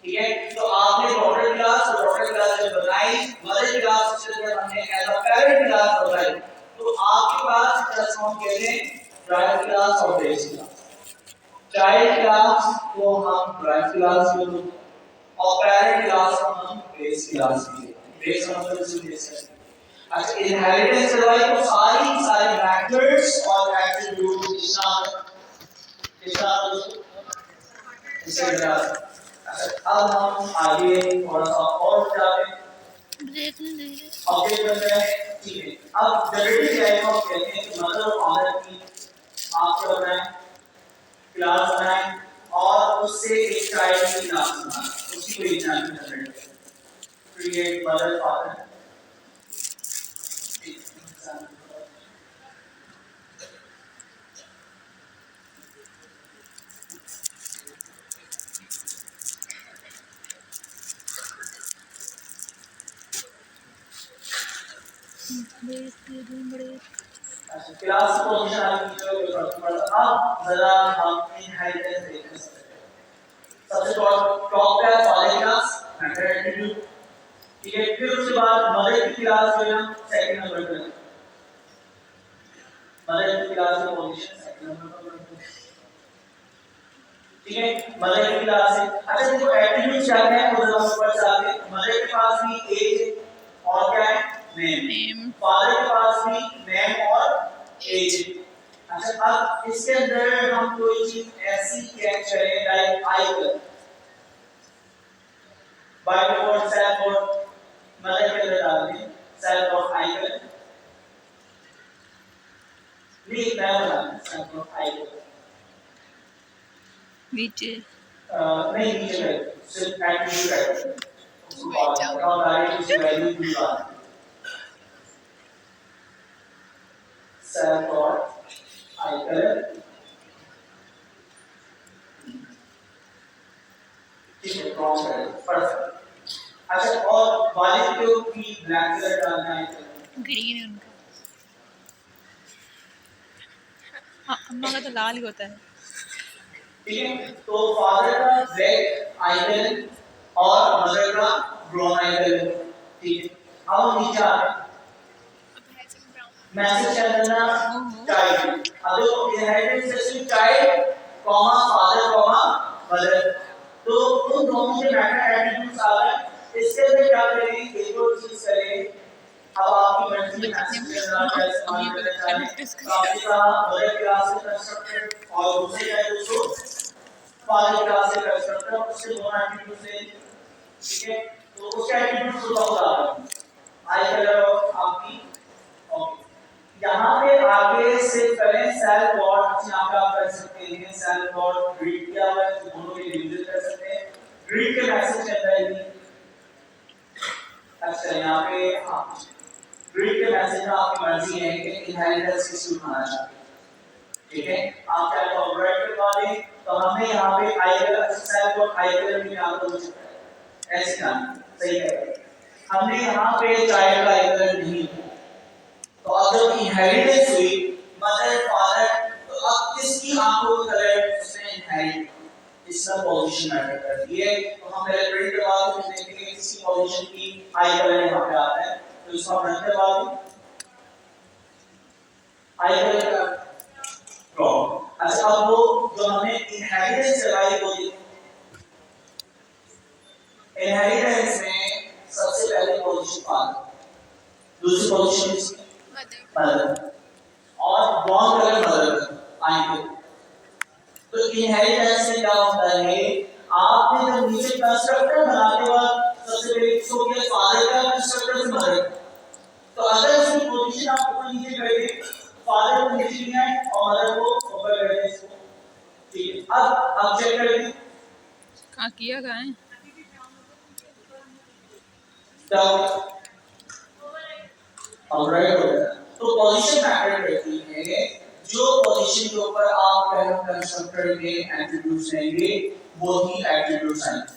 ठीक है, तो आपने डॉटर क्लास और डॉटर क्लास जब बनाई, मदर क्लास से जब हमने एज अ पेरेंट क्लास बनाई, तो आपके पास जैसे हम कहते हैं ड्राइव क्लास और बेस क्लास। चाइल्ड क्लास को हम ड्राइव क्लास बोलते हैं और पेरेंट क्लास को हम बेस क्लास बोलते हैं। बेस मतलब इसे बेस है। अच्छा इनहेरिटेंस से वाली तो सारी मेथड्स और एट्रीब्यूट इसे अब हम आगे थोड़ा सा और जाते हैं। ऑब्जेक्ट बनता है ठीक है। अब जनरेटिव टाइप ऑफ कहते हैं कि मदर और फादर की आप क्या बनाएं क्लास बनाएं और उससे एक चाइल्ड की क्लास बनाएं, उसी को एग्जांपल जनरेट करें। Create mother father class position आपकी जो अब जरा हम इनहेरिटेंस देख सकते हैं। सबसे टॉप पे फादर क्लास मेथड एट्रीब्यूट ठीक है, फिर उसके बाद मदर की क्लास जो है सेकंड नंबर पे, मदर की क्लास की पोजीशन सेकंड नंबर पर ठीक है। मदर की क्लास है। अच्छा देखो एट्रीब्यूट्स क्या है वो जरा ऊपर से आगे, मदर के पास भी एज और क्या है नेम, फादर के पास भी नेम और एज। अच्छा अब इसके अंदर हम कोई चीज ऐसी चेक करें like icon by default self और मदर के अंदर डाल दें सेल्फ और आइकन नहीं मैं बना सेल्फ और आइकन नीचे नहीं नीचे है सिर्फ एट्रीब्यूट है उसको और डायरेक्ट उस वैल्यू की बात सेल्फ और आइकन ठीक है क्रॉस है परफेक्ट। अच्छा और वालिद को भी ब्लैक कलर डालना है ग्रीन है उनका, हाँ अम्मा का तो लाल ही होता है। ठीक है, तो फादर का ब्लैक आइकन और मदर का ब्राउन आइकन ठीक है। अब नीचे आते हैं मैसेज करना चाइल्ड, अब देखो inheritance section child comma father comma mother, तो उन दोनों के मैटर एट्रीब्यूट्स आ गए। इसके अंदर क्या करेंगे एक और चीज करें, अब आपकी मर्जी मैसेज करना है इस्तेमाल करना चाहें तो आपका मदर क्लास से कंस्ट्रक्टेड और दूसरे का दोस्तों फादर क्लास से कंस्ट्रक्टर उससे दोनों एट्रीब्यूट से ठीक है। तो उसका एट्रीब्यूट खुद बता रहा हूं आई कलर ऑफ आपकी ओके। यहाँ पे आगे से करें सेल डॉट यहाँ पे आप कर सकते हैं सेल डॉट ग्रीट किया हुआ है तो दोनों के यूज कर सकते हैं ग्रीट के मैसेज के अंदर ही। अच्छा यहाँ पे आप ग्रीट के मैसेज में आपकी मर्जी है कि इनहेरिटेंस किसको उठाना चाहते हैं ठीक है। आप चाहे तो ओवरराइट करवा दें तो हमने यहाँ पे आइकन सेल डॉट आइकन भी नाम हो सकता है ऐसे नाम सही है। हमने यहाँ पे चाइल्ड का आइकन नहीं तो अब जब इनहेरिटेंस हुई मदर फादर तो अब किसकी आंखों का कलर उसने इनहेरिट इसका पोजीशन मैटर करती है। तो हम पहले प्रिंट करवा दें देखेंगे किसकी पोजीशन की आई कलर यहाँ पे आता है तो इसको हम रन करवा दें आई कलर का फ्रॉम। अच्छा अब वो जो हमने इनहेरिटेंस चलाई वो देखो। इनहेरिटेंस में सबसे पहले पोजीशन फादर, दूसरी पोजीशन मदर और बॉर्न कलर मदर आएंगे। तो इनहेरिटेंस में क्या होता है, आपने जब नीचे कंस्ट्रक्टर बनाते वक्त सबसे पहले किसको किया, फादर का कंस्ट्रक्टर से मदर। तो अगर इसकी पोजीशन आप ऊपर नीचे कर दें, फादर को नीचे लिया है और मदर को ऊपर कर दें इसको, ठीक है। अब चेक कर लें कहाँ किया कहाँ है तब ऑलराइट हो गया। तो पोजीशन मैटर करती है, जो पोजीशन के ऊपर आप पहले कंस्ट्रक्टर के एट्रिब्यूट्स लेंगे वो ही एट्रिब्यूट्स आएंगे।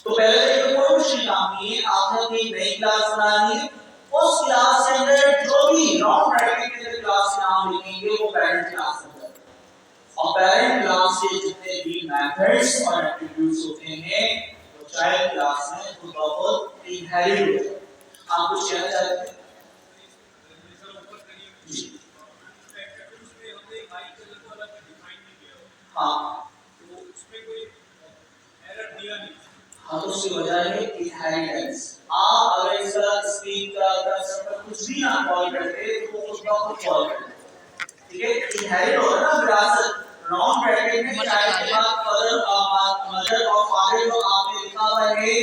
तो पहले एक कोई मुश्किल काम नहीं है, आपने एक नई क्लास बनानी है, उस क्लास के अंदर जो भी नॉन ब्रैकेट के अंदर क्लास के नाम लिखेंगे वो पेरेंट क्लास होता है, और पेरेंट क्लास के जितने भी मेथड्स और एट्रिब्यूट्स होते हैं वो चाइल्ड क्लास में खुद ब खुद इनहेरिट होते हैं। आप कुछ कहना चाहते हैं? हाँ हाँ, तो उसकी वजह है इनहेरिटेंस। आप अगर इसका स्क्रीन का कंसेप्ट कुछ भी ना कॉल करते तो वो उसका खुद कॉल करते, ठीक है। इनहेरिट होगा ना विरासत, नॉन ब्रैकेट में चाइल्ड के बाद मदर और फादर जो आपने लिखा हुआ है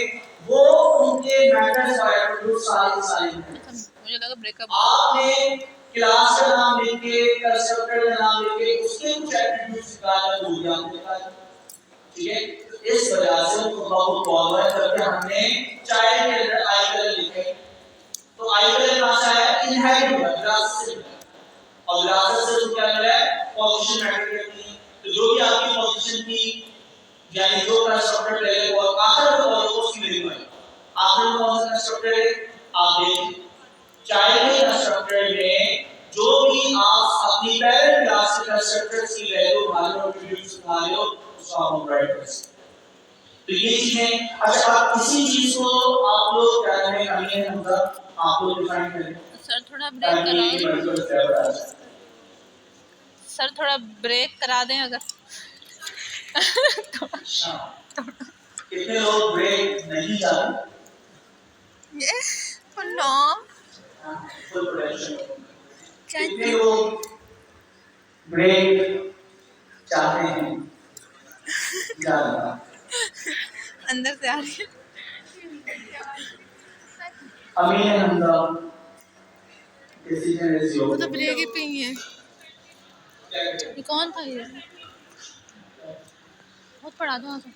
वो उनके मैटर्स और एट्रिब्यूट्स सारे मुझे लगा ब्रेकअप। आपने क्लास का नाम लिख के कंस्ट्रक्टर का नाम लिख के उसके कुछ एट्रिब्यूट्स निकाल भूल गया, ठीक है। इस वजह से उनको बहुत कॉल है करके हमने चाइल्ड के अंदर आई कलर लिखे। तो आई कलर कहां से आया, इनहेरिट हुआ विरासत से, और विरासत से क्या मिला है, पोजीशन मैटर करती है। तो जो भी आपकी पोजीशन की यानी जो कंस्ट्रक्टर पहले और आखिर में कॉल को उसकी वैल्यू है, आखिर में कौन सा कंस्ट्रक्टर है आप देखिए। चाइल्ड के कंस्ट्रक्टर में जो भी आप अपनी पेरेंट क्लास के कंस्ट्रक्टर्स की वैल्यू उठा लो, एट्रिब्यूट्स उठा लो, उसको आप राइट कर सकते। तो ये चीज है। अच्छा अब इसी चीज को आप लोग क्या करें, अगले नंबर आप लोग डिफाइन करें। सर थोड़ा ब्रेक करा, सर थोड़ा ब्रेक करा दें अगर। कितने लोग ब्रेक नहीं चाहते? No full protection. कितने लोग ब्रेक चाहते हैं? ज्यादा अंदर से आ रही है। अमीन हमदा डिसीजन इज योर। वो तो ब्रेक ही पे ही है। ये कौन था ये? बहुत पढ़ा दो आगे।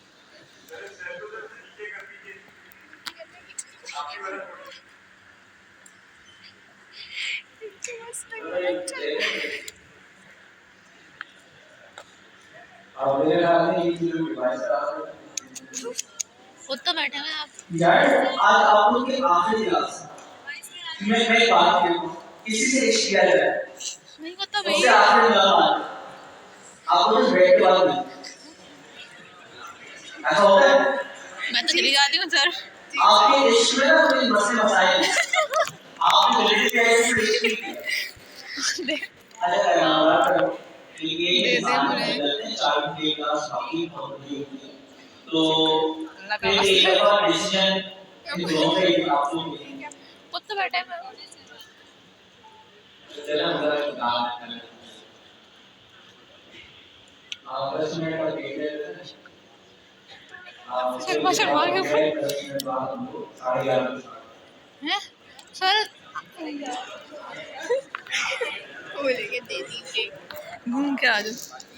अब मेरे ख्याल में ये जो डिवाइस का तो बैठे हुए आप यार, आज आप लोग की आखिरी क्लास मैं बात करूं किसी से इश्क किया जाए नहीं पता भाई। उससे आखिरी क्लास आप लोग ब्रेक के बाद नहीं ऐसा होता है। मैं तो चली जाती हूँ सर। आपके इश्क में ना कोई मसले मसाइल आपने मिलिट्री कैसे इश्क की अरे ये चार के क्लास बाकी होती है तो फिर एक बार डिसीजन इन दोनों पे आप लोग तो बैठे हैं चला उधर काम आप 10 मिनट का डेट शर्मा शर्मा के हैं 10 मिनट बाद हमको 11:30 हैं सर बोलेंगे दे दीजिए घूम के आ जाओ।